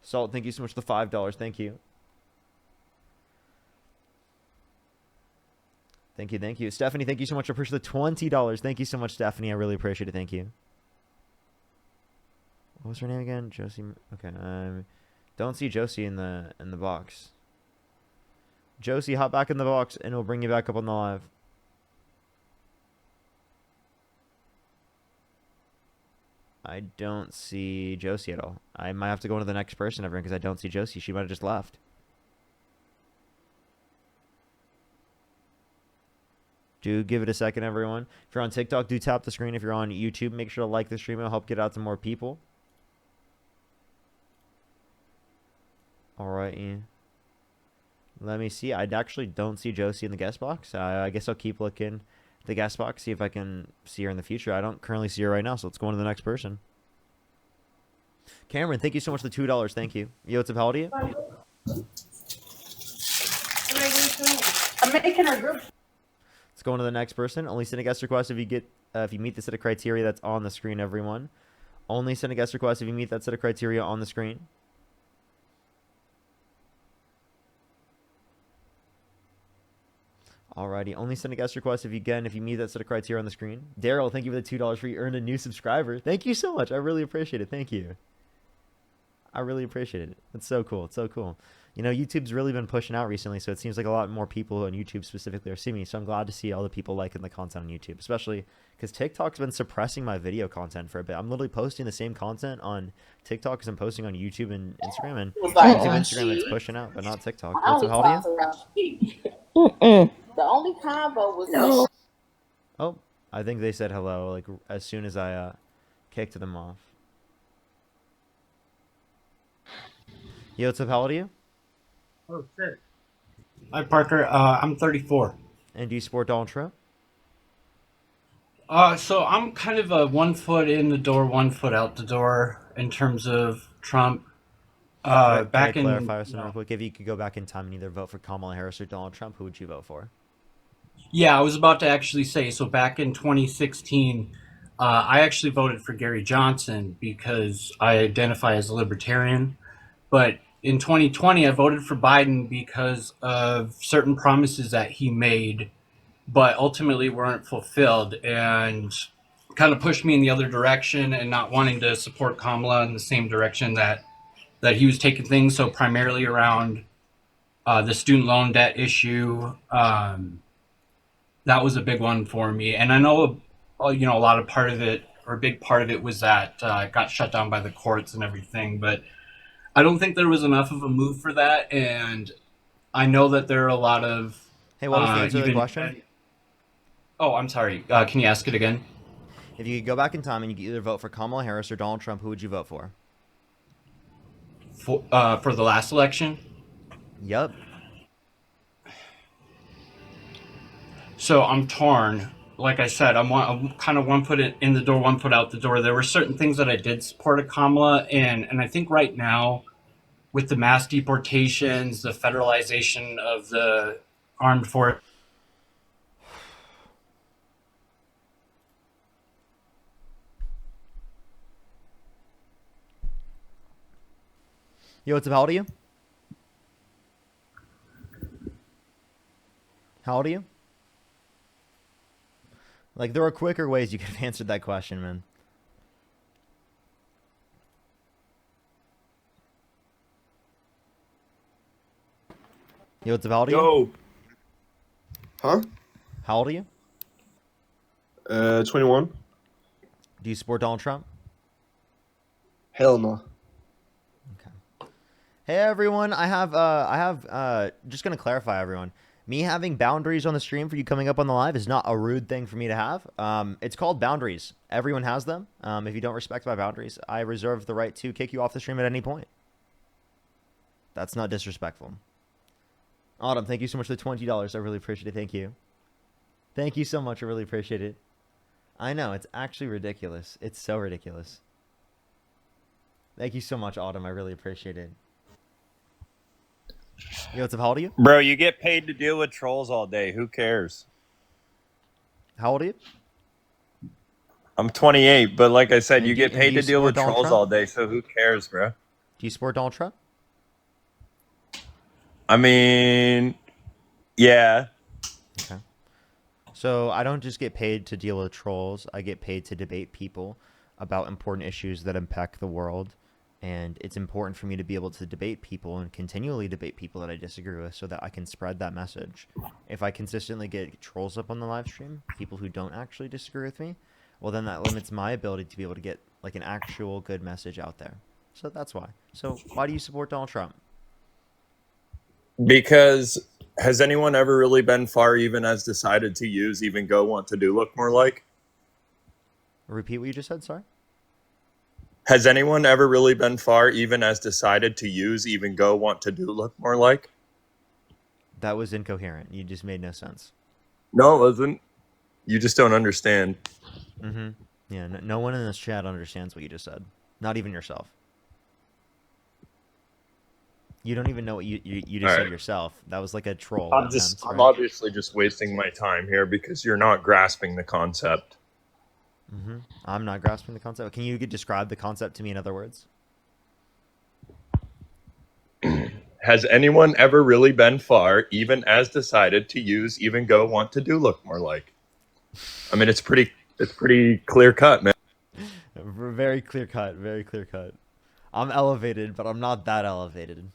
Salt, thank you so much for the $5. Thank you. Thank you. Stephanie, thank you so much for pushing the $20. Thank you so much, Stephanie. I really appreciate it. Thank you. What was her name again? Josie. Okay. Don't see Josie in the box. Josie, hop back in the box and we'll bring you back up on the live. I don't see Josie at all. I might have to go on to the next person, everyone, because I don't see Josie. She might have just left. Do give it a second, everyone. If you're on TikTok, do tap the screen. If you're on YouTube, make sure to like the stream. It'll help get out to more people. All right, Ian. Let me see. I actually don't see Josie in the guest box. I guess I'll keep looking at the guest box, see if I can see her in the future. I don't currently see her right now, so let's go on to the next person. Cameron, thank you so much for the $2. Thank you. Yo, what's up? How old are you? I'm making our group. Let's go on to the next person. Only send a guest request if you meet the set of criteria that's on the screen, everyone. Only send a guest request if you meet that set of criteria on the screen. Alrighty, only send a guest request if you meet that set of criteria on the screen. Daryl, thank you for the $2 for you earned a new subscriber. Thank you so much. I really appreciate it. Thank you. I really appreciate it. It's so cool. It's so cool. You know, YouTube's really been pushing out recently, so it seems like a lot more people on YouTube specifically are seeing me. So I'm glad to see all the people liking the content on YouTube, especially because TikTok's been suppressing my video content for a bit. I'm literally posting the same content on TikTok as I'm posting on YouTube and Instagram, and YouTube and Instagram it's pushing out, but not TikTok. What's up, how old are you? The only combo was no. Oh, I think they said hello like as soon as I kicked them off. Yo, what's up? How old are you? Oh, shit. Hi, Parker. I'm 34. And do you support Donald Trump? So I'm kind of a 1 foot in the door, 1 foot out the door in terms of Trump. Can I Back in clarify something real quick? If you could go back in time and either vote for Kamala Harris or Donald Trump, who would you vote for? Yeah, I was about to actually say, so back in 2016, I actually voted for Gary Johnson because I identify as a libertarian. But in 2020, I voted for Biden because of certain promises that he made, but ultimately weren't fulfilled, and kind of pushed me in the other direction and not wanting to support Kamala in the same direction that he was taking things. So primarily around the student loan debt issue. That was a big one for me. And I know, a lot of part of it, or a big part of it, was that it got shut down by the courts and everything. But I don't think there was enough of a move for that. And I know that there are a lot of... Hey, what was the answer to the question? Oh, I'm sorry. Can you ask it again? If you could go back in time and you could either vote for Kamala Harris or Donald Trump, who would you vote for? For the last election? Yep. So I'm torn. Like I said, I'm kind of 1 foot in the door, 1 foot out the door. There were certain things that I did support of Kamala, and I think right now, with the mass deportations, the federalization of the armed force. Yo, what's up? How old are you? How old are you? Like, there are quicker ways you could have answered that question, man. Yo, what's up? How old are you? Yo. Huh? How old are you? 21. Do you support Donald Trump? Hell no. Hey everyone, I have just gonna clarify, everyone. Me having boundaries on the stream for you coming up on the live is not a rude thing for me to have. It's called boundaries. Everyone has them. If you don't respect my boundaries, I reserve the right to kick you off the stream at any point. That's not disrespectful. Autumn, thank you so much for the $20. I really appreciate it. Thank you. Thank you so much. I really appreciate it. I know, it's actually ridiculous. It's so ridiculous. Thank you so much, Autumn. I really appreciate it. Yo, what's up? How old are you? Bro, you get paid to deal with trolls all day. Who cares? How old are you? I'm 28, but like I said, you get paid to deal support with Donald trolls Trump? all day, so who cares, bro? Do you support Donald Trump? I mean, yeah. Okay. So I don't just get paid to deal with trolls. I get paid to debate people about important issues that impact the world. And it's important for me to be able to debate people and continually debate people that I disagree with so that I can spread that message. If I consistently get trolls up on the live stream, people who don't actually disagree with me, well, then that limits my ability to be able to get like an actual good message out there. So that's why. So why do you support Donald Trump? Because has anyone ever really been far, even as decided to use, even go, want to do, look more like? Repeat what you just said, sorry? Has anyone ever really been far, even as decided to use, even go, want to do, look more like? That was incoherent. You just made no sense. No, it wasn't. You just don't understand. Mm-hmm. Yeah, no one in this chat understands what you just said. Not even yourself. You don't even know what you just said Alright. yourself. That was like a troll I'm attempt, I'm right? obviously just wasting my time here because you're not grasping the concept. Mm-hmm. I'm not grasping the concept. Can you describe the concept to me in other words? Has anyone ever really been far, even as decided to use, even go, want to do, look more like? I mean, it's pretty clear cut, man. Very clear cut. Very clear cut. I'm elevated, but I'm not that elevated.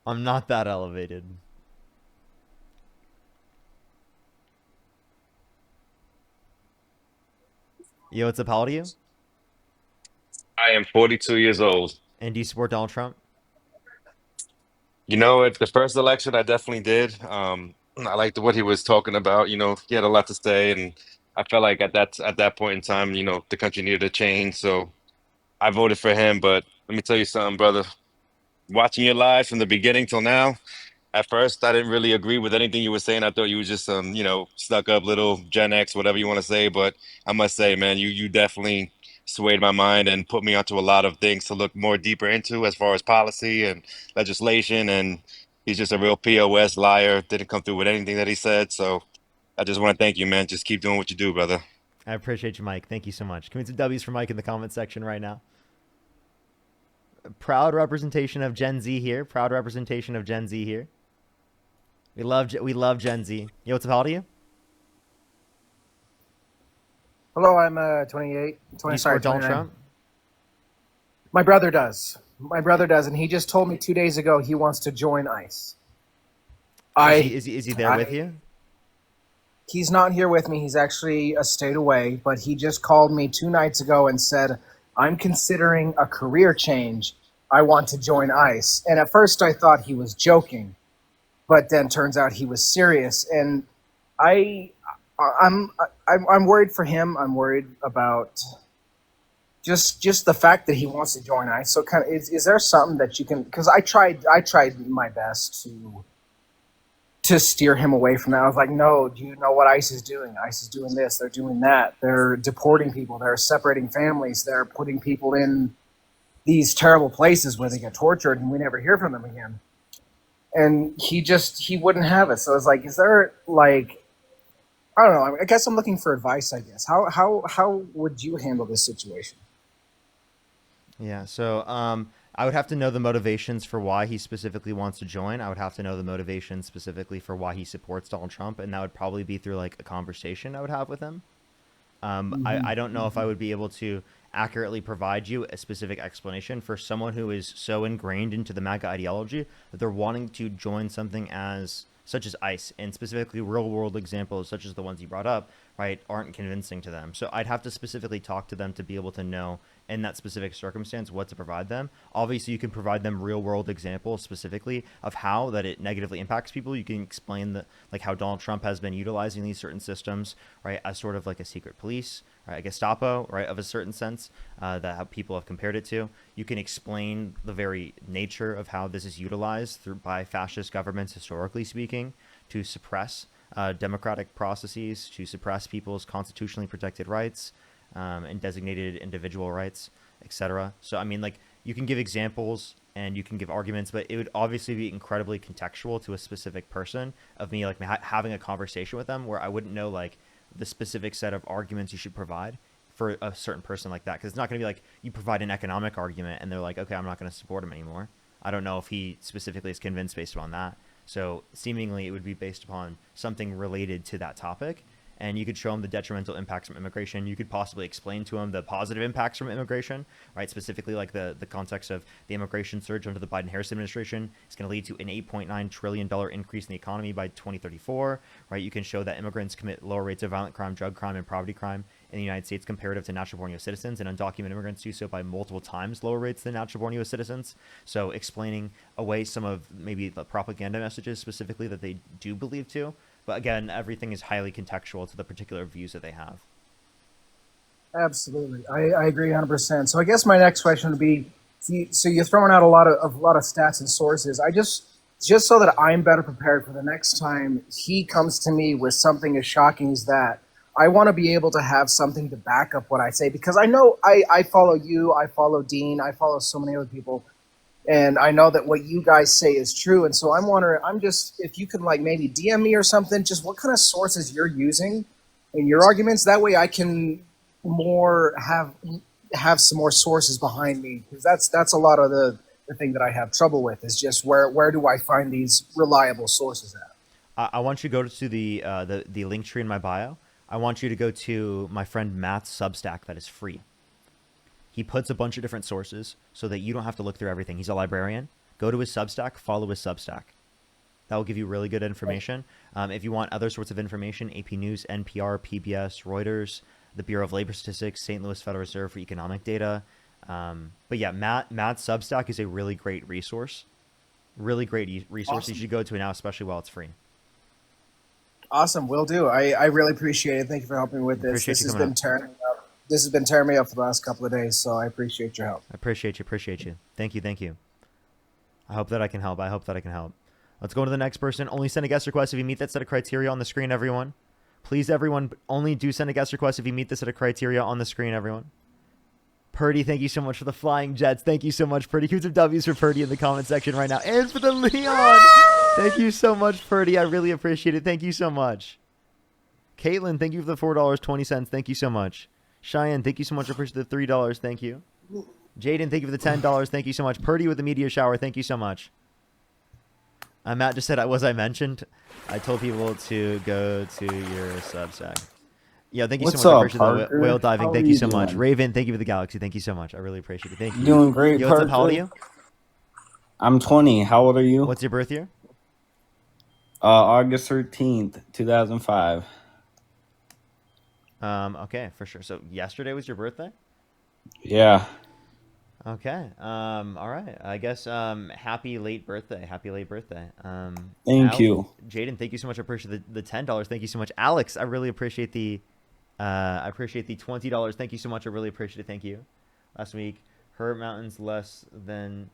I'm not that elevated. Yo, what's up? How old are you? I am 42 years old. And do you support Donald Trump? You know, at the first election, I definitely did. I liked what he was talking about. You know, he had a lot to say, and I felt like at that point in time, you know, the country needed a change. So I voted for him. But let me tell you something, brother. Watching your live from the beginning till now, at first, I didn't really agree with anything you were saying. I thought you were just you know, stuck up little Gen X, whatever you want to say. But I must say, man, you definitely swayed my mind and put me onto a lot of things to look more deeper into as far as policy and legislation. And he's just a real POS liar. Didn't come through with anything that he said. So I just want to thank you, man. Just keep doing what you do, brother. I appreciate you, Mike. Thank you so much. Can we get some W's for Mike in the comment section right now? Proud representation of Gen Z here. Proud representation of Gen Z here. We love Gen Z. Yo, what's up? How old are you? Hello, I'm 28. Do you support Donald 29. Trump? My brother does. My brother does, and he just told me 2 days ago he wants to join ICE. Is he there with you? He's not here with me. He's actually a state away, but he just called me 2 nights ago and said, I'm considering a career change. I want to join ICE. And at first I thought he was joking, but then turns out he was serious. And I'm worried for him. I'm worried about just the fact that he wants to join ICE. So kind of is there something that you can, because I tried my best to steer him away from that. I was like, no, do you know what ICE is doing? ICE is doing this, they're doing that. They're deporting people, they're separating families, they're putting people in these terrible places where they get tortured and we never hear from them again. And he wouldn't have it. So I was like, is there like, I don't know. I guess I'm looking for advice, I guess. How would you handle this situation? Yeah, so I would have to know the motivations for why he specifically wants to join. I would have to know the motivations specifically for why he supports Donald Trump, and that would probably be through like a conversation I would have with him. I don't know if I would be able to accurately provide you a specific explanation for someone who is so ingrained into the MAGA ideology that they're wanting to join something such as ICE, and specifically real world examples such as the ones you brought up, right, aren't convincing to them. So I'd have to specifically talk to them to be able to know in that specific circumstance what to provide them. Obviously, you can provide them real world examples specifically of how that it negatively impacts people. You can explain like how Donald Trump has been utilizing these certain systems, right, as sort of like a secret police, right, a Gestapo, right, of a certain sense that how people have compared it to. You can explain the very nature of how this is utilized by fascist governments, historically speaking, to suppress democratic processes, to suppress people's constitutionally protected rights, and designated individual rights, etc. So, I mean, like, you can give examples and you can give arguments, but it would obviously be incredibly contextual to a specific person of me, like, having a conversation with them where I wouldn't know, like, the specific set of arguments you should provide for a certain person like that. Because it's not going to be like you provide an economic argument and they're like, okay, I'm not going to support him anymore. I don't know if he specifically is convinced based on that. So seemingly it would be based upon something related to that topic. and you could show them the detrimental impacts from immigration. You could possibly explain to them the positive impacts from immigration, right? Specifically, like the context of the immigration surge under the Biden-Harris administration is going to lead to an $8.9 trillion increase in the economy by 2034, right? You can show that immigrants commit lower rates of violent crime, drug crime, and poverty crime in the United States comparative to natural-born U.S. citizens, and undocumented immigrants do so by multiple times lower rates than natural-born U.S. citizens. So explaining away some of maybe the propaganda messages specifically that they do believe to. But again, everything is highly contextual to the particular views that they have. Absolutely, I agree 100%. So I guess my next question would be: so you're throwing out a lot of stats and sources. I just so that I'm better prepared for the next time he comes to me with something as shocking as that. I want to be able to have something to back up what I say, because I know I follow you, I follow Dean, I follow so many other people, and I know that what you guys say is true. And so I'm wondering, if you could like maybe DM me or something, just what kind of sources you're using in your arguments. That way I can have some more sources behind me, because that's a lot of the thing that I have trouble with, is just where do I find these reliable sources at? I want you to go to the link tree in my bio. I want you to go to my friend Matt's Substack that is free. He puts a bunch of different sources so that you don't have to look through everything. He's a librarian. Go to his Substack, follow his Substack. That will give you really good information. If you want other sorts of information, AP News, NPR, PBS, Reuters, the Bureau of Labor Statistics, St. Louis Federal Reserve for economic data. But yeah, Matt's Substack is a really great resource. Really great resource. Awesome. You should go to it now, especially while it's free. Awesome, will do. I really appreciate it. Thank you for helping me with this. Appreciate This you has coming been up. tearing me up. This has been tearing me up for the last couple of days, so I appreciate your help. I appreciate you. Thank you. I hope that I can help. Let's go to the next person. Only send a guest request if you meet that set of criteria on the screen, everyone. Please, everyone, only do send a guest request if you meet the set of criteria on the screen, everyone. Purdy, thank you so much for the flying jets. Thank you so much, Purdy. Here's some W's for Purdy in the comment section right now. And for the Leon. Thank you so much, Purdy. I really appreciate it. Thank you so much. Caitlin, thank you for the $4.20. Thank you so much. Cheyenne, thank you so much. I appreciate the $3. Thank you. Jaden, thank you for the $10. Thank you so much. Purdy with the media shower. Thank you so much. Matt just said, I mentioned? I told people to go to your Substack. Yeah, thank you What's so much. I up, appreciate Parker? the whale diving. How Thank are you you so much. doing? Raven, thank you for the galaxy. Thank you so much. I really appreciate it. Thank you. Doing great, Yo, what's up? How old are Parker. you? I'm 20. How old are you? What's your birth year? August 13th, 2005. Okay, for sure. So yesterday was your birthday? Yeah. Okay. All right. I guess happy late birthday. Thank you. Jaden, thank you so much. I appreciate the $10. Thank you so much. Alex, I really appreciate the $20. Thank you so much. I really appreciate it. Thank you. Last week, Hurt Mountains less than.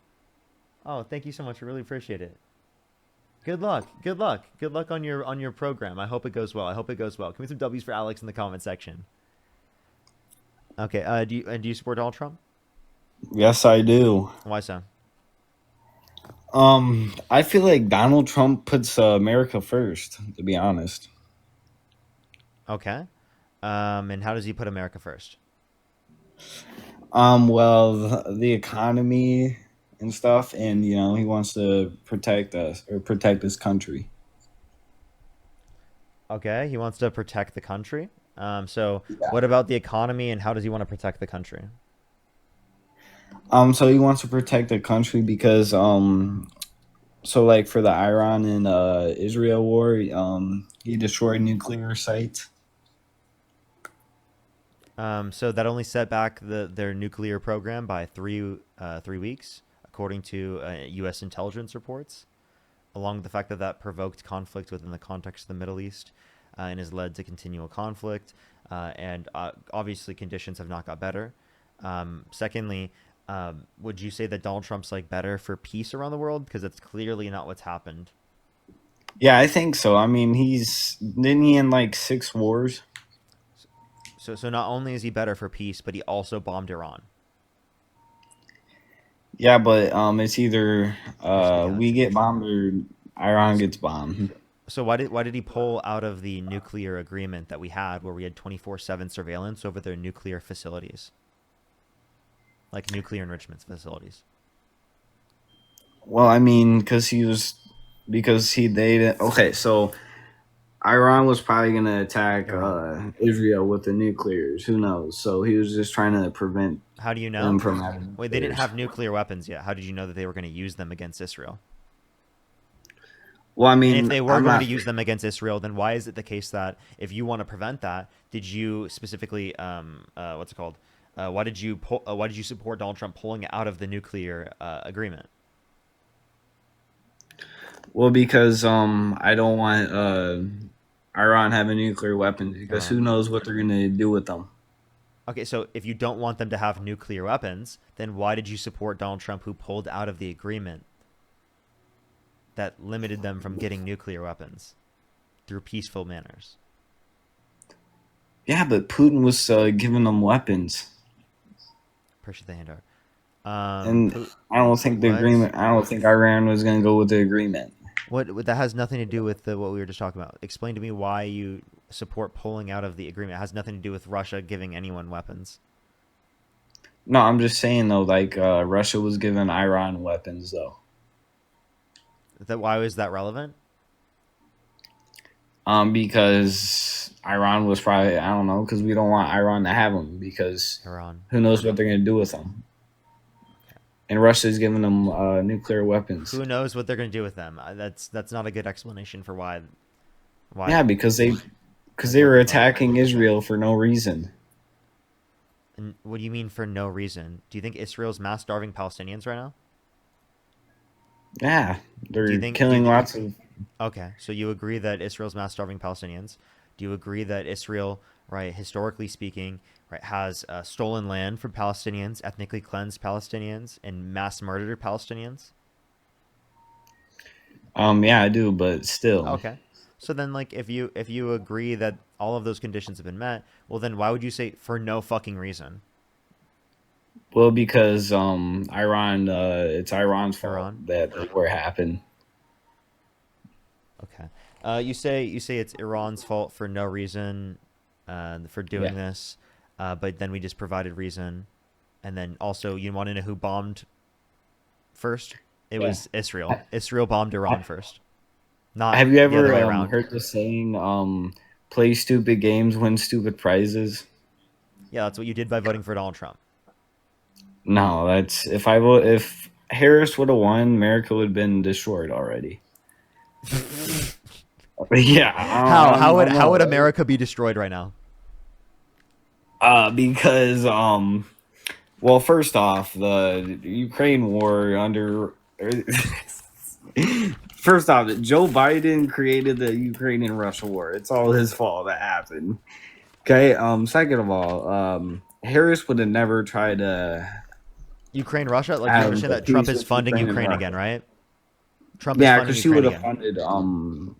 Oh, thank you so much. I really appreciate it. Good luck on your program. I hope it goes well. Give me some W's for Alex in the comment section. Okay. Do you support Donald Trump? Yes, I do. Why so? I feel like Donald Trump puts America first, to be honest. Okay. And how does he put America first? Well, the economy and stuff, and he wants to protect us or protect his country. Okay, he wants to protect the country. So what about the economy, and how does he want to protect the country? So he wants to protect the country because so like for the Iran and Israel war, he destroyed nuclear sites. So that only set back their nuclear program by 3 weeks, according to U.S. intelligence reports, along with the fact that provoked conflict within the context of the Middle East and has led to continual conflict. And obviously conditions have not got better. Secondly, would you say that Donald Trump's better for peace around the world? Because that's clearly not what's happened. Yeah, I think so. I mean, didn't he in 6 wars? So not only is he better for peace, but he also bombed Iran. Yeah, but it's either we get bombed or Iran gets bombed. So why did he pull out of the nuclear agreement that we had, where we had 24/7 surveillance over their nuclear facilities, like nuclear enrichment facilities? Well, I mean, because they didn't. Okay, so Iran was probably going to attack Israel with the nuclears. Who knows? So he was just trying to prevent How do you know? them from having Wait, they didn't nuclears. have nuclear weapons yet. How did you know that they were going to use them against Israel? Well, I And mean, if they were I'm going not. to use them against Israel, then why is it the case that if you want to prevent that, did you specifically, what's it called? Why did you support Donald Trump pulling out of the nuclear agreement? Well, because I don't want Iran having nuclear weapons because who Iran. knows what they're going to do with them. Okay, so if you don't want them to have nuclear weapons, then why did you support Donald Trump, who pulled out of the agreement that limited them from getting nuclear weapons through peaceful manners? Yeah, but Putin was giving them weapons. Appreciate the hand art. And I don't think the agreement. I don't think Iran was going to go with the agreement. What that has nothing to do with what we were just talking about. Explain to me why you support pulling out of the agreement. It has nothing to do with Russia giving anyone weapons. No, I'm just saying though, like Russia was giving Iran weapons though. Why was that relevant? Because Iran was probably, I don't know, because we don't want Iran to have them because Iran. Who knows what they're going to do with them. And Russia's giving them nuclear weapons. Who knows what they're going to do with them? That's not a good explanation for why. Yeah, because they were attacking Israel for no reason. And what do you mean for no reason? Do you think Israel's mass starving Palestinians right now? Yeah, they're killing lots of. Okay, so you agree that Israel's mass starving Palestinians? Do you agree that Israel, right, historically speaking, right, has stolen land from Palestinians, ethnically cleansed Palestinians, and mass murdered Palestinians? Yeah, I do, but still. Okay, so then, like, if you agree that all of those conditions have been met, well, then why would you say for no fucking reason? Well, because Iran, it's Iran's fault that the war happened. Okay, you say it's Iran's fault for no reason, for doing this, but then we just provided reason, and then also you want to know who bombed first? It was Israel. Israel bombed Iran first. Not Have you the other ever way around. heard the saying, "Play stupid games, win stupid prizes"? Yeah, that's what you did by voting for Donald Trump. No, that's if Harris would have won, America would have been destroyed already. Yeah. How would America be destroyed right now? Because well, first off, the Ukraine war first off, Joe Biden created the Ukraine and Russia war. It's all his fault that happened. Okay. Second of all, Harris would have never tried to Ukraine, Russia. Like you understand that Trump is funding Ukraine again, right? Trump is funding because she Ukraine would have again.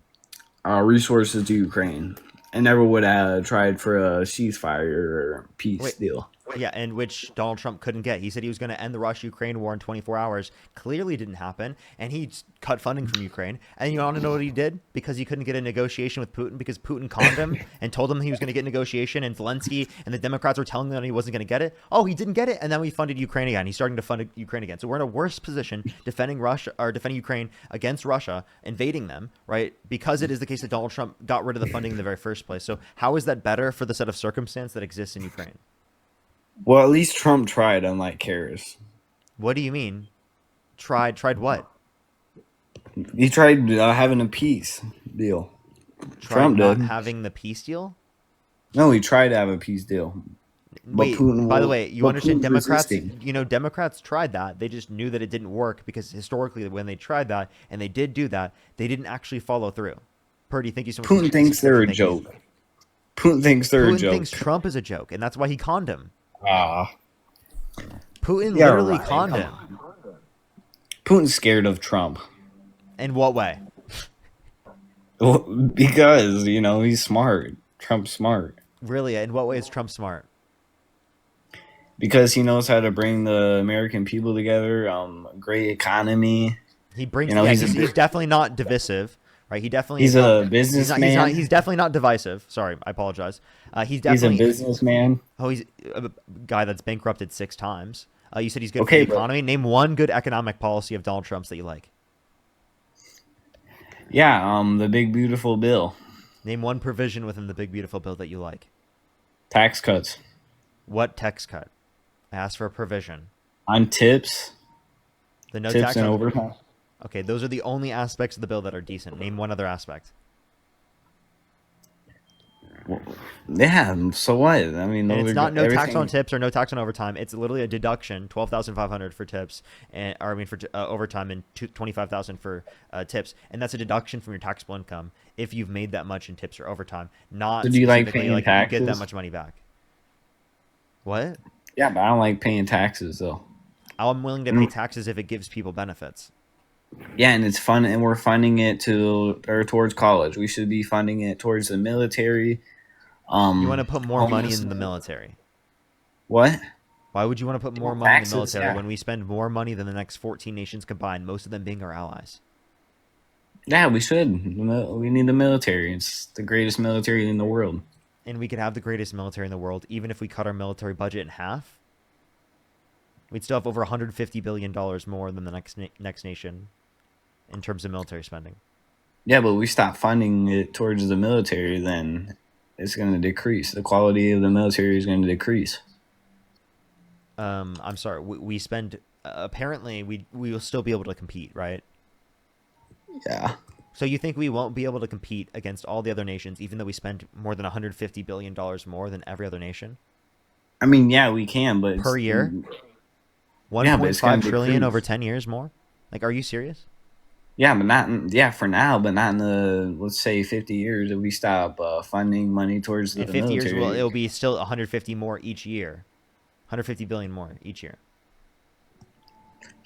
funded resources to Ukraine and never would have tried for a ceasefire or peace deal. Yeah, and which Donald Trump couldn't get. He said he was going to end the Russia-Ukraine war in 24 hours. Clearly didn't happen, and he cut funding from Ukraine. And you want to know what he did? Because he couldn't get a negotiation with Putin, because Putin conned him and told him he was going to get negotiation, and Zelensky and the Democrats were telling him that he wasn't going to get it. Oh, he didn't get it, and then we funded Ukraine again. He's starting to fund Ukraine again. So we're in a worse position defending Ukraine against Russia, invading them, right? Because it is the case that Donald Trump got rid of the funding in the very first place. So how is that better for the set of circumstance that exists in Ukraine? Well, at least Trump tried, unlike Harris. What do you mean? Tried what? He tried having a peace deal. Trump not did. Having the peace deal? No, he tried to have a peace deal. Wait, by the way, you understand Putin's Democrats, resisting. Democrats tried that. They just knew that it didn't work because historically when they tried that and they did do that, they didn't actually follow through. Purdy, thank you so much. Putin thinks they're a joke. Putin thinks they're a joke. Putin thinks Trump is a joke, and that's why he conned him. Putin Yeah, literally right. conned him. Putin's scared of Trump. In what way? Well, because, he's smart. Trump's smart. Really? In what way is Trump smart? Because he knows how to bring the American people together. Great economy. He brings. He's definitely not divisive, right? He definitely. He's a businessman. He's definitely not divisive. Sorry, I apologize. He's a businessman. Oh, he's a guy that's bankrupted 6 times. You said he's good for the economy. Name one good economic policy of Donald Trump's that you like. Yeah, the big beautiful bill. Name one provision within the big beautiful bill that you like. Tax cuts What tax cut? I asked for a provision. on tips. The no Tips tax and on overtime. Okay, those are the only aspects of the bill that are decent. Name one other aspect. Yeah. So what? I mean, And those it's are not no tax on everything. tips or no tax on overtime. It's literally a deduction, 12,500 for tips, and or I mean for overtime, and 25,000 for tips, and that's a deduction from your taxable income if you've made that much in tips or overtime. Not So do you like specifically paying like you get that taxes? much money back. What? Yeah, but I don't like paying taxes though. I'm willing to pay taxes if it gives people benefits. Yeah, and it's fun, and we're funding it towards college. We should be funding it towards the military. You want to put more money in the Homelessness. military. What? Why would you want to put more money in the Taxes, military yeah. when we spend more money than the next 14 nations combined, most of them being our allies? Yeah, we should. We need the military. It's the greatest military in the world. And we could have the greatest military in the world, even if we cut our military budget in half. We'd still have over $150 billion more than the next nation in terms of military spending. Yeah, but we stop funding it towards the military, then it's going to decrease. The quality of the military is going to decrease. I'm sorry. We spend apparently we will still be able to compete, right? Yeah. So you think we won't be able to compete against all the other nations, even though we spend more than $150 billion more than every other nation I mean, yeah, we can, but per year? Yeah, but it's gonna 1.5 trillion over decrease. 10 years more? Like, are you serious? Yeah, but not for now, but not in the, let's say, 50 years if we stop funding money towards the In 50 years, military. well, it'll be still 150 more each year. 150 billion more each year.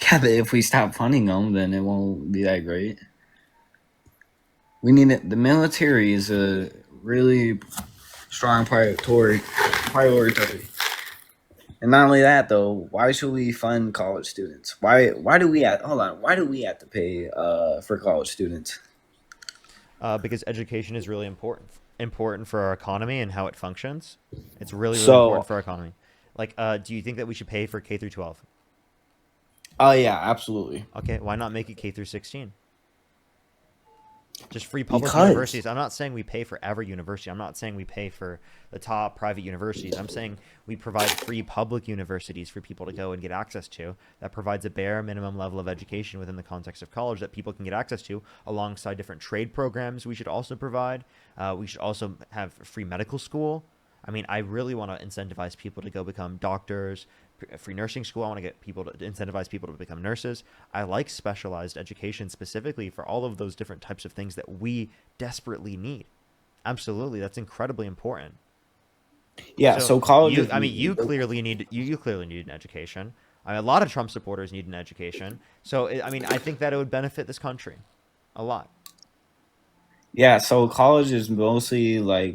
Yeah, but if we stop funding them, then it won't be that great. We need it. The military is a really strong priority. And not only that, though, why should we fund college students? Why do we have to pay for college students? Because education is really important for our economy and how it functions. It's really So, important for our economy. Like, do you think that we should pay for K through 12? oh yeah, absolutely. Okay, why not make it K through 16? Just free public Because universities. I'm not saying we pay for every university. I'm not saying we pay for the top private universities. I'm saying we provide free public universities for people to go and get access to. That provides a bare minimum level of education within the context of college that people can get access to alongside different trade programs we should also provide. We should also have free medical school. I mean, I really want to incentivize people to go become doctors, free nursing school. I want to get people to incentivize people to become nurses. I like specialized education specifically for all of those different types of things that we desperately need. Absolutely. That's incredibly important. Yeah, so college is, you clearly need an education. I mean, a lot of Trump supporters need an education. So, I mean, I think that it would benefit this country a lot. yeah, so college is mostly like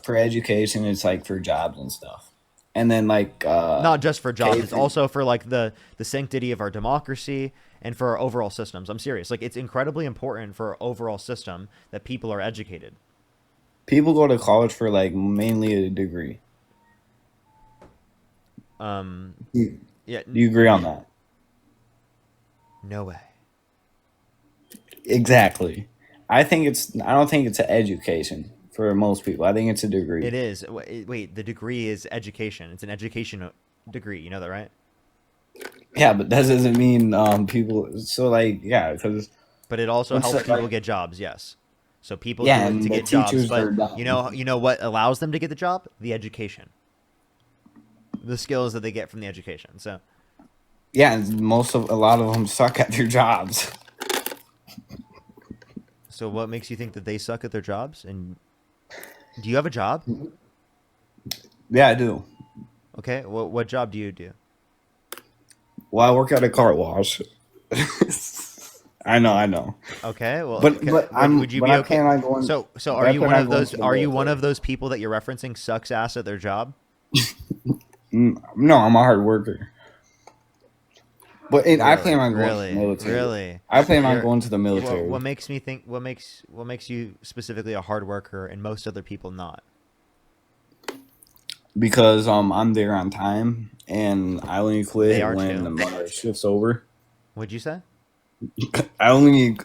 for education. It's like for jobs and stuff, and then like Not just for jobs, it's through- also for like the sanctity of our democracy and for our overall systems. I'm serious. Like, it's incredibly important for our overall system that people are educated. people go to college for like mainly a degree. Yeah. Do you agree on that? No way. Exactly. I don't think it's an education for most people. I think it's a degree. It is. Wait, the degree is education. It's an education degree. You know that, right? Yeah, but that doesn't mean people. So like, yeah, because. But it also What's helps that, like- people get jobs. Yes. So people Yeah, do it and to the get jobs, teachers are but dumb. you know what allows them to get the job? The education. The skills that they get from the education. So Yeah, and a lot of them suck at their jobs. So what makes you think that they suck at their jobs? And do you have a job? Yeah, I do. Okay. What job do you do? Well, I work at a car wash. I know. Okay. Well, But okay, would you but be I okay? plan on going. So but are I you plan one on of going those? to the Are you one military. of those people that you're referencing sucks ass at their job? No, I'm a hard worker. But I plan on going to the military. Really? I plan on You're- going to the military. What makes me think? What makes you specifically a hard worker and most other people not? Because I'm there on time and I only They quit are when too. the shift's over. What'd you say? I only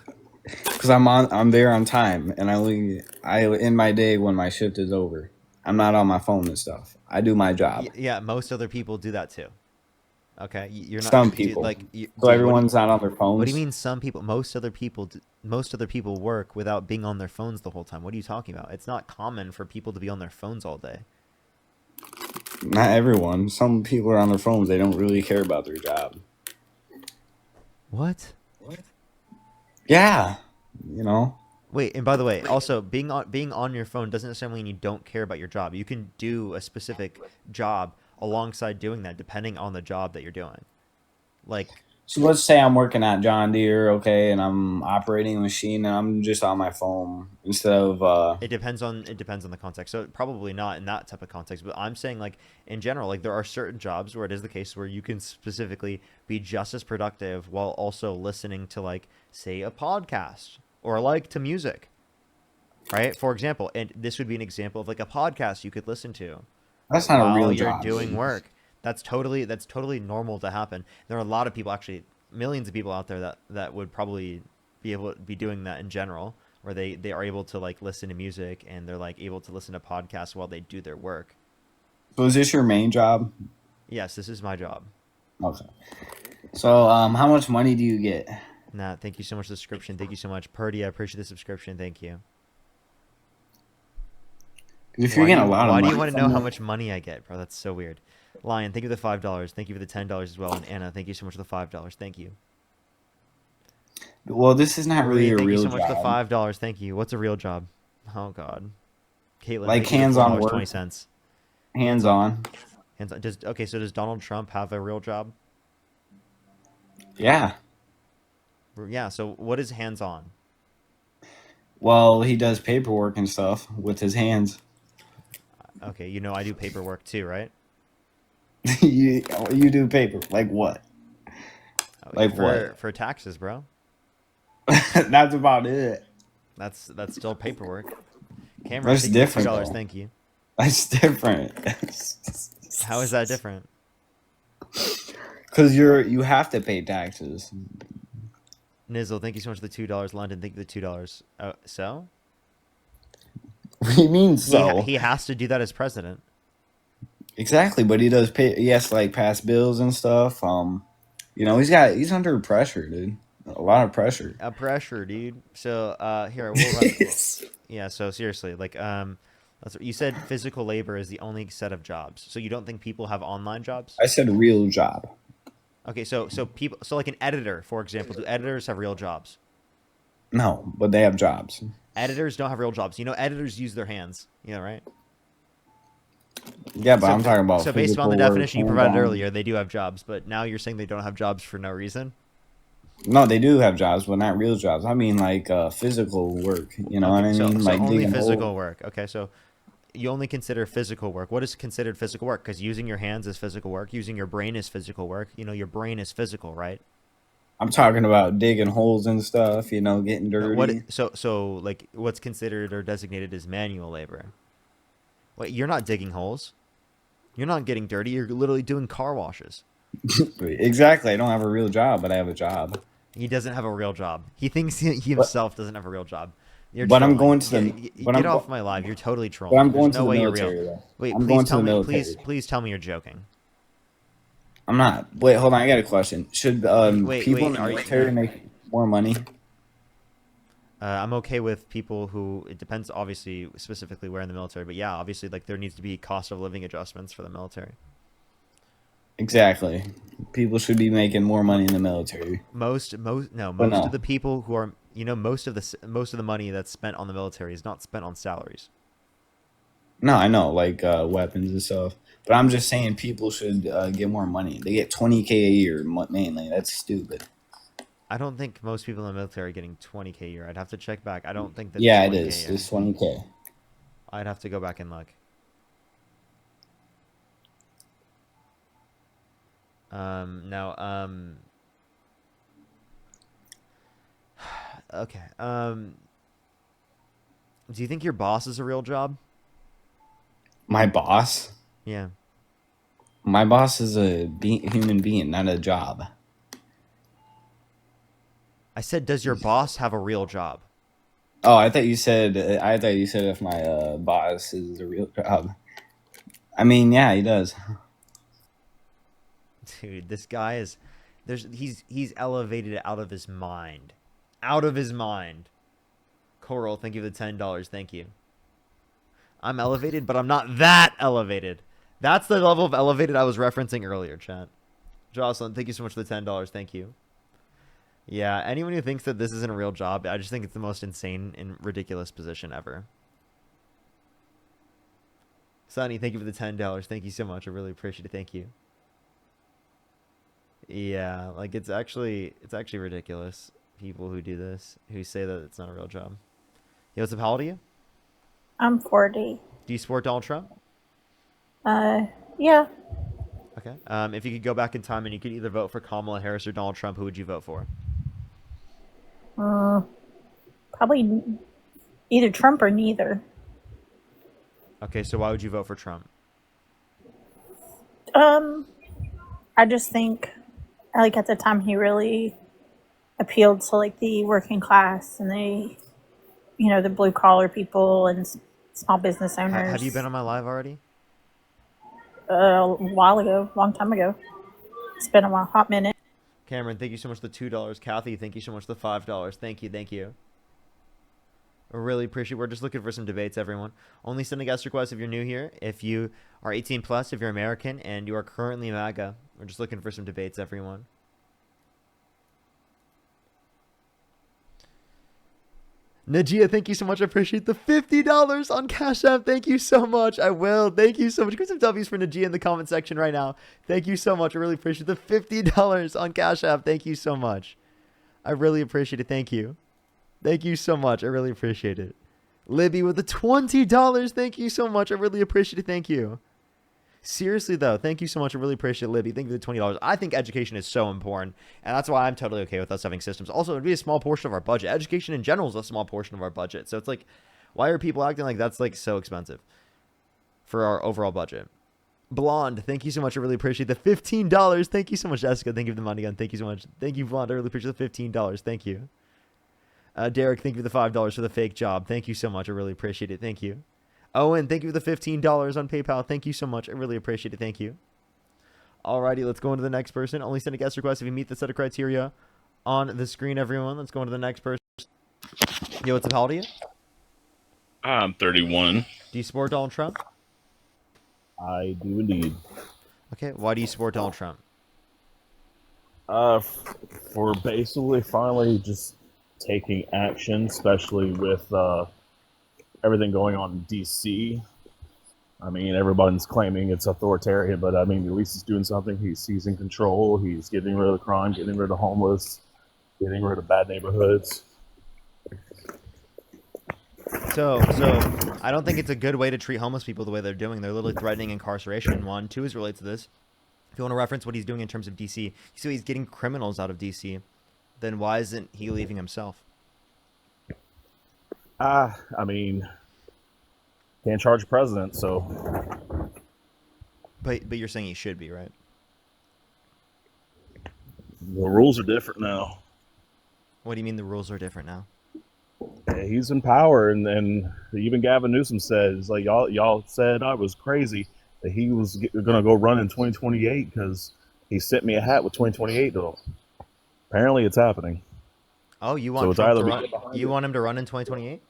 Because I'm there on time, and I end my day when my shift is over. I'm not on my phone and stuff. I do my job. Yeah, most other people do that too. Okay, you're not. Some Dude, people. like, So dude, everyone's not on their what do you phones. mean? Some people. Most other people work without being on their phones the whole time. What are you talking about? It's not common for people to be on their phones all day. Not everyone. Some people are on their phones. They don't really care about their job. What? Yeah, you know. Wait, and by the way, also being on your phone doesn't necessarily mean you don't care about your job. You can do a specific job alongside doing that, depending on the job that you're doing. Like, So let's say I'm working at John Deere, okay, and I'm operating a machine, and I'm just on my phone instead of. it depends on the context. So probably not in that type of context, but I'm saying, like, in general, like, there are certain jobs where it is the case where you can specifically be just as productive while also listening to, like, say, a podcast or like to music, right? For example, and this would be an example of like a podcast you could listen to That's not a while real you're job. doing work. That's totally normal to happen. There are a lot of people, actually millions of people out there that would probably be able to be doing that in general, where they are able to like listen to music and they're like able to listen to podcasts while they do their work. So is this your main job? Yes, this is my job. Okay. So how much money do you get? Nah, thank you so much for the subscription. Thank you so much. Purdy, I appreciate the subscription. Thank you. If you're getting a lot of Why money do you want to from know how that- much money I get, bro? That's so weird. Lion, thank you for the $5. Thank you for the $10 as well. And Anna, thank you so much for the $5. Thank you. Well, this is not really Marie, a thank you real so much for the job. $5. Thank you. What's a real job? Oh God. Caitlin, Like thank you for hands-on work. $4.20. Hands-on. Hands-on. So does Donald Trump have a real job? Yeah. Yeah. So what is hands-on? Well, he does paperwork and stuff with his hands. Okay, you know I do paperwork too, right? you do paper like what? Like what? For taxes, bro. That's about it. That's still paperwork. Cameron, That's thank you for different. $2. Though. Thank you. That's different. How is that different? Because you have to pay taxes. Nizzle, thank you so much for the $2. London, thank you for the $2. So? What do you mean so? He has to do that as president. Exactly, but he does pay. He has to like pass bills and stuff. He's under pressure, dude. A lot of pressure. Pressure, dude. So here we'll run. Yeah. So seriously, like you said physical labor is the only set of jobs. So you don't think people have online jobs? I said real job. Okay, so people, so like an editor, for example, do editors have real jobs? No, but they have jobs. Editors don't have real jobs. You know, editors use their hands. You know, right? Yeah, but I'm talking about. So based on the definition you provided earlier, they do have jobs, but now you're saying they don't have jobs for no reason? No, they do have jobs, but not real jobs. I mean, like physical work. You know what I mean? So like only digging physical holes. work. Okay, so you only consider physical work. What is considered physical work? Because using your hands is physical work. Using your brain is physical work. You know, your brain is physical, right? I'm talking about digging holes and stuff. You know, getting dirty. So like what's considered or designated as manual labor? Wait, you're not digging holes. You're not getting dirty. You're literally doing car washes. Exactly. I don't have a real job, but I have a job. He doesn't have a real job. He thinks he himself doesn't have a real job. You're But I'm trolling. going to the. Get off my live. You're totally trolling. But I'm There's going no to the way military. you're real. Though. Wait, I'm please going tell to the me. military. Please tell me you're joking. I'm not. Wait, hold on. I got a question. Should people in the military make more money? I'm okay with people who. It depends, obviously, specifically where in the military. But yeah, obviously, like there needs to be cost of living adjustments for the military. Exactly. People should be making more money in the military. Most of the people who are, most of the money that's spent on the military is not spent on salaries. No, I know, like weapons and stuff. But I'm just saying people should get more money. They get $20K a year mainly. That's stupid. I don't think most people in the military are getting $20K a year. I'd have to check back. I don't think that. Yeah, it is. It's $20K. I'd have to go back and look. Okay. Do you think your boss is a real job? My boss? Yeah. My boss is a human being, not a job. I said, does your boss have a real job? Oh, I thought you said if my boss is a real job. I mean, yeah, he does. Dude, this guy is he's elevated out of his mind. Out of his mind. Coral, thank you for the $10. Thank you. I'm elevated, but I'm not that elevated. That's the level of elevated I was referencing earlier, chat. Jocelyn, thank you so much for the $10. Thank you. Yeah, anyone who thinks that this isn't a real job, I just think it's the most insane and ridiculous position ever. Sonny, thank you for the $10. Thank you so much. I really appreciate it. Thank you. Yeah, like it's actually ridiculous. People who do this, who say that it's not a real job. Yo, what's up? How old are you? I'm 40. Do you support Donald Trump? Yeah. Okay. If you could go back in time and you could either vote for Kamala Harris or Donald Trump, who would you vote for? Probably either Trump or neither. Okay, so why would you vote for Trump? I just think, like, at the time he really appealed to, like, the working class and the, the blue collar people and small business owners. Have you been on my live already? A while ago, long time ago. It's been a hot minute. Cameron, thank you so much for the $2. Kathy, thank you so much for the $5. Thank you. I really appreciate it. We're just looking for some debates, everyone. Only send a guest request if you're new here. If you are 18 plus, if you're American, and you are currently MAGA, we're just looking for some debates, everyone. Najia, thank you so much. I appreciate the $50 on Cash App. Thank you so much. I will. Thank you so much. Give some W's for Najia in the comment section right now. Thank you so much. I really appreciate the $50 on Cash App. Thank you so much. I really appreciate it. Thank you. Thank you so much. I really appreciate it. Libby with the $20. Thank you so much. I really appreciate it. Thank you. Seriously, though, thank you so much. I really appreciate it, Libby. Thank you for the $20. I think education is so important, and that's why I'm totally okay with us having systems. Also, it'd be a small portion of our budget. Education in general is a small portion of our budget. So it's like, why are people acting like that's like so expensive for our overall budget? Blonde, thank you so much. I really appreciate the $15. Thank you so much, Jessica. Thank you for the money gun. Thank you so much. Thank you, Blonde. I really appreciate the $15. Thank you. Derek, thank you for the $5 for the fake job. Thank you so much. I really appreciate it. Thank you. Owen, thank you for the $15 on PayPal. Thank you so much. I really appreciate it. Thank you. Alrighty, let's go on to the next person. Only send a guest request if you meet the set of criteria on the screen, everyone. Let's go on to the next person. Yo, what's up? How old are you? I'm 31. Do you support Donald Trump? I do indeed. Okay, why do you support Donald Trump? For basically finally just taking action, especially with everything going on in DC. I mean, everyone's claiming it's authoritarian, but I mean, at least he's doing something. He's in control. He's getting rid of the crime, getting rid of the homeless, getting rid of bad neighborhoods. So I don't think it's a good way to treat homeless people the way they're doing. They're literally threatening incarceration. 1, 2 is related to this. If you want to reference what he's doing in terms of DC, so he's getting criminals out of DC. Then why isn't he leaving himself? I mean, can't charge the president, so. But you're saying he should be, right? The rules are different now. What do you mean the rules are different now? Yeah, he's in power, and even Gavin Newsom says, like, y'all said I was crazy that he was gonna go run in 2028 because he sent me a hat with 2028 though. Apparently, it's happening. Oh, you want so Trump to run? You want him to run in 2028?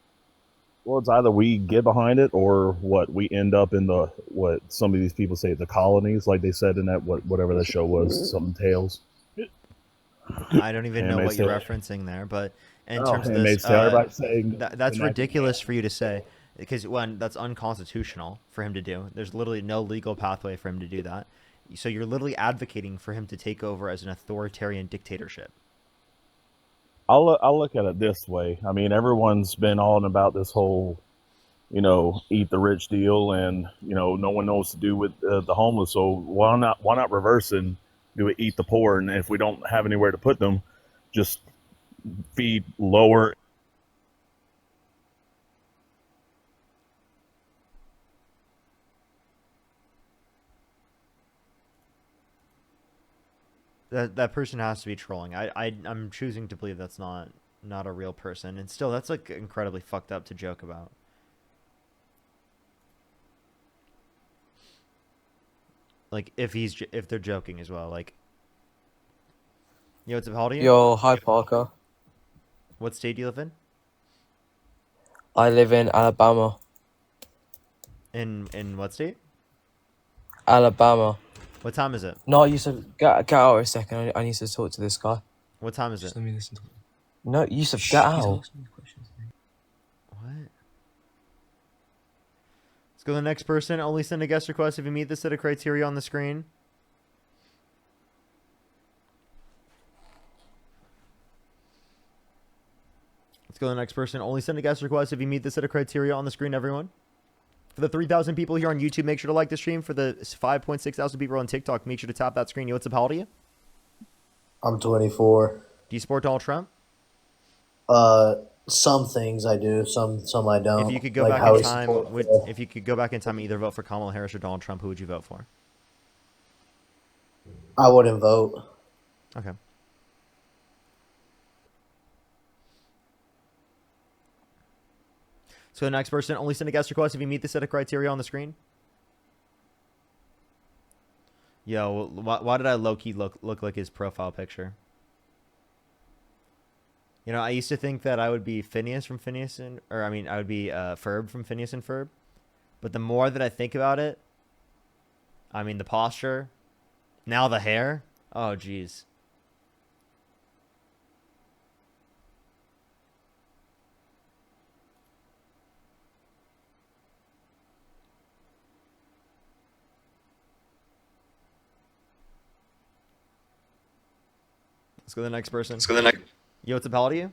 Well, it's either we get behind it or what we end up in what some of these people say the colonies, like they said in that whatever that show was, something Tales. I don't even know what you're referencing there, but in terms of this, that's ridiculous for you to say, because one, that's unconstitutional for him to do. There's literally no legal pathway for him to do that. So you're literally advocating for him to take over as an authoritarian dictatorship. I'll look at it this way. I mean, everyone's been on about this whole, eat the rich deal, and no one knows to do with the homeless. So why not reverse and do it? Eat the poor, and if we don't have anywhere to put them, just feed lower. that person has to be trolling. I'm choosing to believe that's not a real person, and still that's like incredibly fucked up to joke about. Like if they're joking as well. Like, yo, what's up? How old are you? Yo, hi Parker. What state do you live in? I live in Alabama. In what state? Alabama. What time is it? No, Yusuf, get out a second. I need to talk to this guy. What time is Just it? let me listen to him. No, Yusuf, get out. What? Let's go to the next person. Only send a guest request if you meet the set of criteria on the screen. Let's go to the next person. Only send a guest request if you meet the set of criteria on the screen, everyone. For the 3,000 people here on YouTube, make sure to like the stream. For the 5.6 thousand people on TikTok, make sure to tap that screen. Yo, what's up? How old are you? I'm 24. Do you support Donald Trump? Some things I do, some I don't. If you could go Like back how in he time, supports if you could go back in time and either vote for Kamala Harris or Donald Trump, who would you vote for? I wouldn't vote. Okay. So the next person, only send a guest request if you meet the set of criteria on the screen. Yo, why did I low-key look like his profile picture? You know, I used to think that I would be Phineas from Phineas and... Or, I mean, I would be Ferb from Phineas and Ferb. But the more that I think about it... I mean, the posture... Now the hair... Oh, jeez. Let's go to the next person. Let's go to the next. Yo, what's up? How old are you?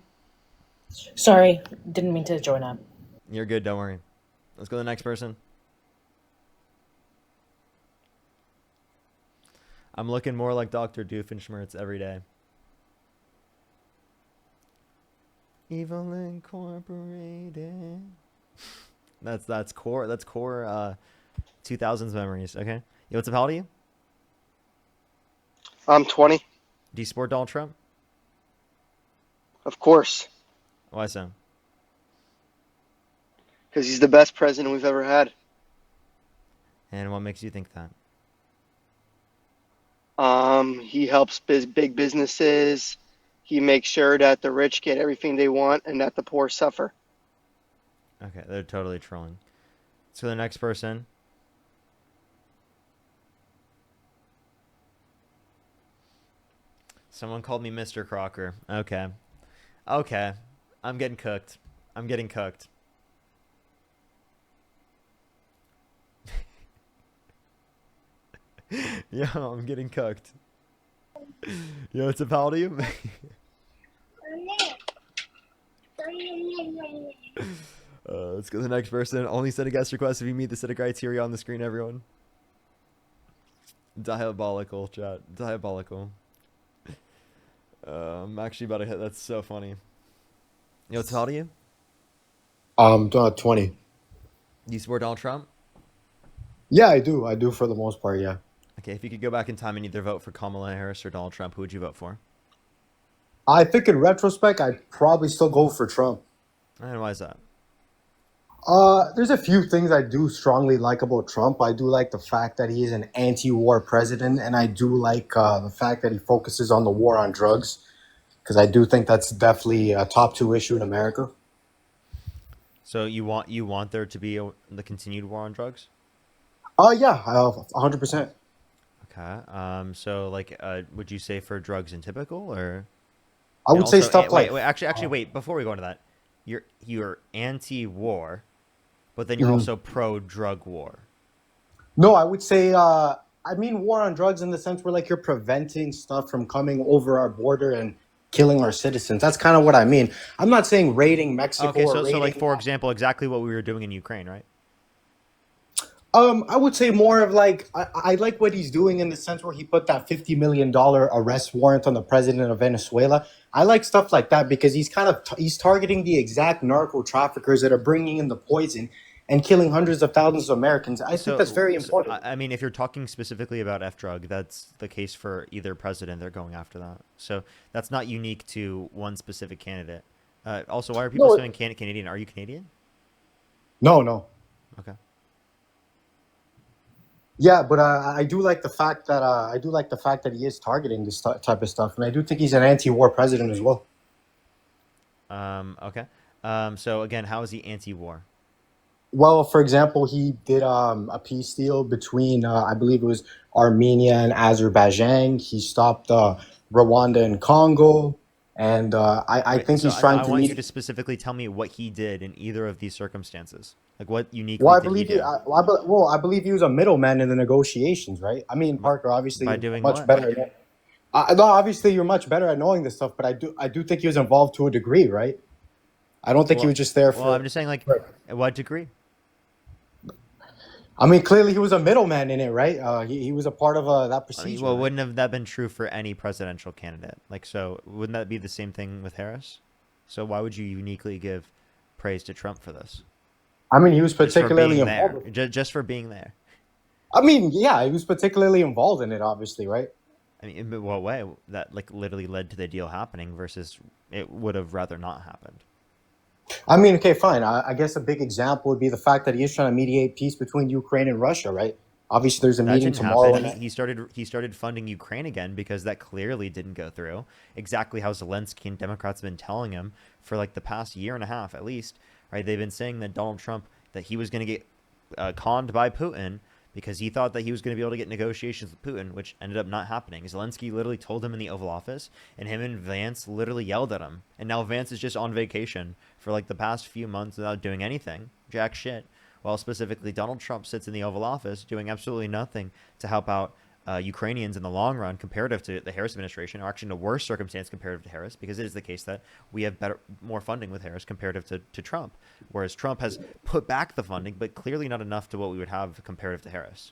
Sorry, didn't mean to join up. You're good, don't worry. Let's go to the next person. I'm looking more like Dr. Doofenshmirtz every day. Evil Incorporated. That's core 2000s memories, okay? Yo, what's up? How old are you? I'm 20. Do you support Donald Trump? Of course. Why so? Because he's the best president we've ever had. And what makes you think that? He helps big businesses. He makes sure that the rich get everything they want and that the poor suffer. Okay, they're totally trolling. Let's go to the next person. Someone called me Mr. Crocker. Okay. Okay. I'm getting cooked. I'm getting cooked. Yo, I'm getting cooked. Yo, what's up? How old are you? Let's go to the next person. Only send a guest request if you meet the set of criteria on the screen, everyone. Diabolical, chat. Diabolical. I'm actually about to hit. That's so funny. Yo, how old are you? 20. Do you support Donald Trump? Yeah, I do. I do for the most part, yeah. Okay, if you could go back in time and either vote for Kamala Harris or Donald Trump, who would you vote for? I think in retrospect, I'd probably still go for Trump. And why is that? There's a few things I do strongly like about Trump. I do like the fact that he is an anti-war president, and I do like the fact that he focuses on the war on drugs, because I do think that's definitely a top 2 issue in America. So you want there to be the continued war on drugs? Yeah, 100%. Okay. So like, would you say for drugs in typical, or? I would say stuff like. Wait, actually, wait. Before we go into that, you're anti-war, but then you're also pro-drug war. No, I would say. I mean, war on drugs in the sense where like you're preventing stuff from coming over our border and killing our citizens. That's kind of what I mean. I'm not saying raiding Mexico. Okay, so like for example, exactly what we were doing in Ukraine, right? I would say more of like I like what he's doing in the sense where he put that $50 million arrest warrant on the president of Venezuela. I like stuff like that because he's kind of he's targeting the exact narco traffickers that are bringing in the poison, and killing hundreds of thousands of Americans. I think that's very important. I mean, if you're talking specifically about F drug, that's the case for either president. They're going after that. So that's not unique to one specific candidate. Also, why are people saying Canadian? Are you Canadian? No. Okay. Yeah, but I do like the fact that he is targeting this type of stuff, and I do think he's an anti-war president as well. Okay. So again, how is he anti-war? Well, for example, he did a peace deal between I believe it was Armenia and Azerbaijan. He stopped Rwanda and Congo, and I think So he's trying I to want meet. you to specifically tell me what he did in either of these circumstances. Like, what uniquely Well, I did he believe do? I believe he was a middleman in the negotiations, right? I mean, Parker, obviously, By you're doing much what? better. No, obviously, you're much better at knowing this stuff, but I do think he was involved to a degree, right? I don't think he was just there Well, I'm for. just saying, like, at what degree? I mean, clearly he was a middleman in it, right? He was a part of that I procedure. mean, well, right? wouldn't have that been true for any presidential candidate? Like, so wouldn't that be the same thing with Harris? So why would you uniquely give praise to Trump for this? I mean, he was Just for particularly being involved. there. Just for being there. I mean, yeah, he was particularly involved in it, obviously, right? I mean, in what way? That like literally led to the deal happening versus it would have rather not happened. I mean, okay, fine. I guess a big example would be the fact that he is trying to mediate peace between Ukraine and Russia, right? Obviously, there's a That meeting didn't tomorrow. happen. He started funding Ukraine again because that clearly didn't go through. Exactly how Zelensky and Democrats have been telling him for like the past year and a half at least, right? They've been saying that Donald Trump, that he was going to get conned by Putin because he thought that he was going to be able to get negotiations with Putin, which ended up not happening. Zelensky literally told him in the Oval Office, and him and Vance literally yelled at him. And now Vance is just on vacation for like the past few months without doing anything, jack shit. While specifically Donald Trump sits in the Oval Office doing absolutely nothing to help out Ukrainians in the long run comparative to the Harris administration, or actually in a worse circumstance comparative to Harris, because it is the case that we have more funding with Harris comparative to Trump, whereas Trump has put back the funding, but clearly not enough to what we would have comparative to Harris.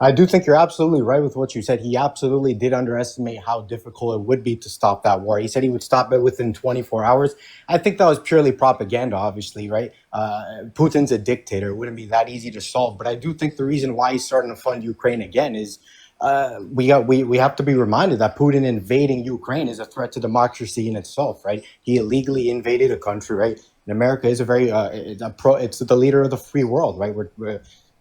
I do think you're absolutely right with what you said. He absolutely did underestimate how difficult it would be to stop that war. He said he would stop it within 24 hours. I think that was purely propaganda, obviously, right? Putin's a dictator. It wouldn't be that easy to solve. But I do think the reason why he's starting to fund Ukraine again is we have to be reminded that Putin invading Ukraine is a threat to democracy in itself, right? He illegally invaded a country, right? And America is a very it's the leader of the free world, right?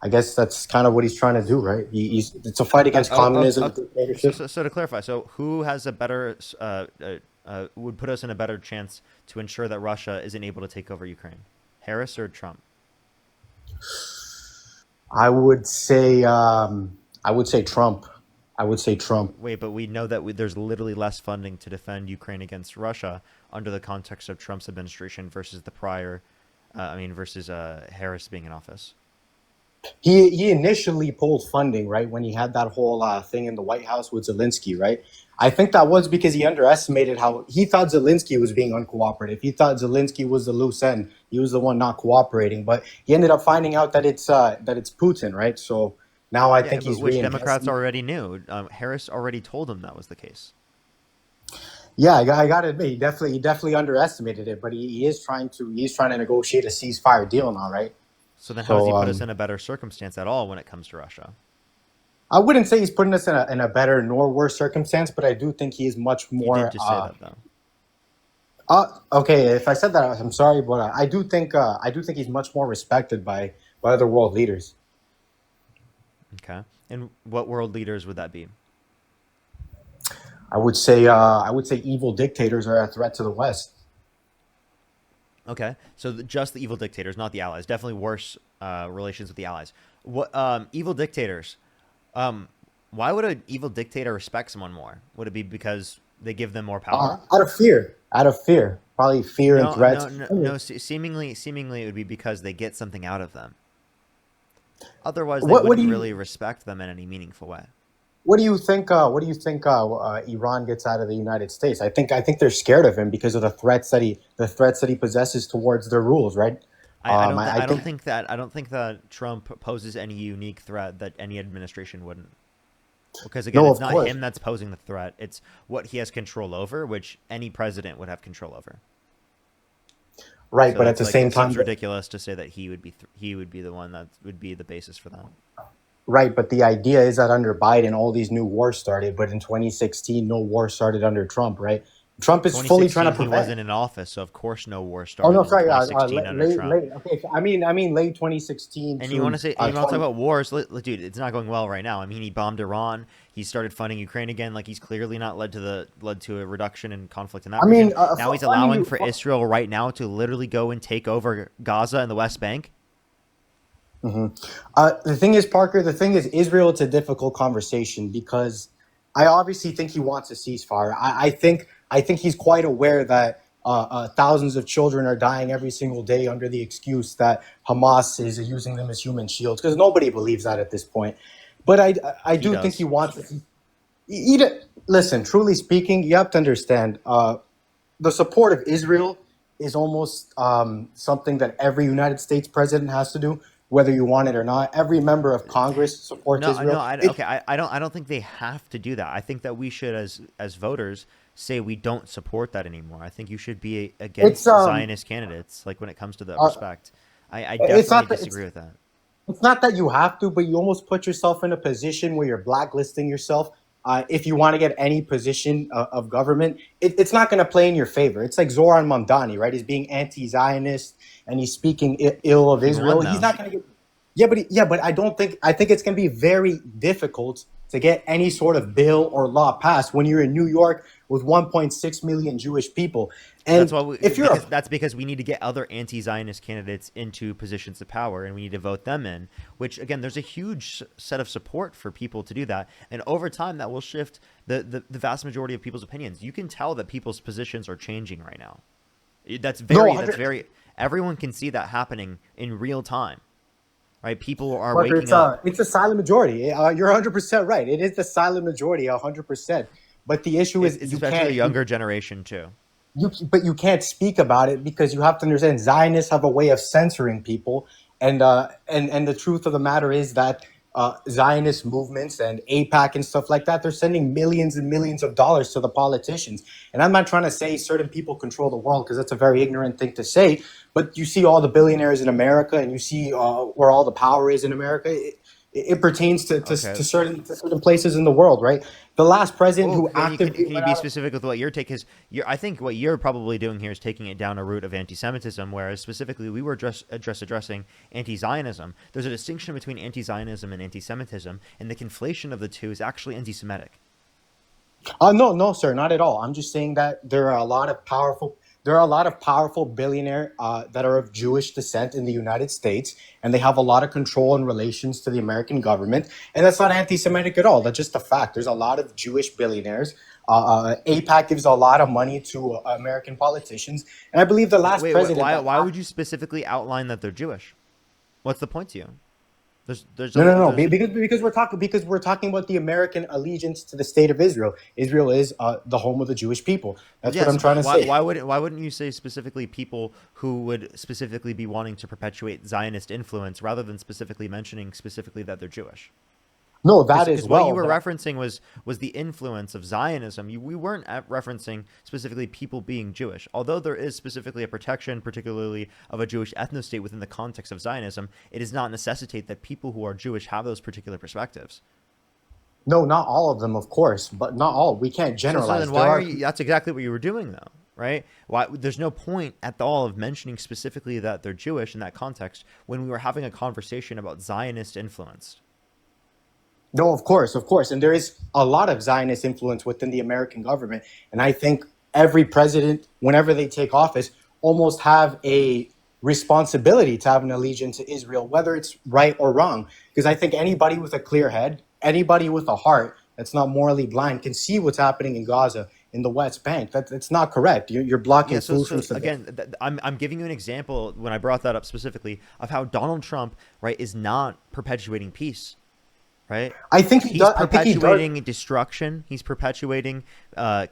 I guess that's kind of what he's trying to do, right? It's a fight against communism, dictatorship. So to clarify, so who has a better would put us in a better chance to ensure that Russia isn't able to take over Ukraine, Harris or Trump? I would say Trump. I would say Trump. Wait, but we know that there's literally less funding to defend Ukraine against Russia under the context of Trump's administration versus the prior, versus Harris being in office. He initially pulled funding, right, when he had that whole thing in the White House with Zelensky, right? I think that was because he underestimated how he thought Zelensky was being uncooperative. He thought Zelensky was the loose end. He was the one not cooperating, but he ended up finding out that it's Putin, right? So now I think he's which Democrats already knew. Harris already told him that was the case. Yeah, I got to admit, he definitely underestimated it, but he is trying to negotiate a ceasefire deal now, right? So then how does he put us in a better circumstance at all when it comes to Russia? I wouldn't say he's putting us in a better nor worse circumstance, but I do think he is much more. You did just say that, though. Okay, if I said that, I'm sorry, but I do think he's much more respected by other world leaders. Okay, and what world leaders would that be? I would say evil dictators are a threat to the West. Okay, so just the evil dictators, not the allies. Definitely worse relations with the allies. What evil dictators? Why would an evil dictator respect someone more? Would it be because they give them more power? Out of fear, probably fear and threats. No. Seemingly, it would be because they get something out of them. Otherwise, they wouldn't really respect them in any meaningful way. What do you think? Iran gets out of the United States? I think they're scared of him because of the threats that he possesses towards their rules, right? I don't think that Trump poses any unique threat that any administration wouldn't. Because again, it's not him that's posing the threat; it's what he has control over, which any president would have control over. Right, So but at that's the like same it seems time, ridiculous to say that he would be the one that would be the basis for that. right, but the idea is that under Biden, all these new wars started, but in 2016, no war started under Trump, right? Trump is fully trying to 2016, he prevent. wasn't in office, so of course no war Oh no, started in sorry, 2016 under Trump. late. Okay, so I mean, late 2016 And you want to to say, and you want to talk 20. about wars, dude? It's not going well right now. I mean, he bombed Iran. He started funding Ukraine again. Like he's clearly not led to a reduction in conflict in that I region. mean, Now he's funding allowing you. for Israel right now to literally go and take over Gaza and the West Bank. hmm the thing is, Parker, the thing is, Israel, it's a difficult conversation because I obviously think he wants a ceasefire. I think he's quite aware that thousands of children are dying every single day under the excuse that Hamas is using them as human shields, because nobody believes that at this point. But I He do think he does. wants to. Listen, truly speaking, you have to understand the support of Israel is almost something that every United States president has to do, whether you want it or not. Every member of Congress supports No, Israel. no, okay, I don't think they have to do that. I think that we should, as voters, say we don't support that anymore. I think you should be against It's Zionist candidates, like when it comes to that uh, respect. I it's definitely not that disagree with that. it's not that you have to, but you almost put yourself in a position where you're blacklisting yourself. If you want to get any position of government, it's not going to play in your favor. It's like Zoran Mamdani, right? He's being anti-Zionist and he's speaking ill of He Israel. won He's though. not going to get. Yeah, but I think it's going to be very difficult to get any sort of bill or law passed when you're in New York with 1.6 million Jewish people. That's And why if you're a because we need to get other anti-Zionist candidates into positions of power, and we need to vote them in. Which again, there's a huge set of support for people to do that, and over time, that will shift the vast majority of people's opinions. You can tell that people's positions are changing right now. That's no, very 100. everyone can see that happening in real time, right? People are Parker, waking up. it's a silent majority. You're 100% right. It is the silent majority, 100%. But the issue is It's you especially the can't. younger generation too. But you can't speak about it because you have to understand Zionists have a way of censoring people, and the truth of the matter is that Zionist movements and APAC and stuff like that, they're sending millions and millions of dollars to the politicians. And I'm not trying to say certain people control the world because that's a very ignorant thing to say. But you see all the billionaires in America, and you see where all the power is in America. It pertains to Okay. certain places in the world, right? The last president Well, who actively can you went be out. specific with what your take is? I think what you're probably doing here is taking it down a route of anti-Semitism, whereas specifically we were addressing anti-Zionism. There's a distinction between anti-Zionism and anti-Semitism, and the conflation of the two is actually anti-Semitic. No, sir, not at all. I'm just saying that there are a lot of powerful billionaire that are of Jewish descent in the United States, and they have a lot of control in relations to the American government, and that's not anti-Semitic at all. That's just a fact. There's a lot of Jewish billionaires. APAC gives a lot of money to American politicians, and I believe the last president that. Why would you specifically outline that they're Jewish? What's the point to you? No. Because we're talking about the American allegiance to the state of Israel. Israel is the home of the Jewish people. That's what Yes, I'm trying to but say. why wouldn't you say specifically people who would specifically be wanting to perpetuate Zionist influence rather than specifically mentioning specifically that they're Jewish? No, that Because as what you well. were But referencing was the influence of Zionism. We weren't referencing specifically people being Jewish, although there is specifically a protection, particularly of a Jewish ethno-state within the context of Zionism. It does not necessitate that people who are Jewish have those particular perspectives. no, not all of them, of course, but not all. We can't So generalize. then There why are are. you? That's exactly what you were doing, though, right? Why? There's no point at all of mentioning specifically that they're Jewish in that context when we were having a conversation about Zionist influence. No, of course, and there is a lot of Zionist influence within the American government, and I think every president, whenever they take office, almost have a responsibility to have an allegiance to Israel, whether it's right or wrong. Because I think anybody with a clear head, anybody with a heart that's not morally blind, can see what's happening in Gaza, in the West Bank. That's not correct. You're blocking Yeah, so food from civilians. again, I'm giving you an example when I brought that up specifically of how Donald Trump, right, is not perpetuating peace, right? I think he He's does. I think he does. perpetuating destruction. He's perpetuating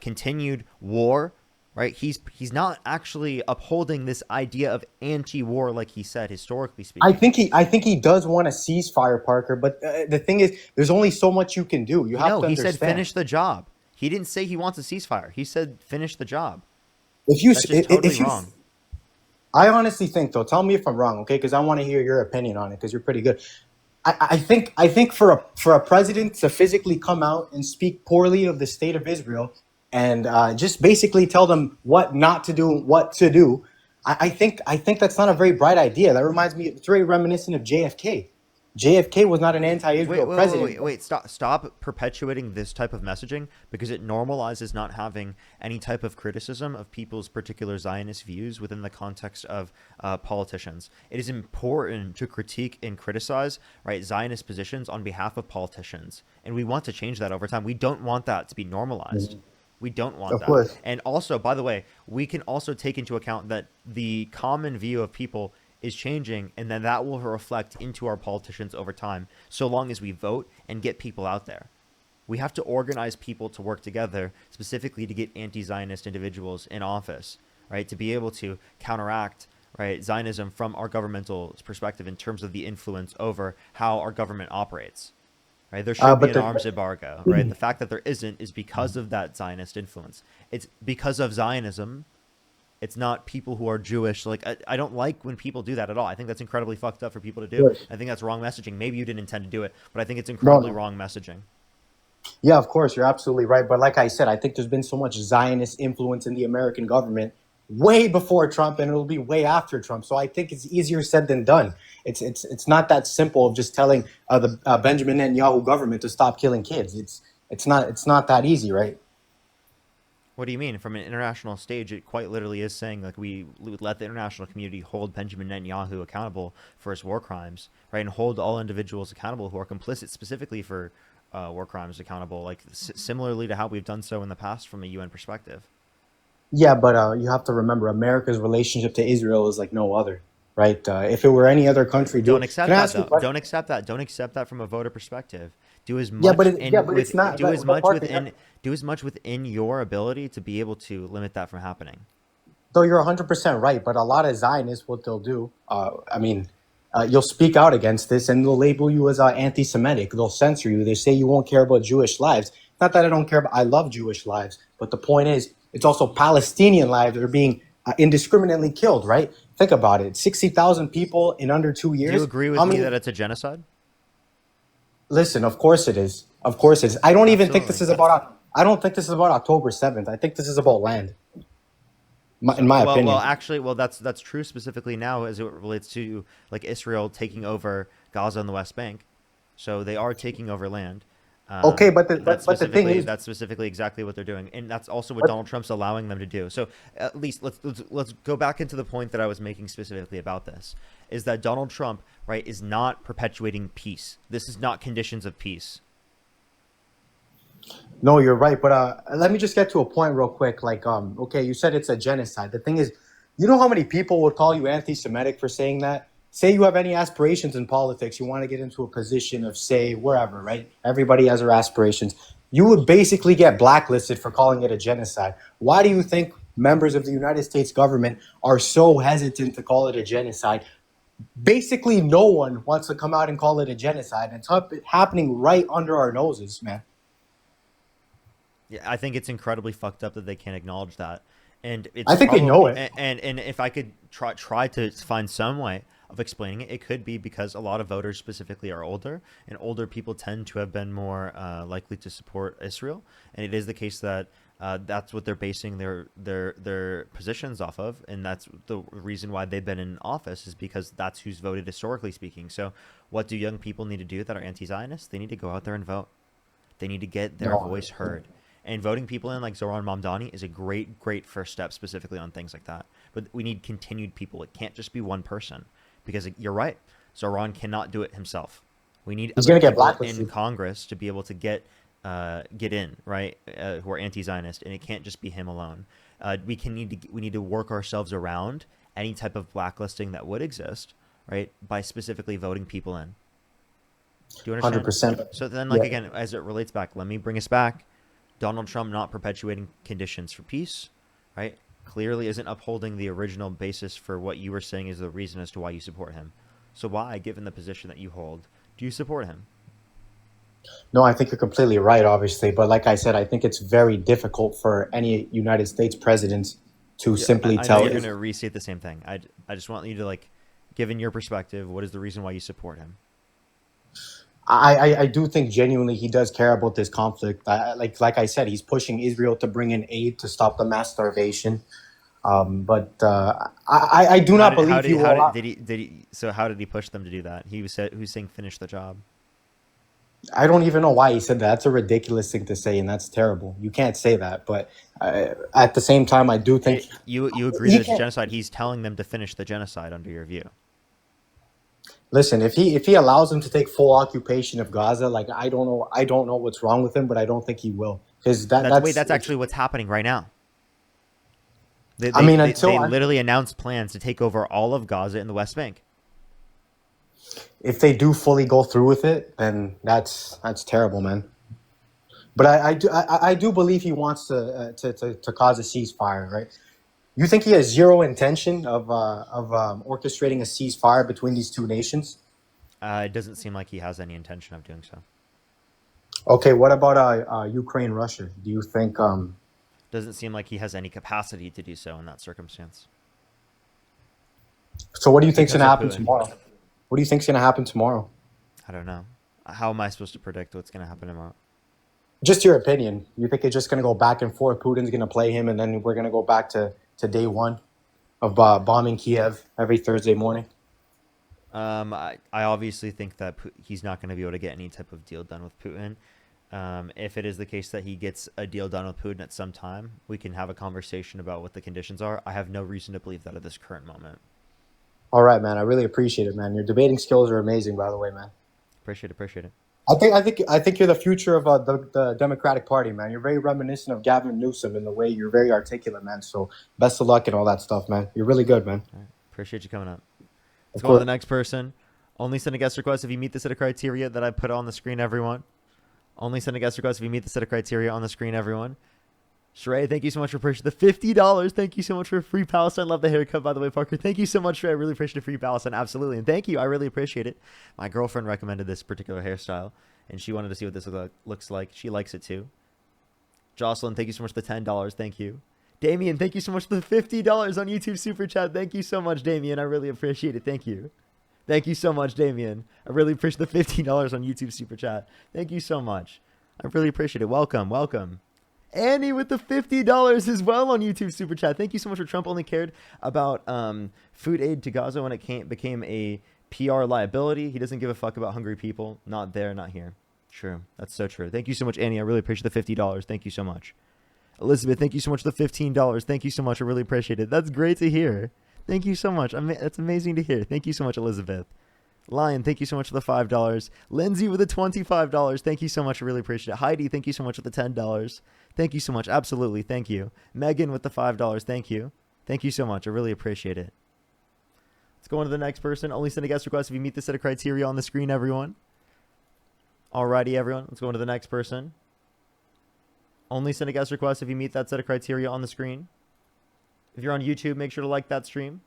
continued war, right? He's not actually upholding this idea of anti-war like he said historically speaking. I think he does want a ceasefire, Parker. But the thing is, there's only so much you can do. You have No, to he understand. said finish the job. He didn't say he wants a ceasefire. He said finish the job. If you That's just totally if you wrong. I honestly think, though, tell me if I'm wrong, okay? Because I want to hear your opinion on it, because you're pretty good. I think for a president to physically come out and speak poorly of the state of Israel and just basically tell them what not to do, what to do, I think that's not a very bright idea. That reminds me, it's very reminiscent of JFK. JFK was not an anti-Israel president. Wait. Stop perpetuating this type of messaging because it normalizes not having any type of criticism of people's particular Zionist views within the context of politicians. It is important to critique and criticize, right, Zionist positions on behalf of politicians, and we want to change that over time. We don't want that to be normalized. We don't want Of that. course. And also, by the way, we can also take into account that the common view of people is changing, and then that will reflect into our politicians over time, so long as we vote and get people out there. We have to organize people to work together, specifically to get anti-Zionist individuals in office, right? To be able to counteract, right, Zionism from our governmental perspective in terms of the influence over how our government operates. Right? There should be But an arms embargo, right? The fact that there isn't is because of that Zionist influence. It's because of Zionism. It's not people who are Jewish. Like, I don't like when people do that at all. I think that's incredibly fucked up for people to do. Yes. I think that's wrong messaging. Maybe you didn't intend to do it, but I think it's No, incredibly no. wrong messaging. Yeah, of course, you're absolutely right. But like I said, I think there's been so much Zionist influence in the American government way before Trump, and it'll be way after Trump. So I think it's easier said than done. It's not that simple of just telling the Benjamin Netanyahu government to stop killing kids. It's not that easy, right? What do you mean? From an international stage, it quite literally is saying like we would let the international community hold Benjamin Netanyahu accountable for his war crimes, right, and hold all individuals accountable who are complicit, specifically for war crimes, accountable, like similarly to how we've done so in the past from a UN perspective. Yeah, but you have to remember, America's relationship to Israel is like no other, right? If it were any other country, Don't can accept I that ask you a though. question? Don't accept that. Don't accept that from a voter perspective. Do as Yeah, much in but it's not. do as But much Parker, within do as much within your ability to be able to limit that from happening. though you're 100% right, but a lot of Zionists, what they'll do, you'll speak out against this and they'll label you as anti-Semitic. They'll censor you. They say you won't care about Jewish lives. Not that I don't care about, I love Jewish lives, but the point is, it's also Palestinian lives that are being indiscriminately killed, right? Think about it. 60,000 people in under 2 Do you years. agree How with me many? that it's a genocide? Listen, of course it is. Of course it is. I don't even think this Absolutely. is about, I don't think this is about October 7th. I think this is about land, in So, my well, opinion. actually, that's true specifically now as it relates to like Israel taking over Gaza and the West Bank. So they are taking over land. Okay, but the thing is, That's specifically exactly what they're doing, and that's also what but Donald Trump's allowing them to do. So at least let's go back into the point that I was making specifically about this, is that Donald Trump, right, is not perpetuating peace. This is not conditions of peace. no, you're right. But let me just get to a point real quick. Like, okay, you said it's a genocide. The thing is, you know how many people would call you anti-Semitic for saying that? Say you have any aspirations in politics, you want to get into a position of, say, wherever, right? Everybody has their aspirations. You would basically get blacklisted for calling it a genocide. Why do you think members of the United States government are so hesitant to call it a genocide? Basically, no one wants to come out and call it a genocide. It's happening right under our noses, man. Yeah, I think it's incredibly fucked up that they can't acknowledge that, and I it's think they know probably it. and if I could try to find some way of explaining it, it could be because a lot of voters specifically are older, and older people tend to have been more likely to support Israel, and it is the case that that's what they're basing their positions off of, and that's the reason why they've been in office is because that's who's voted historically speaking. So, what do young people need to do that are anti-Zionist? They need to go out there and vote. They need to get their No. voice heard. And voting people in like Zoran Mamdani is a great first step specifically on things like that. But we need continued people. It can't just be one person because you're right. Zoran cannot do it himself. We need He's other gonna get people in blacklisted. Congress to be able to get in, right, who are anti-Zionist, and it can't just be him alone. We need to work ourselves around any type of blacklisting that would exist, right, by specifically voting people in. Do you understand? 100%. So then, like Yeah. again, as it relates back, let me bring us back. Donald Trump not perpetuating conditions for peace, right? Clearly isn't upholding the original basis for what you were saying is the reason as to why you support him. So why, given the position that you hold, do you support him? No, I think you're completely right, obviously. But like I said, I think it's very difficult for any United States president to simply I know tell. you're going to restate the same thing. I just want you to, like, given your perspective, what is the reason why you support him? I do think genuinely he does care about this conflict. Like I said, he's pushing Israel to bring in aid to stop the mass starvation. But I do not believe he will allow. So how did he push them to do that? Who's saying finish the job? I don't even know why he said that. That's a ridiculous thing to say, and that's terrible. You can't say that. But at the same time, I do think You agree that it's genocide. He's telling them to finish the genocide under your view. Listen, if he allows them to take full occupation of Gaza, like I don't know what's wrong with him, but I don't think he will, because that's actually what's happening right now. They literally announced plans to take over all of Gaza and the West Bank. If they do fully go through with it, then that's terrible, man. But I do believe he wants to cause a ceasefire, right? You think he has zero intention of orchestrating a ceasefire between these two nations? It doesn't seem like he has any intention of doing so. Okay, what about Ukraine, Russia? Do you think? Doesn't seem like he has any capacity to do so in that circumstance. So what do you think's going to happen tomorrow? What do you think's going to happen tomorrow? I don't know. How am I supposed to predict what's going to happen tomorrow? Just your opinion. You think it's just going to go back and forth? Putin's going to play him, and then we're going to go back to day one of bombing Kiev every Thursday morning? I obviously think that he's not going to be able to get any type of deal done with Putin. If it is the case that he gets a deal done with Putin at some time, we can have a conversation about what the conditions are. I have no reason to believe that at this current moment. All right, man. I really appreciate it, man. Your debating skills are amazing, by the way, man. Appreciate it. I think you're the future of the Democratic Party, man. You're very reminiscent of Gavin Newsom in the way you're very articulate, man. So best of luck and all that stuff, man. You're really good, man. All right. Appreciate you coming up. Let's go to the next person. Only send a guest request if you meet the set of criteria that I put on the screen, everyone. Only send a guest request if you meet the set of criteria on the screen, everyone. Shrey, thank you so much for purchasing the $50. Thank you so much for free Palestine. Love the haircut, by the way, Parker. Thank you so much, Shrey. I really appreciate the free Palestine. Absolutely. And thank you. I really appreciate it. My girlfriend recommended this particular hairstyle, and she wanted to see what this looks like. She likes it too. Jocelyn, thank you so much for the $10. Thank you. Damien, thank you so much for the $50 on YouTube Super Chat. Thank you so much, Damien. I really appreciate it. Thank you. Thank you so much, Damien. I really appreciate the $15 on YouTube Super Chat. Thank you so much. I really appreciate it. Welcome. Annie with the $50 as well on YouTube Super Chat. Thank you so much for Trump only cared about food aid to Gaza when it became a PR liability. He doesn't give a fuck about hungry people. Not there, not here. True. That's so true. Thank you so much, Annie. I really appreciate the $50. Thank you so much. Elizabeth, thank you so much for the $15. Thank you so much. I really appreciate it. That's great to hear. Thank you so much. That's amazing to hear. Thank you so much, Elizabeth. Lion, thank you so much for the $5. Lindsay with the $25. Thank you so much. I really appreciate it. Heidi, thank you so much for the $10. Thank you so much. Absolutely. Thank you. Megan with the $5. Thank you. Thank you so much. I really appreciate it. Let's go on to the next person. Only send a guest request if you meet the set of criteria on the screen, everyone. Alrighty, everyone. Let's go on to the next person. Only send a guest request if you meet that set of criteria on the screen. If you're on YouTube, make sure to like that stream.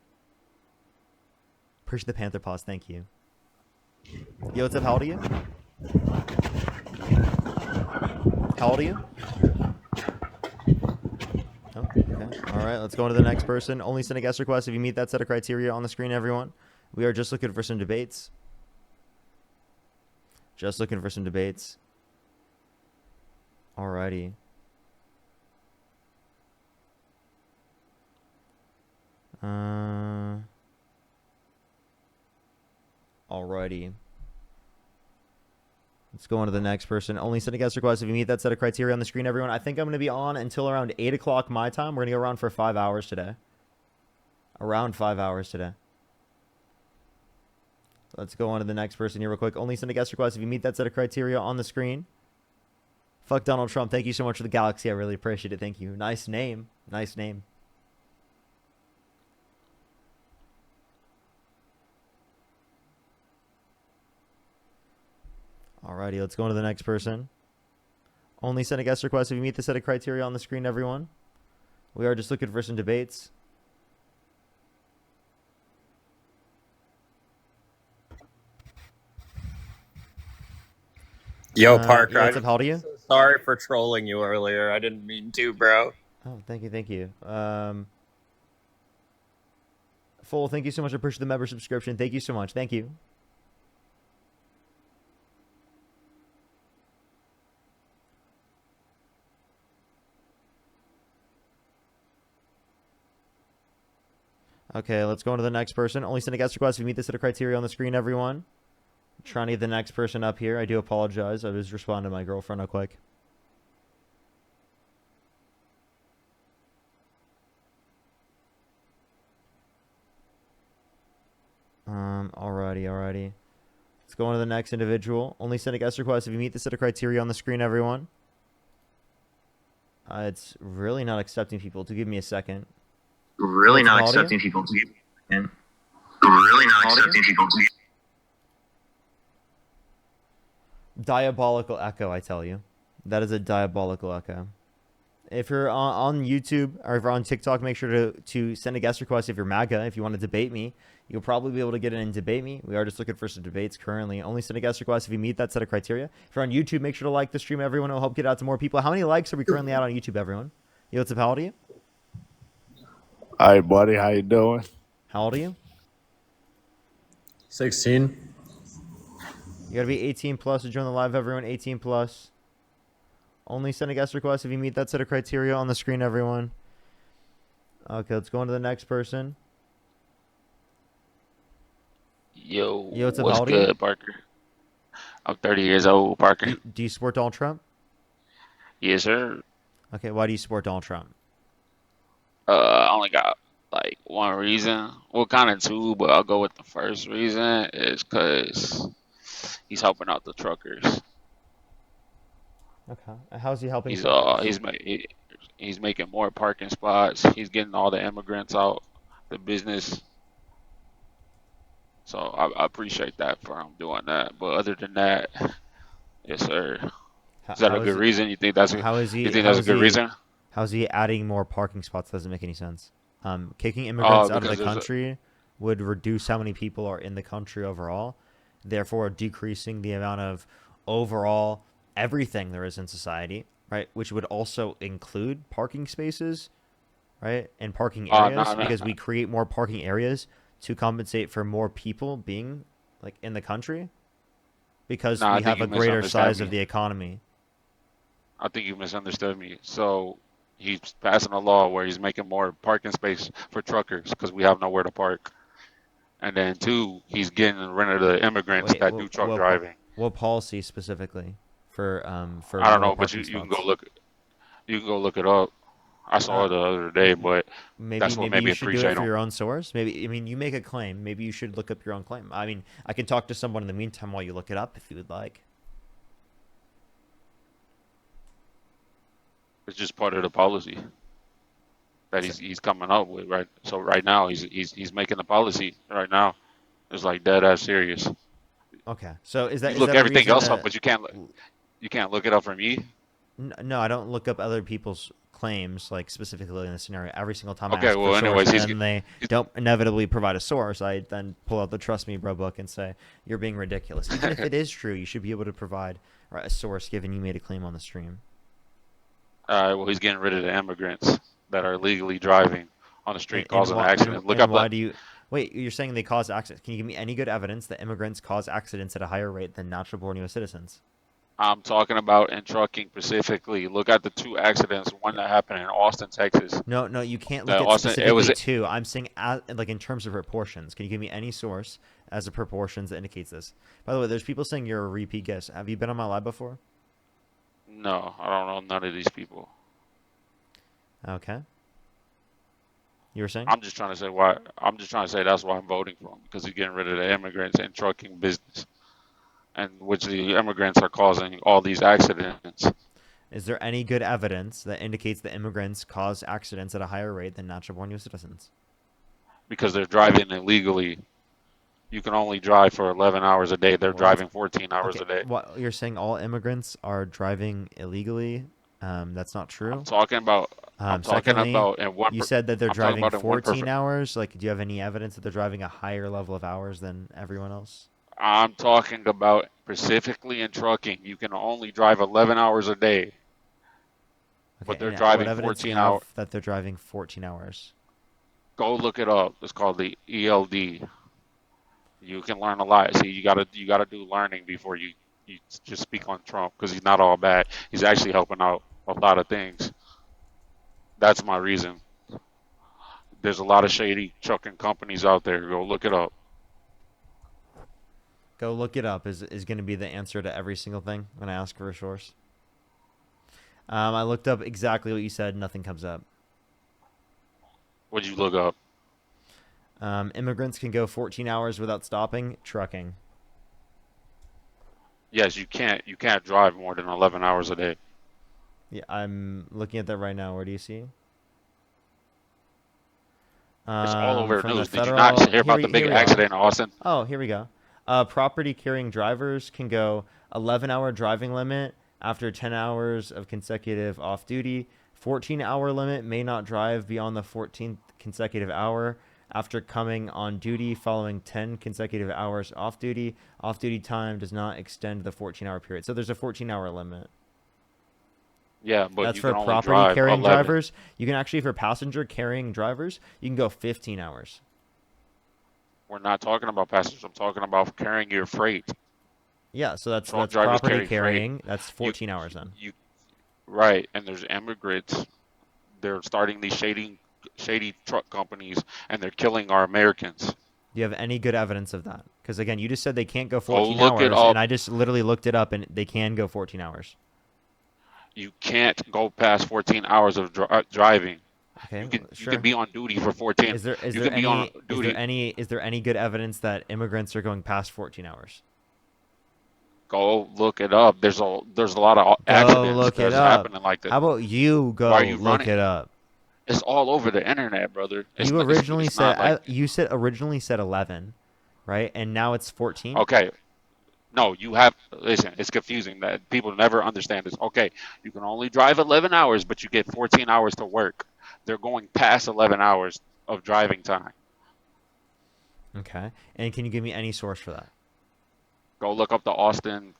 Appreciate the Panther Paws. Thank you. Yo, what's up? How old are you? How old are you? Oh, okay. All right, let's go on to the next person. Only send a guest request if you meet that set of criteria on the screen, everyone. We are just looking for some debates. Just looking for some debates. Alrighty. Alrighty. Let's go on to the next person. Only send a guest request if you meet that set of criteria on the screen, everyone. I think I'm going to be on until around 8 o'clock my time. We're going to go around for 5 hours today. Around 5 hours today. Let's go on to the next person here real quick. Only send a guest request if you meet that set of criteria on the screen. Fuck Donald Trump. Thank you so much for the galaxy. I really appreciate it. Thank you. Nice name. Nice name. Alrighty, let's go on to the next person. Only send a guest request if you meet the set of criteria on the screen, everyone. We are just looking for some debates. Yo, Parker, what's up? How old are you? So sorry for trolling you earlier. I didn't mean to, bro. Oh, thank you. Full, thank you so much for pushing the member subscription. Thank you so much. Thank you. Okay, let's go on to the next person. Only send a guest request if you meet this set of criteria on the screen, everyone. I'm trying to get the next person up here. I do apologize. I was responding to my girlfriend real quick. Alrighty. Let's go on to the next individual. Only send a guest request if you meet the set of criteria on the screen, everyone. It's really not accepting people. To give me a second. Really What's not the audio? accepting people to get. Really not Audio? accepting people to get. Diabolical echo, I tell you. That is a diabolical echo. If you're on YouTube or if you're on TikTok, make sure to send a guest request if you're MAGA. If you want to debate me, you'll probably be able to get in and debate me. We are just looking for some debates currently. Only send a guest request if you meet that set of criteria. If you're on YouTube, make sure to like the stream, everyone. It'll help get out to more people. How many likes are we currently at on YouTube, everyone? Yo, what's up? How old are you? Hi, buddy. How you doing? How old are you? 16. You gotta be 18 plus to join the live, everyone. 18 plus. Only send a guest request if you meet that set of criteria on the screen, everyone. Okay, let's go on to the next person. Yo, What's up? what's How old are you? good, Parker? I'm 30 years old, Parker. Do you support Donald Trump? Yes, sir. Okay, why do you support Donald Trump? I only got like one reason. Well, kind of two, but I'll go with the first reason is because he's helping out the truckers. Okay. How's he helping? He's making more parking spots. He's getting all the immigrants out the business. So I appreciate that for him doing that. But other than that, yes, sir. Is that a good reason? You think that's How is he? You think that's a good reason? How's he adding more parking spots? Doesn't make any sense. Kicking immigrants out of the because there's country would reduce how many people are in the country overall, therefore decreasing the amount of overall everything there is in society, right? Which would also include parking spaces, right? And parking areas, because we create more parking areas to compensate for more people being like in the country, because I we think have you a greater misunderstand size me. of the economy. I think you misunderstood me. So he's passing a law where he's making more parking space for truckers because we have nowhere to park. And then two, he's getting rid of the immigrants Wait, that do truck driving. What policy specifically for I don't more know, but parking you can spots? go look. You can go look it up. I saw it the other day, but that's what made me you should do appreciate it for him. your own source. Maybe, I mean, you make a claim. Maybe you should look up your own claim. I mean, I can talk to someone in the meantime while you look it up if you would like. It's just part of the policy that he's coming up with, right? So right now he's making the policy right now. It's like dead ass serious. Okay, so is that You is look that a everything reason else to, up, but you can't look it up for me. No, I don't look up other people's claims, like specifically in this scenario. Every single time I Okay, ask well, for a anyways, source, and they don't inevitably provide a source, I then pull out the Trust Me Bro book and say, you're being ridiculous. Even if it is true, you should be able to provide a source given you made a claim on the stream. Well, he's getting rid of the immigrants that are illegally driving on the street, causing why, accidents. Look and up why the. do you... Wait, you're saying they cause accidents. Can you give me any good evidence that immigrants cause accidents at a higher rate than natural-born U.S. citizens? I'm talking about in trucking specifically. Look at the two accidents. One that happened in Austin, Texas. No, you can't look at Austin, specifically two. I'm saying like in terms of proportions. Can you give me any source as a proportions that indicates this? By the way, there's people saying you're a repeat guest. Have you been on my live before? No, I don't know none of these people. Okay. You were saying? I'm just trying to say why. I'm just trying to say that's why I'm voting for him, because he's getting rid of the immigrants and trucking business, and which the immigrants are causing all these accidents. Is there any good evidence that indicates that immigrants cause accidents at a higher rate than natural-born U.S. citizens? Because they're driving illegally. You can only drive for 11 hours a day. They're driving 14 hours a day. What you're saying? All immigrants are driving illegally? That's not true. I'm talking about. Secondly, in one. You said that they're I'm talking driving about in one 14 hours. Like, do you have any evidence that they're driving a higher level of hours than everyone else? I'm talking about specifically in trucking. You can only drive 11 hours a day. But they're driving what evidence do 14 you have hours. that they're driving 14 hours? Go look it up. It's called the ELD. You can learn a lot. See, you gotta do learning before you just speak on Trump because he's not all bad. He's actually helping out a lot of things. That's my reason. There's a lot of shady trucking companies out there. Go look it up. Go look it up is going to be the answer to every single thing when I ask for a source. I looked up exactly what you said. Nothing comes up. What'd you look up? Immigrants can go 14 hours without stopping. Trucking. Yes, you can't. You can't drive more than 11 hours a day. Yeah, I'm looking at that right now. Where do you see? It's all over the From the news. Did you not federal. hear about the big Here we are. accident in Austin? Oh, here we go. Property carrying drivers can go 11-hour driving limit after 10 hours of consecutive off duty. 14-hour limit may not drive beyond the 14th consecutive hour after coming on duty following 10 consecutive hours off duty. Off duty time does not extend the 14-hour period. So there's a 14-hour limit. Yeah, but That's you for can only property drive carrying 11. drivers. You can actually, for passenger carrying drivers, you can go 15 hours. We're not talking about passengers. I'm talking about carrying your freight. Yeah, so that's Truck drivers property carry freight. carrying. That's 14 hours then. Right, and there's immigrants. They're starting these shady truck companies, and they're killing our Americans. Do you have any good evidence of that? Because again, you just said they can't go Go 14 look it hours, up. and I just literally looked it up, and they can go 14 hours. You can't go past 14 hours of driving. Okay, You can sure. you can be on duty for 14. Is there You can be on duty. is there any good evidence that immigrants are going past 14 hours? Go look it up. There's a lot of Go accidents look it that's up. happening like that. How about you go Why are you look running? it up? It's all over the internet, brother. You originally It's not like you said originally said 11, right? And now it's 14. okay. No, you have listen. It's confusing that people never understand this. Okay, you can only drive 11 hours, but you get 14 hours to work. They're going past 11 hours of driving time. Okay. And can you give me any source for that? Go look up the Austin,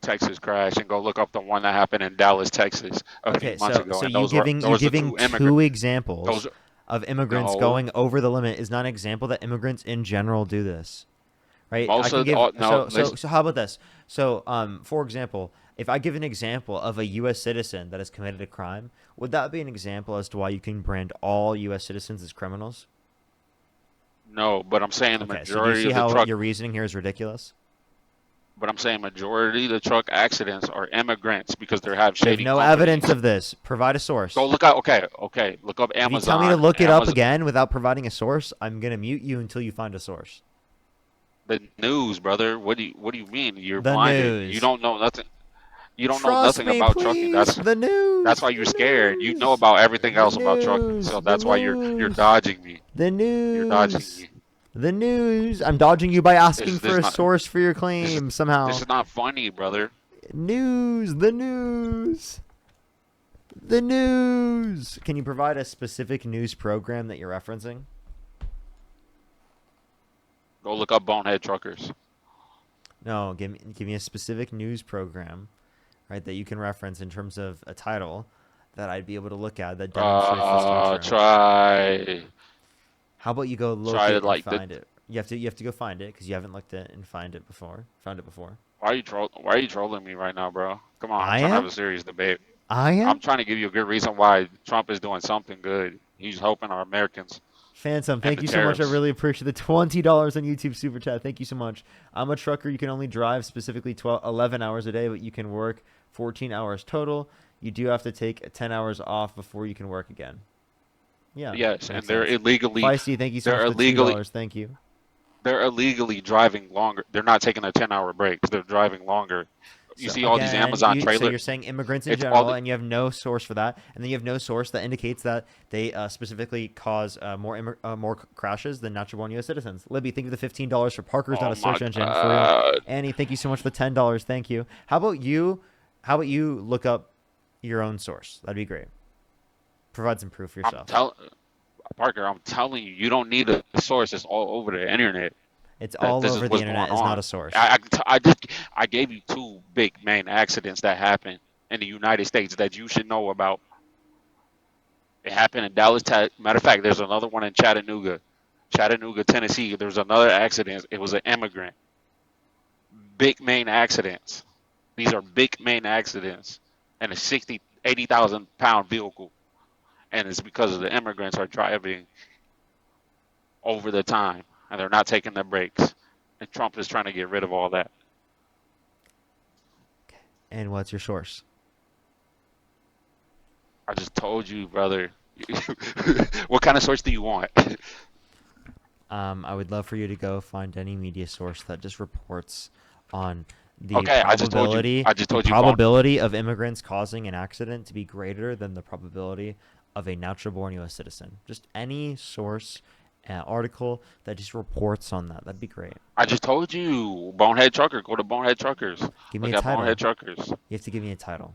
Texas crash, and go look up the one that happened in Dallas, Texas, a few months ago. So And you those were giving two two examples Those of immigrants no. going over the limit is not an example that immigrants in general do this, right? Most I can of give no. so how about this? So for example, if I give an example of a U.S. citizen that has committed a crime, would that be an example as to why you can brand all U.S. citizens as criminals? No, but I'm saying the Okay, so do you majority see of the how truck. your reasoning here is ridiculous? But I'm saying majority of the truck accidents are immigrants because they have You have shady no companies. evidence of this. Provide a source. Go look up. Okay. Look up Amazon. If you tell me to look it up Amazon- again without providing a source, I'm gonna mute you until you find a source. The news, brother. What do you mean? You're The blinded. news. You don't know nothing. You don't know Trust nothing me, about please. trucking. That's The news. That's why you're scared. You know about everything else about trucking, news. so The that's why you're news. dodging me. The news. You're dodging me. The news. I'm dodging you by asking This for a not- source for your claim somehow. This is not funny, brother. News. The news. The news. Can you provide a specific news program that you're referencing? Go look up bonehead truckers. No, give me a specific news program, right, that you can reference in terms of a title that I'd be able to look at that demonstrates this to be true. Try. How about you go look Try it to and like find it? You have to go find it because you haven't looked at it and found it before. Why are you trolling me right now, bro? Come on, I'm I trying to have am? a serious debate. I am? I'm trying to give you a good reason why Trump is doing something good. He's helping our Americans. Phantom, thank the you so much. I tariffs. really appreciate the $20 on YouTube Super Chat. Thank you so much. I'm a trucker. You can only drive specifically 11 hours a day, but you can work 14 hours total. You do have to take 10 hours off before you can work again. Yeah. Yes, and makes they're sense. illegally. Feisty, thank you so they're much for the illegally. $2. Thank you. They're illegally driving longer. They're not taking a 10-hour break. They're driving longer. You So see all these again, Amazon trailers. So you're saying immigrants in It's all general, the- and you have no source for that, and then you have no source that indicates that they specifically cause more crashes than natural-born U.S. citizens. Libby, thank you for the $15 for Parker's not Oh a search my engine for God. you. Annie, thank you so much for the $10. Thank you. How about you look up your own source? That'd be great. Provide some proof yourself. Parker, I'm telling you, you don't need a source. It's all over the internet. It's That all this is over the what's internet. going Is not on. a source. I gave you two big main accidents that happened in the United States that you should know about. It happened in Dallas. Matter of fact, there's another one in Chattanooga, Tennessee. There's another accident. It was an immigrant. Big main accidents. These are big main accidents, and a 80,000 pound vehicle, and it's because the immigrants are driving over the time and they're not taking their breaks. And Trump is trying to get rid of all that. And what's your source? I just told you, brother. What kind of source do you want? I would love for you to go find any media source that just reports on the Okay, I just told you. probability of immigrants causing an accident to be greater than the probability of a natural born U.S. citizen. Just any source, article that just reports on that. That'd be great. I just told you. Bonehead Trucker. Go to Bonehead Truckers. Give me Look a at title. Bonehead Truckers. You have to give me a title.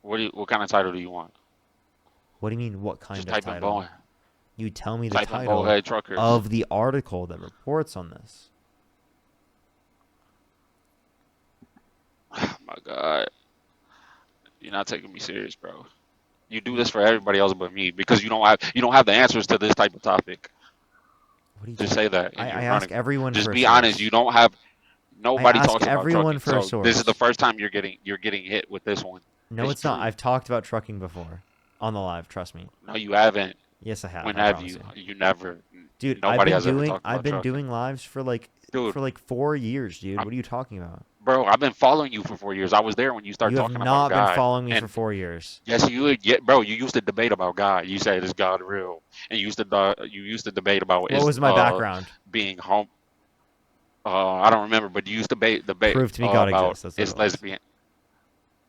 What kind of title do you want? What do you mean, what kind Just of type in title? Bone. You tell me the Type in title Bonehead Truckers. of the article that reports on this. Oh my God. You're not taking me serious, bro. You do this for everybody else but me because you don't have the answers to this type of topic. What do you Just say that. And I you're ask running. everyone Just for a be honest. source. You don't have. Nobody ask talks about everyone trucking. for a So this is the source. first time you're getting hit with this one. No, it's not. I've talked about trucking before on the live. Trust me. No, you haven't. Yes, I have. When I have promise you? You never. Dude, Nobody has ever talked about I've been trucking. doing lives for like 4 years, dude. What are you talking about? Bro, I've been following you for 4 years. I was there when you started You have talking not about been God. following me And for 4 years. yes, you would. Yeah, bro, you used to debate about God. You said, "Is God real?" And you used to debate about What was my background? being home. I don't remember, but you used to debate Prove to me God about exists. That's what is it was. lesbian.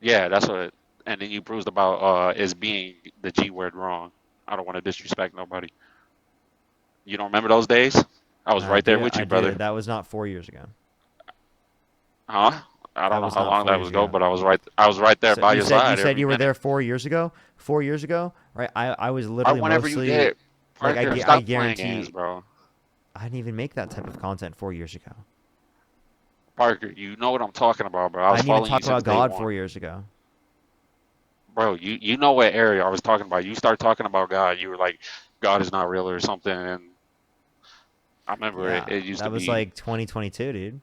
Yeah, that's what. And then you proved about is being the G word wrong. I don't want to disrespect nobody. You don't remember those days? I was right there with you, brother. That was not 4 years ago. Huh? I don't know how long that was ago, but I was right. I was right there by your side. You said every you were minute. there 4 years ago. 4 years ago, right? I was literally whenever mostly you get like Parker, I stop guarantee. playing games, bro. I didn't even make that type of content 4 years ago. Parker, you know what I'm talking about, bro. I I was didn't even following you talk about since day God one. 4 years ago. Bro, you know what area I was talking about. You start talking about God, you were like, God is not real or something, and I remember Yeah, it used that to was be like 2022, dude.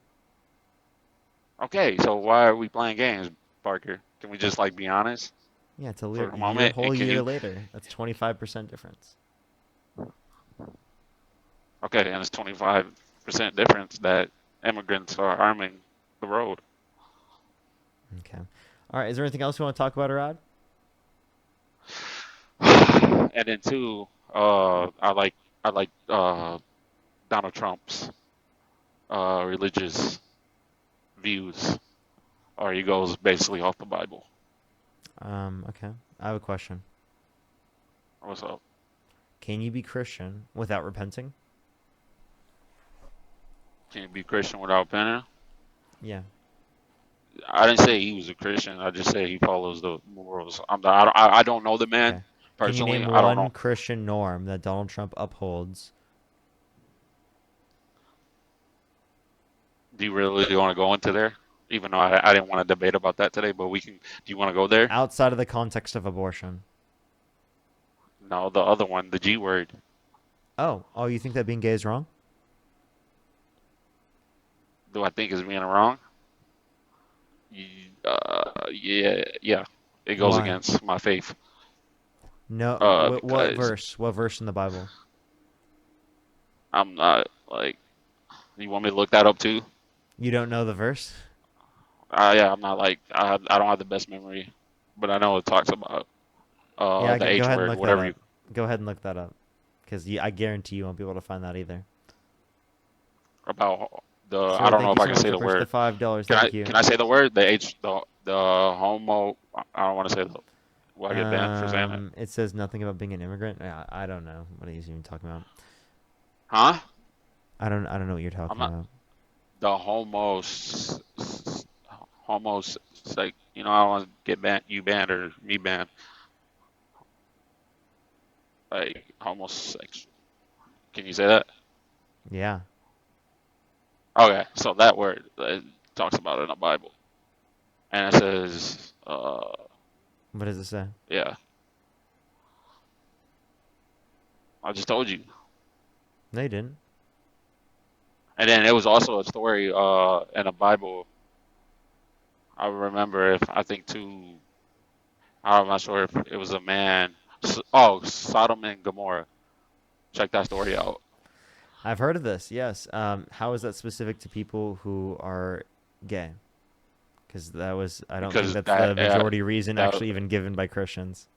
okay. So why are we playing games, Parker? Can we just like be honest? Yeah, it's a For a year, moment, whole and can year you? later. That's 25% difference. Okay, and it's 25% difference that immigrants are harming the road. Okay. All right. Is there anything else you want to talk about, Arad? And then two, I like Donald Trump's religious views, or he goes basically off the Bible. Okay. I have a question. What's up? Can you be Christian without repenting? Can you be Christian without repenting? Yeah. I didn't say he was a Christian. I just say he follows the morals. I don't know the man Okay. Can you personally. name I don't one know. Christian norm that Donald Trump upholds? Do you really want to go into there? Even though I didn't want to debate about that today, but we can. Do you want to go there? Outside of the context of abortion. No, the other one, the G word. Oh, you think that being gay is wrong? Do I think is being wrong? Yeah. It goes Why? against my faith. No. What Because verse? What verse in the Bible? I'm not like. You want me to look that up too? You don't know the verse? Yeah, I'm not like I don't have the best memory, but I know it talks about Yeah, the go H ahead and word, look whatever that you up. Go ahead and look that up, because I guarantee you won't be able to find that either. about the. Sir, I don't thank know you if I so can much say for the pushing the word. $5. Thank you. Can I say the word? The homo. I don't want to say the. Will I get banned for saying it? It says nothing about being an immigrant. Yeah, I don't know what he's even talking about. Huh? I don't know what you're I'm talking not about. the homos. Like I don't want to get banned or me banned. Like homosexual. Can you say that? Yeah. Okay, so that word it talks about it in the Bible, and it says, What does it say? yeah, I just told you. No, you didn't. And then it was also a story in the Bible. I remember if I think two. I'm not sure if it was a man. Oh, Sodom and Gomorrah. Check that story out. I've heard of this. Yes. How is that specific to people who are gay? Because that was, I don't think Because that's the majority reason that actually even given by Christians.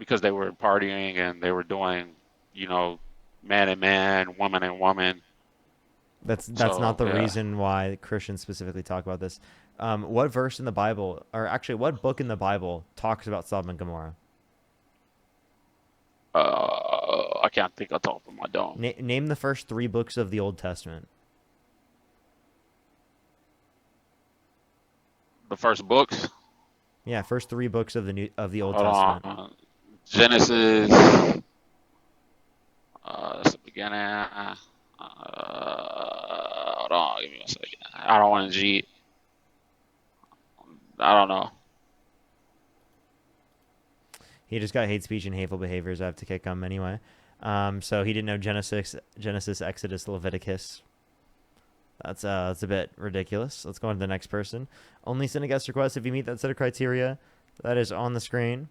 because they were partying and they were doing, man and man, woman and woman. That's not So the yeah, reason why Christians specifically talk about this. What verse in the Bible, or actually, what book in the Bible talks about Sodom and Gomorrah? I can't think of top of my dome. Name the first 3 books of the Old Testament. The first books. Yeah, first 3 books of the Old Hold Testament. on. Genesis. That's the beginning. Hold on, give me a second. I don't want to cheat. I don't know. He just got hate speech and hateful behaviors. I have to kick him anyway. So he didn't know Genesis, Exodus, Leviticus. That's a bit ridiculous. Let's go on to the next person. Only send a guest request if you meet that set of criteria that is on the screen.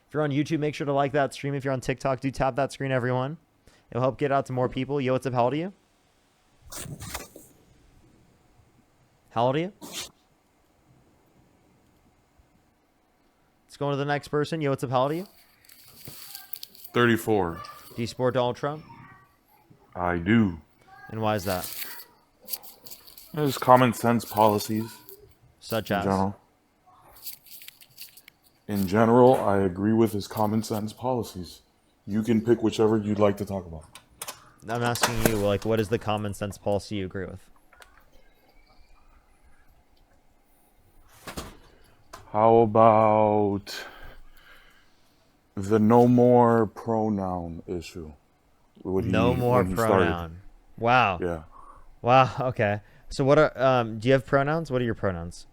If you're on YouTube, make sure to like that stream. If you're on TikTok, do tap that screen, everyone. It'll help get out to more people. Yo, what's up? How old are you? How old are you? Let's go on to the next person. Yo, what's up? How old are you? 34. Do you support Donald Trump? I do. And why is that? There's common sense policies. Such in as? general. In general, I agree with his common sense policies. You can pick whichever you'd like to talk about. I'm asking you, like, what is the common sense policy you agree with? How about the no more pronoun issue? No more When he pronoun. started. Wow. Yeah. Wow. Okay. So what are do you have pronouns? What are your pronouns?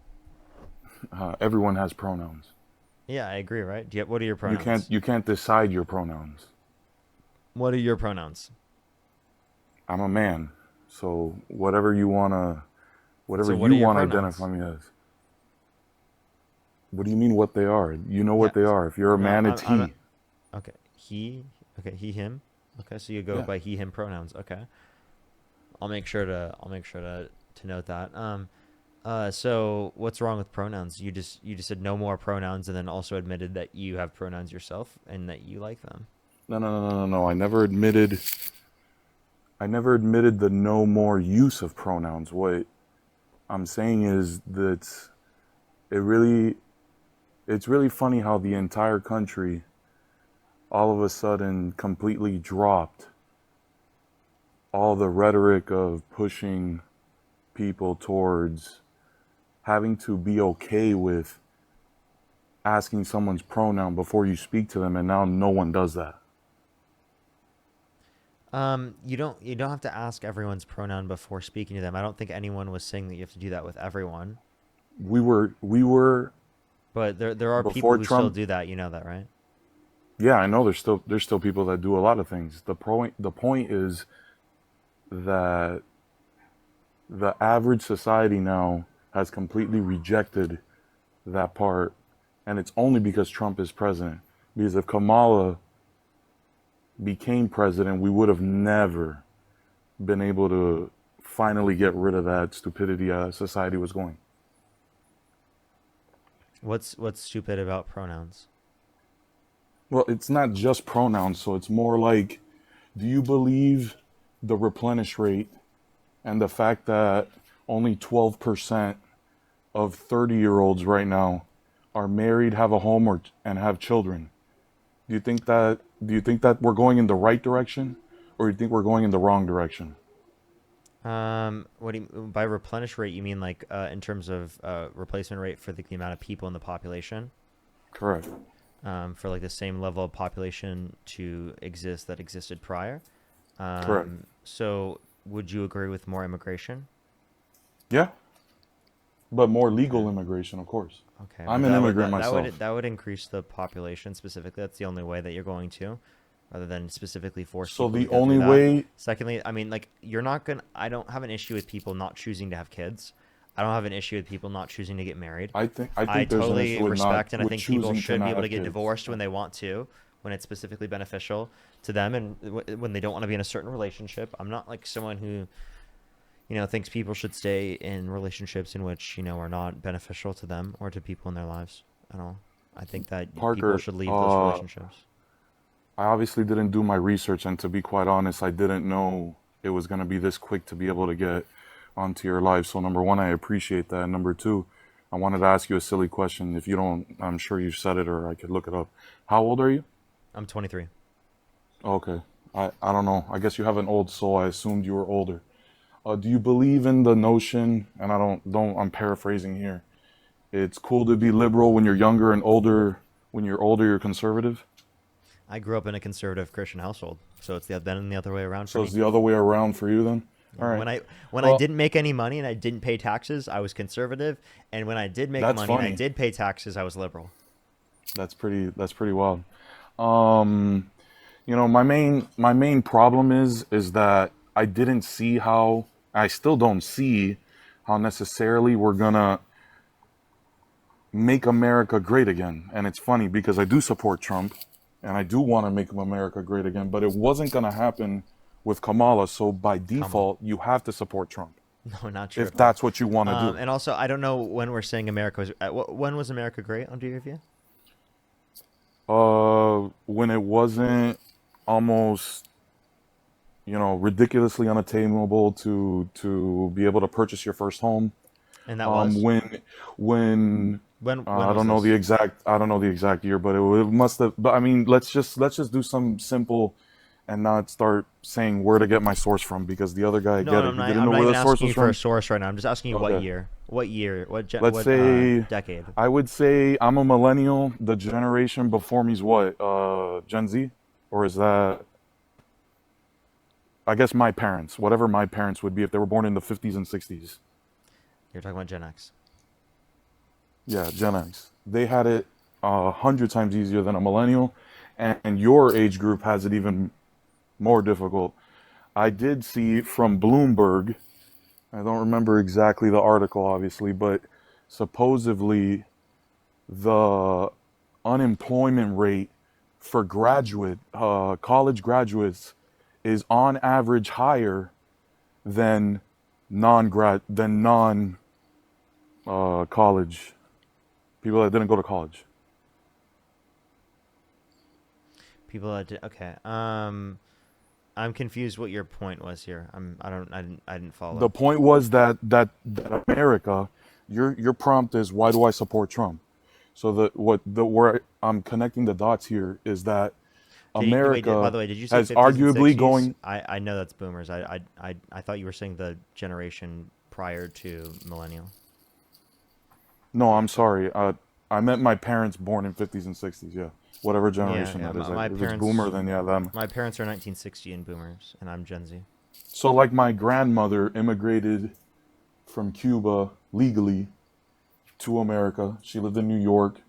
Everyone has pronouns. Yeah, I agree, right? What are your pronouns? You can't decide your pronouns. What are your pronouns? I'm a man, so whatever you wanna So what are your pronouns? identify me as. What do you mean what they are? You know what they are. If you're a man, it's he. Okay. He. Okay. He. Him. Okay. So you go Yeah. by he. Him pronouns. Okay. I'll make sure to note that. So what's wrong with pronouns? You just said no more pronouns, and then also admitted that you have pronouns yourself and that you like them. No. I never admitted the no more use of pronouns. What I'm saying is that it's really funny how the entire country all of a sudden completely dropped all the rhetoric of pushing people towards having to be okay with asking someone's pronoun before you speak to them, and now no one does that. You don't have to ask everyone's pronoun before speaking to them. I don't think anyone was saying that you have to do that with everyone. We were But there are people before who still Trump. do that. You know that, right? Yeah, I know there's still people that do a lot of things. The point is that the average society now has completely rejected that part, and it's only because Trump is president. Because if Kamala became president, we would have never been able to finally get rid of that stupidity society was going. What's stupid about pronouns? Well, it's not just pronouns, so it's more like, do you believe the replenish rate and the fact that only 12% of 30-year-olds right now are married, have a home, and have children? Do you think that we're going in the right direction, or do you think we're going in the wrong direction? What do you, by replenish rate, you mean like in terms of replacement rate for the amount of people in the population? Correct. For like the same level of population to exist that existed prior. Correct. So would you agree with more immigration? Yeah. But more legal immigration, of course. Okay, I'm but an that immigrant myself. that would increase the population specifically. That's the only way that you're going to, rather than specifically force So people to the go through only that. way, Secondly, I mean, like you're not gonna. I don't have an issue with people not choosing to have kids. I don't have an issue with people not choosing to get married. I I think there's an totally issue with not respect and I with think people choosing to should be not able to have get kids. divorced when they want to, when it's specifically beneficial to them and when they don't want to be in a certain relationship. I'm not like someone who, thinks people should stay in relationships in which, are not beneficial to them or to people in their lives at all. I think that people Parker, should leave those relationships. I obviously didn't do my research, and to be quite honest, I didn't know it was going to be this quick to be able to get onto your live. So number one, I appreciate that. Number two, I wanted to ask you a silly question. If you don't, I'm sure you've said it or I could look it up. How old are you? I'm 23. Okay. I don't know. I guess you have an old soul. I assumed you were older. Do you believe in the notion, and I'm paraphrasing here. It's cool to be liberal when you're younger and older. When you're older, you're conservative. I grew up in a conservative Christian household, so it's then the other way around for So me. it's the other way around for you then? All right. When I didn't make any money and I didn't pay taxes, I was conservative, and when I did make That's money and I funny. did pay taxes, I was liberal. That's pretty wild. My main problem is that I didn't see how, I still don't see how necessarily we're gonna make America great again. And it's funny because I do support Trump and I do want to make America great again, but it wasn't gonna happen with Kamala. So by default, you have to support Trump. No, not true. If that's what you want to do. And also, I don't know when we're saying America was. When was America great under your view? When it wasn't almost, ridiculously unattainable to be able to purchase your first home. And that was when I was don't know this? I don't know the exact year, but it must have. But I mean, let's just do some simple, and not start saying where to get my source from, because the other guy No, get no, it. I'm He not, didn't I'm know not where even the source asking was you for from. a source right now. I'm just asking you Okay. what year, Let's say decade. I would say I'm a millennial. The generation before me is what? Gen Z, or is that? I guess my parents, whatever my parents would be if they were born in the 50s and 60s. You're talking about Gen X. Yeah, Gen X. They had it 100 times easier than a millennial, and your age group has it even more difficult. I did see from Bloomberg, I don't remember exactly the article, obviously, but supposedly the unemployment rate for college graduates is on average higher than non college people that didn't go to college. People that did, okay. I'm confused what your point was here. I didn't follow. The point was that America, your prompt is, why do I support Trump? So where I'm connecting the dots here is that America By the way, did you say has 50s arguably and 60s? going. I know that's boomers. I thought you were saying the generation prior to millennial. No, I'm sorry. I meant my parents born in 50s and 60s. Yeah, whatever generation that is. My If parents, it's boomer, then yeah, them. My parents are 1960 and boomers, and I'm Gen Z. So like my grandmother immigrated from Cuba legally to America. She lived in New York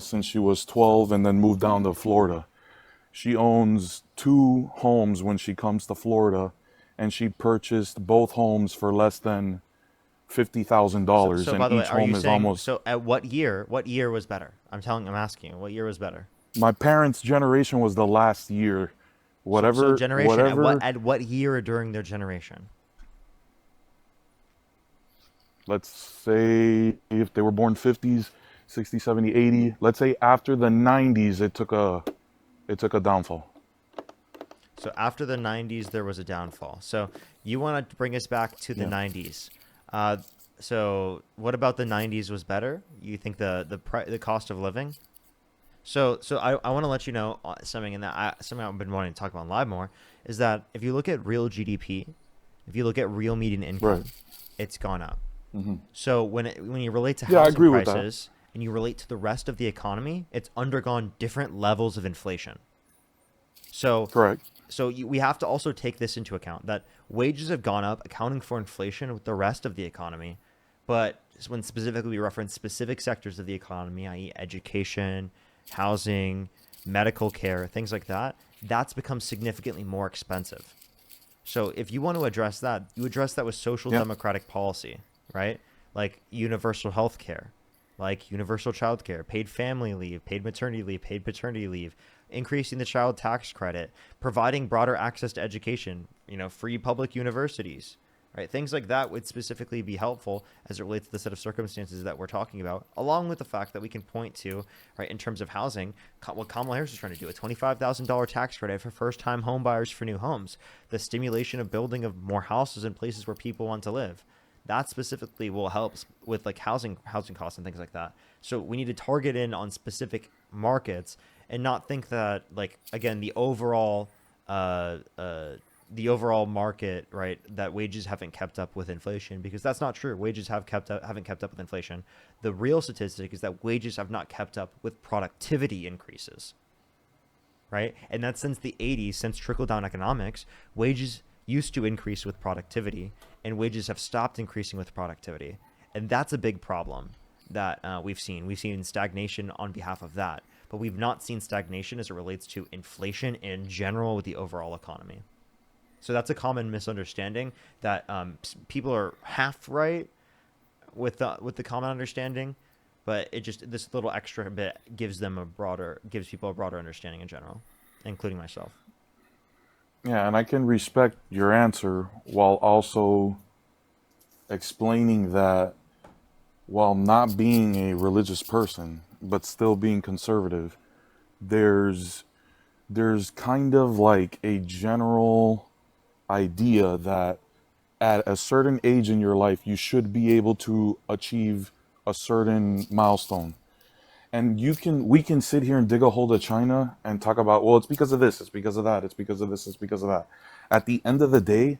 since she was 12 and then moved down to Florida. She owns 2 homes when she comes to Florida, and she purchased both homes for less than $50,000. So And by the way, each are you home is saying almost. so? At what year? What year was better? I'm asking you, what year was better? My parents' generation was the last year. So generation. Whatever. At what year during their generation? Let's say if they were born 50s, 60, 70, 80. Let's say after the 90s, it took a downfall. So after the 90s, there was a downfall. So you want to bring us back to the 90s. So what about the 90s was better? You think the cost of living? So I want to let you know something I've been wanting to talk about on live more, is that if you look at real GDP, if you look at real median income, it's gone up. Mm-hmm. So when you relate to Yeah, I housing agree with that. prices and you relate to the rest of the economy, it's undergone different levels of inflation. So correct. So we have to also take this into account, that wages have gone up, accounting for inflation with the rest of the economy, But when specifically we reference specific sectors of the economy, i.e., education, housing, medical care, things like that, that's become significantly more expensive. So if you want to address that, you address that with social Yeah. democratic policy, right? Like universal health care, like universal child care, paid family leave, paid maternity leave, paid paternity leave, increasing the child tax credit, providing broader access to education, free public universities, right? Things like that would specifically be helpful as it relates to the set of circumstances that we're talking about, along with the fact that we can point to, right, in terms of housing, what Kamala Harris is trying to do, a $25,000 tax credit for first-time home buyers for new homes, the stimulation of building of more houses in places where people want to live. That specifically will help with like housing costs and things like that. So we need to target in on specific markets and not think that, like, again, the overall market, right, that wages haven't kept up with inflation, because that's not true. Wages haven't kept up with inflation. The real statistic is that wages have not kept up with productivity increases, right? And that's since the 80s, since trickle-down economics, wages used to increase with productivity, and wages have stopped increasing with productivity. And that's a big problem that we've seen. We've seen stagnation on behalf of that, but we've not seen stagnation as it relates to inflation in general with the overall economy. So that's a common misunderstanding that people are half right with the common understanding, but it just, this little extra bit gives people a broader understanding in general, including myself. Yeah, and I can respect your answer while also explaining that while not being a religious person, but still being conservative, there's kind of like a general idea that at a certain age in your life, you should be able to achieve a certain milestone. And we can sit here and dig a hole to China and talk about, well, it's because of this, it's because of that, it's because of this, it's because of that. At the end of the day,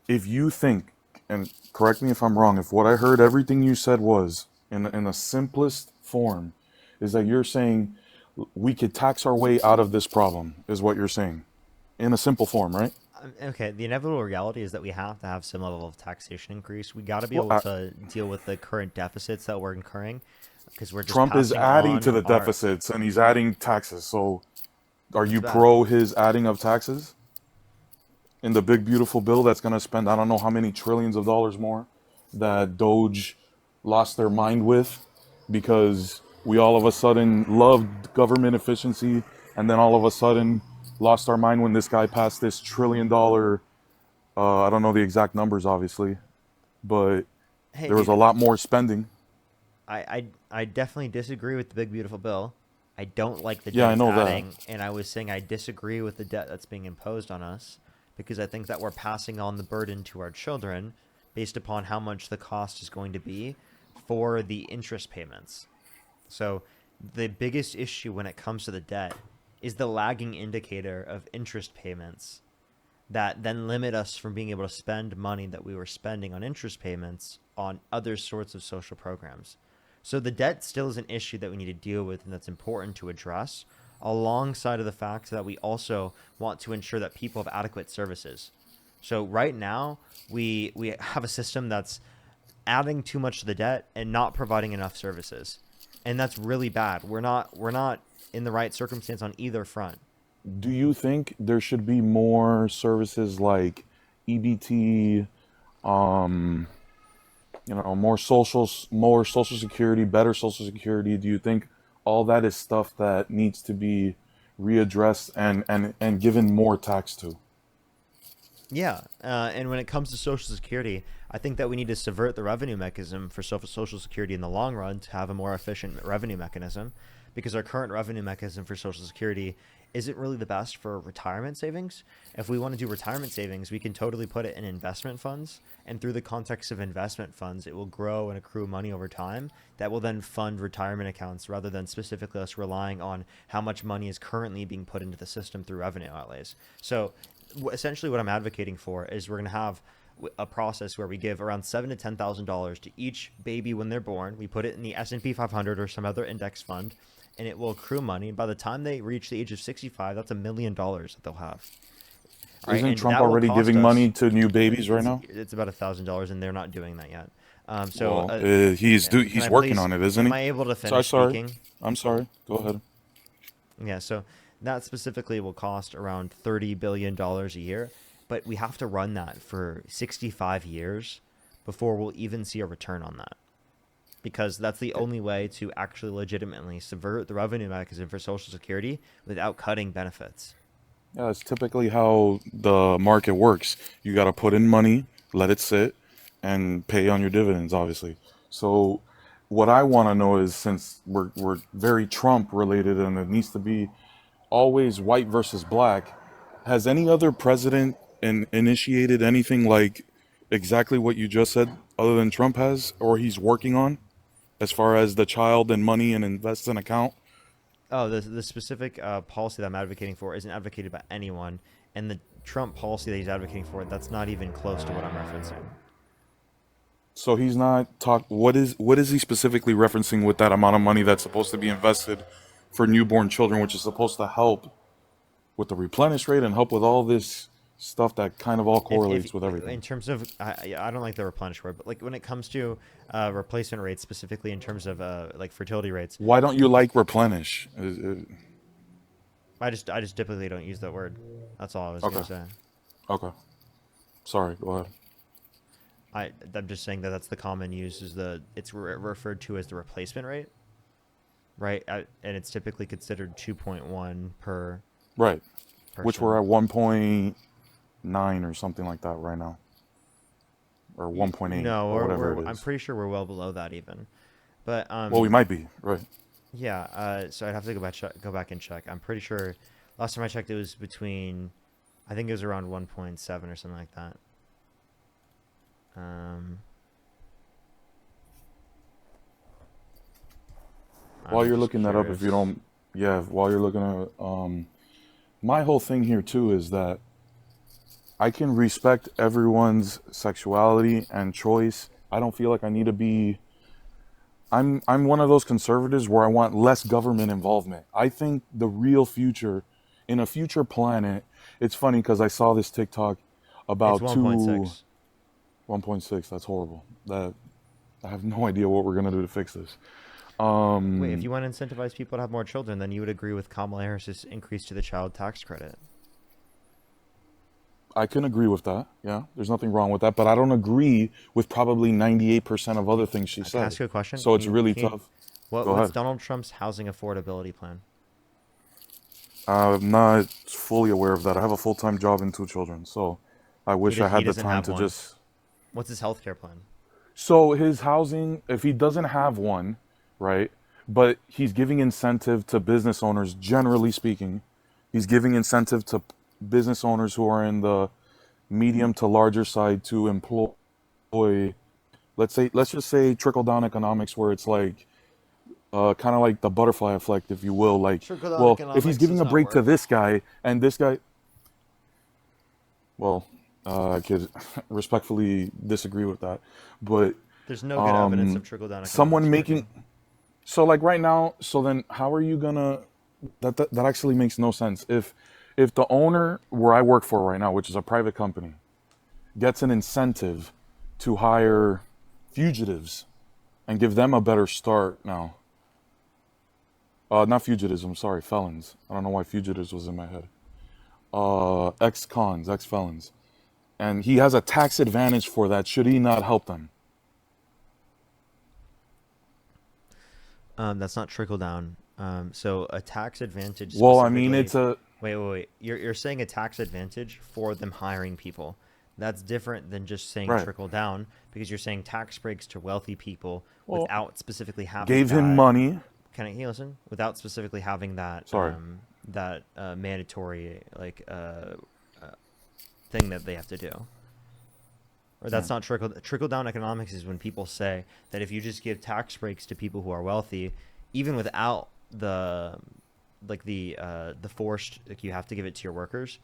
if you think, and correct me if I'm wrong, if what I heard, everything you said was, in the simplest form, is that you're saying we could tax our way out of this problem, is what you're saying. In a simple form, right? Okay, the inevitable reality is that we have to have some level of taxation increase. We got to be Well, able to deal with the current deficits that we're incurring, because we're just Trump is passing adding to on the our. deficits and he's adding taxes. So are It's you bad. pro his adding of taxes? In the big beautiful bill that's going to spend I don't know how many trillions of dollars more, that Doge lost their mind with, because we all of a sudden loved government efficiency and then all of a sudden lost our mind when this guy passed this $1 trillion, I don't know the exact numbers obviously, but Hey, there was a dude, lot more spending. I definitely disagree with the big beautiful bill. I don't like the Yeah, debt I it's know that. adding, and I was saying I disagree with the debt that's being imposed on us, because I think that we're passing on the burden to our children based upon how much the cost is going to be for the interest payments. So the biggest issue when it comes to the debt is the lagging indicator of interest payments that then limit us from being able to spend money that we were spending on interest payments on other sorts of social programs. So the debt still is an issue that we need to deal with and that's important to address, alongside of the fact that we also want to ensure that people have adequate services. So right now, we have a system that's adding too much to the debt and not providing enough services. And that's really bad. We're not in the right circumstance on either front. Do you think there should be more services like EBT, um, more social security, better social security? Do you think all that is stuff that needs to be readdressed and given more tax to? Yeah, and when it comes to Social Security, I think that we need to subvert the revenue mechanism for Social Security in the long run to have a more efficient revenue mechanism, because our current revenue mechanism for Social Security isn't really the best for retirement savings. If we want to do retirement savings, we can totally put it in investment funds, and through the context of investment funds, it will grow and accrue money over time that will then fund retirement accounts, rather than specifically us relying on how much money is currently being put into the system through revenue outlays. So essentially what I'm advocating for is we're going to have a process where we give around $7,000 to $10,000 to each baby when they're born. We put it in the S&P 500 or some other index fund, and it will accrue money. By the time they reach the age of 65, that's $1 million that they'll have. All right, Isn't and Trump that will already cost giving us. money to new babies right now? It's about $1,000, and they're not doing that yet. So Well, can he's I working please? on it, isn't Am he? I able to Sorry, finish sorry. speaking? I'm sorry. Go ahead. Yeah, so that specifically will cost around $30 billion a year, but we have to run that for 65 years before we'll even see a return on that. Because that's the only way to actually legitimately subvert the revenue mechanism for Social Security without cutting benefits. Yeah, it's typically how the market works. You got to put in money, let it sit, and pay on your dividends, obviously. So, what I want to know is, since we're very Trump related and it needs to be always white versus black, has any other president initiated anything like exactly what you just said, other than Trump has, or he's working on, as far as the child and money and invest in account? Oh, the specific policy that I'm advocating for isn't advocated by anyone, and the Trump policy that he's advocating for, that's not even close to what I'm referencing. So he's not talk. What is he specifically referencing with that amount of money that's supposed to be invested for newborn children, which is supposed to help with the replenish rate and help with all this stuff that kind of all If correlates with everything? in terms of, I don't like the replenish word, but like when it comes to replacement rates, specifically in terms of like fertility rates, Why don't you like replenish? I just typically don't use that word. That's all I was Okay. gonna say. Okay. Sorry. Go ahead. I'm just saying that that's the common use, is it's referred to as the replacement rate, right? And it's typically considered 2.1 per Right. person. Which we're at 1.9 or something like that right now, or 1.8 No, or whatever it I'm is. pretty sure we're well below that even. But Well, we might be, right? Yeah. So I'd have to go back and check. I'm pretty sure last time I checked it was between, I think it was around 1.7 or something like that. While I'm you're just looking that up, if you curious. don't, yeah, while you're looking at, my whole thing here too is that I can respect everyone's sexuality and choice. I don't feel like I need to be. I'm one of those conservatives where I want less government involvement. I think the real future, in a future planet, it's funny because I saw this TikTok It's about 1.6. 1.6. That's horrible. That I have no idea what we're gonna do to fix this. Wait, if you want to incentivize people to have more children, then you would agree with Kamala Harris's increase to the child tax credit. I can agree with that. Yeah, there's nothing wrong with that. But I don't agree with probably 98% of other things she Can I said. ask you a question? So it's really tough. Go What's ahead. Donald Trump's housing affordability plan? I'm not fully aware of that. I have a full-time job and 2 children, so I wish I He had the doesn't time have to one. just. What's his healthcare plan? So his housing, if he doesn't have one, right? But he's giving incentive to business owners, generally speaking. He's giving incentive to business owners who are in the medium to larger side to employ, let's just say trickle down economics, where it's like kind of like the butterfly effect, if you will. Like, Trickle-down well, if he's economics giving does a not break to work. this guy and this guy, well, I could respectfully disagree with that. But There's no good evidence of trickle-down economics someone working. making, so like right now, so then how are you gonna, that actually makes no sense. If the owner where I work for right now, which is a private company, gets an incentive to hire fugitives and give them a better start now. Not fugitives, I'm sorry, felons. I don't know why fugitives was in my head. Ex-cons, ex-felons. And he has a tax advantage for that. Should he not help them? That's not trickle down. So a tax advantage. Well, I mean, it's a. Wait. You're saying a tax advantage for them hiring people. That's different than just saying Right. trickle down, because you're saying tax breaks to wealthy people Well, without specifically having gave him that- money. Can I listen? Without specifically having that Sorry. mandatory thing that they have to do. Or that's not trickle down economics is when people say that if you just give tax breaks to people who are wealthy, even without the forced, like, you have to give it to your workers,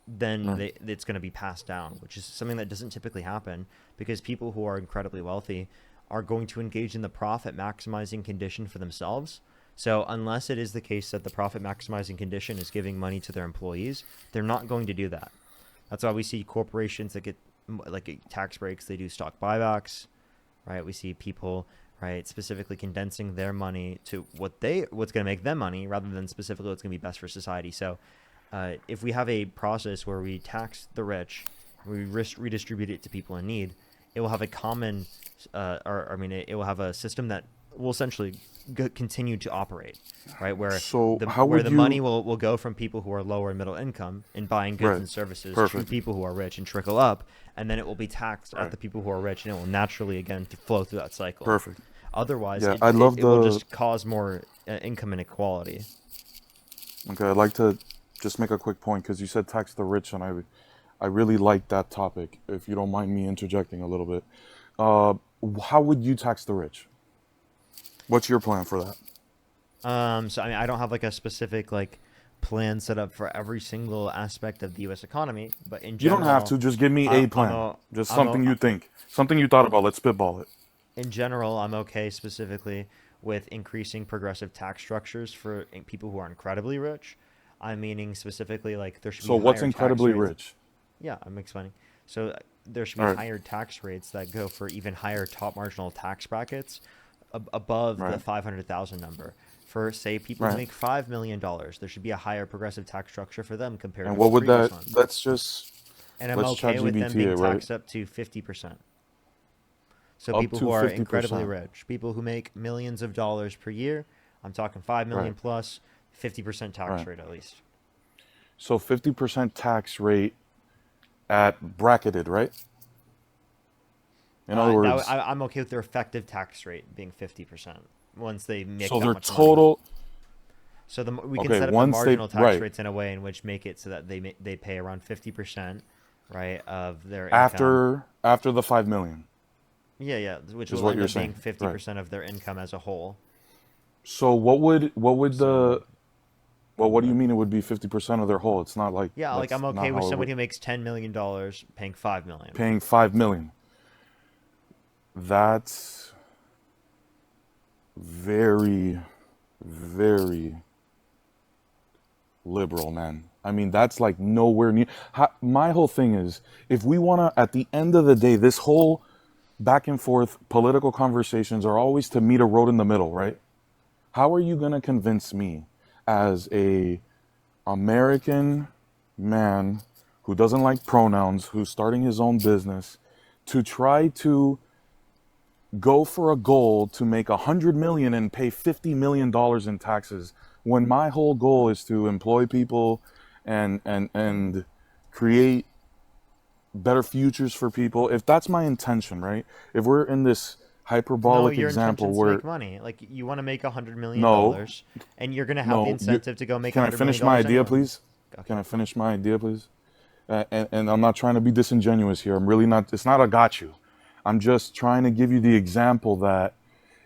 then it's going to be passed down, which is something that doesn't typically happen, because people who are incredibly wealthy are going to engage in the profit maximizing condition for themselves. So unless it is the case that the profit maximizing condition is giving money to their employees, they're not going to do that. That's why we see corporations that get like tax breaks. They do stock buybacks. right? We see people, right, specifically condensing their money to what's going to make them money rather than specifically what's going to be best for society. So if we have a process where we tax the rich, we redistribute it to people in need, it will have a common, it will have a system that will essentially continue to operate, right? Where So how would the you? money will go from people who are lower and middle income and buying goods Right. and services to Perfect. people who are rich and trickle up, and then it will be taxed at Right. the people who are rich, and it will naturally again flow through that cycle. Perfect. Otherwise, Yeah, I love it will the. just cause more income inequality. Okay, I'd like to just make a quick point because you said tax the rich, and I really like that topic. If you don't mind me interjecting a little bit, how would you tax the rich? What's your plan for that? So I mean, I don't have like a specific like plan set up for every single aspect of the U.S. economy, but in You general, don't have to. Just give me a plan. Just something you think, something you thought about. Let's spitball it. in general, I'm okay specifically with increasing progressive tax structures for people who are incredibly rich. I'm meaning specifically like there should So be what's higher incredibly tax rates. rich? Yeah, I'm explaining. So there should be All right. higher tax rates that go for even higher top marginal tax brackets above the Right. 500,000 number. For say people who Right. make $5 million, there should be a higher progressive tax structure for them compared And to what the would previous that? ones. Let's just And I'm let's okay with them ChatGPT being it, right? taxed up to 50%. So Up people to who are incredibly 50%. rich, people who make millions of dollars per year, I'm talking 5 million Right. plus, 50% tax Right. rate at least. So 50% tax rate at bracketed, right? In other words, I'm okay with their effective tax rate being 50% once they make so that their much money. total. So we can Okay, set up the once they marginal tax right rates in a way in which make it so that they pay around 50%, right, of their income. after the 5 million Yeah, which is will what end you're up being saying, right? 50% of their income as a whole. So what do So you mean it would be 50% of their whole? It's not like yeah, like that's I'm not okay with how it somebody would. who makes $10 million paying 5 million. Paying 5 million. That's very, very liberal, man. I mean, that's like nowhere near. My whole thing is, if we want to, at the end of the day, this whole back and forth political conversations are always to meet a road in the middle, right? How are you going to convince me as a American man who doesn't like pronouns, who's starting his own business, to try to go for a goal to make 100 million and pay 50 million dollars in taxes when my whole goal is to employ people and create better futures for people? If that's my intention, right? If we're in this No, hyperbolic your example intention's to where make money. Like you want to make $100 million, no, and you're gonna have the no, incentive to go make can I $100 million finish my idea, anyway. please? Can I finish my idea, please? And I'm not trying to be disingenuous here. I'm really not. It's not a got you. I'm just trying to give you the example that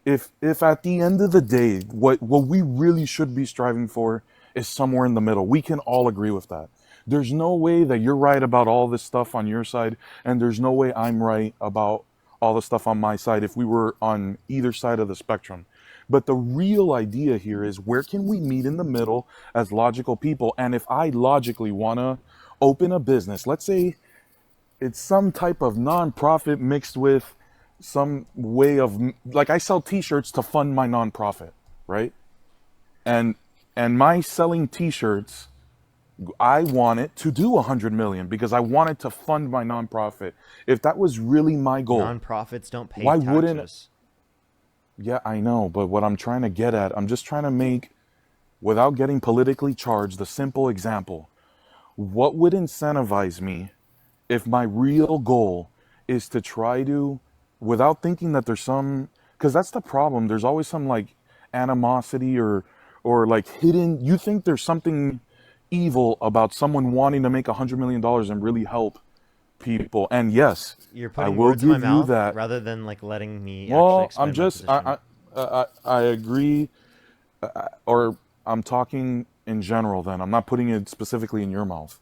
if at the end of the day, what we really should be striving for is somewhere in the middle. We can all agree with that. There's no way that you're right about all this stuff on your side, and there's no way I'm right about all the stuff on my side if we were on either side of the spectrum. But the real idea here is, where can we meet in the middle as logical people? And if I logically want to open a business, let's say it's some type of nonprofit mixed with some way of, like, I sell t-shirts to fund my nonprofit, right? And my selling t-shirts, I want it to do 100 million because I want it to fund my nonprofit. If that was really my goal, Nonprofits don't pay why wouldn't? taxes. Yeah, I know, but what I'm trying to get at, I'm just trying to make, without getting politically charged, the simple example. What would incentivize me if my real goal is to try to, without thinking that there's some, because that's the problem, there's always some like animosity or like hidden, you think there's something evil about someone wanting to make $100 million and really help people. And yes, You're I putting will words in my give you mouth that. rather than like letting me actually Well, explain I'm my just, position. I agree, or I'm talking in general then. I'm not putting it specifically in your mouth.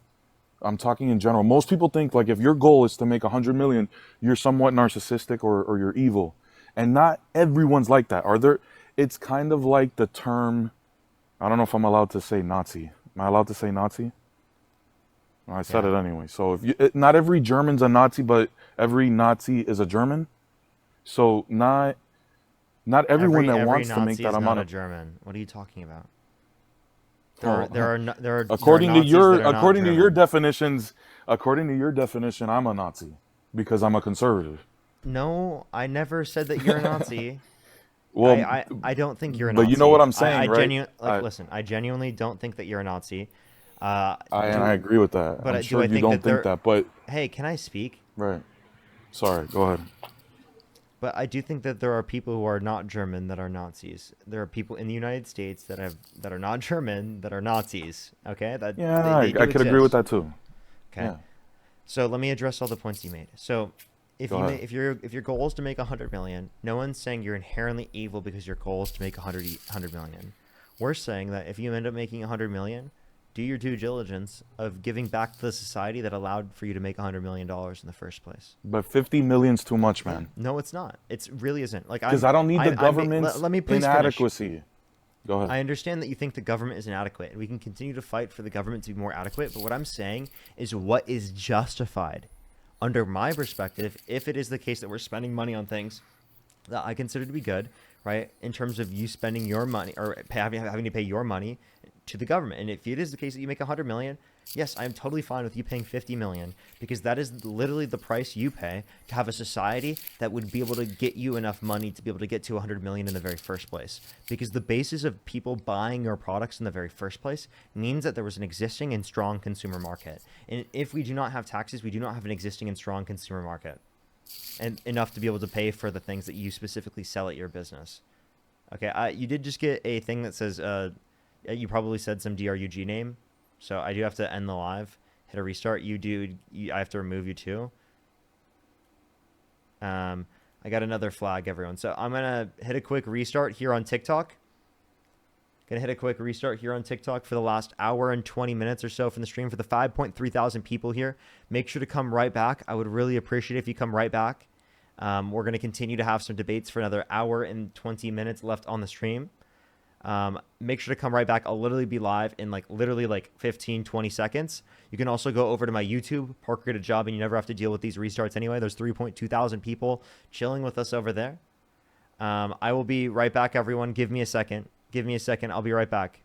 I'm talking in general. Most people think like if your goal is to make 100 million, you're somewhat narcissistic or you're evil. And not everyone's like that. It's kind of like the term, I don't know if I'm allowed to say Nazi. Am I allowed to say Nazi? Well, I said Yeah. it anyway. So not every German's a Nazi, but every Nazi is a German. So not everyone that Every wants to make Nazi that is amount not a of German. What are you talking about? Oh, There are according to Nazis that are not according to your German. definitions, according to your definition, I'm a Nazi because I'm a conservative. No, I never said that you're a Nazi. Well, I don't think you're a but you know what Nazi. I'm saying, right? Listen, I genuinely don't think that you're a Nazi. And I agree with that. I'm Do sure I you think don't that think that, but hey, can I speak? right. Sorry, go ahead. But I do think that there are people who are not German that are Nazis. There are people in the United States that are not German that are Nazis. Okay, Yeah, they do I could agree with exist. that too. Okay, Yeah. so let me address all the points you made. So Go ahead. if your goal is to make 100 million, no one's saying you're inherently evil because your goal is to make 100 million. We're saying that if you end up making 100 million, do your due diligence of giving back to the society that allowed for you to make $100 million in the first place. But 50 million's too much, man. No, it's not. It really isn't. Like, Because I don't need the government's let me please inadequacy. finish. Go ahead. I understand that you think the government is inadequate, and we can continue to fight for the government to be more adequate. But what I'm saying is what is justified, under my perspective, if it is the case that we're spending money on things that I consider to be good, right? In terms of you spending your money or having to pay your money to the government. And if it is the case that you make 100 million, yes, I'm totally fine with you paying 50 million, because that is literally the price you pay to have a society that would be able to get you enough money to be able to get to 100 million in the very first place. Because the basis of people buying your products in the very first place means that there was an existing and strong consumer market. And if we do not have taxes, we do not have an existing and strong consumer market, and enough to be able to pay for the things that you specifically sell at your business. Okay, you did just get a thing that says you probably said some DRUG name, so I do have to end the live. Hit a restart. I have to remove you too. I got another flag, everyone. So I'm gonna hit a quick restart here on TikTok. Gonna hit a quick restart here on TikTok for the last hour and 20 minutes or so from the stream for the 5.3 thousand people here. Make sure to come right back. I would really appreciate it if you come right back. We're going to continue to have some debates for another hour and 20 minutes left on the stream. Make sure to come right back. I'll literally be live in literally 15, 20 seconds. You can also go over to my YouTube, Parker Get a Job, and you never have to deal with these restarts anyway. There's 3.2 thousand people chilling with us over there. I will be right back, everyone. Give me a second. Give me a second. I'll be right back.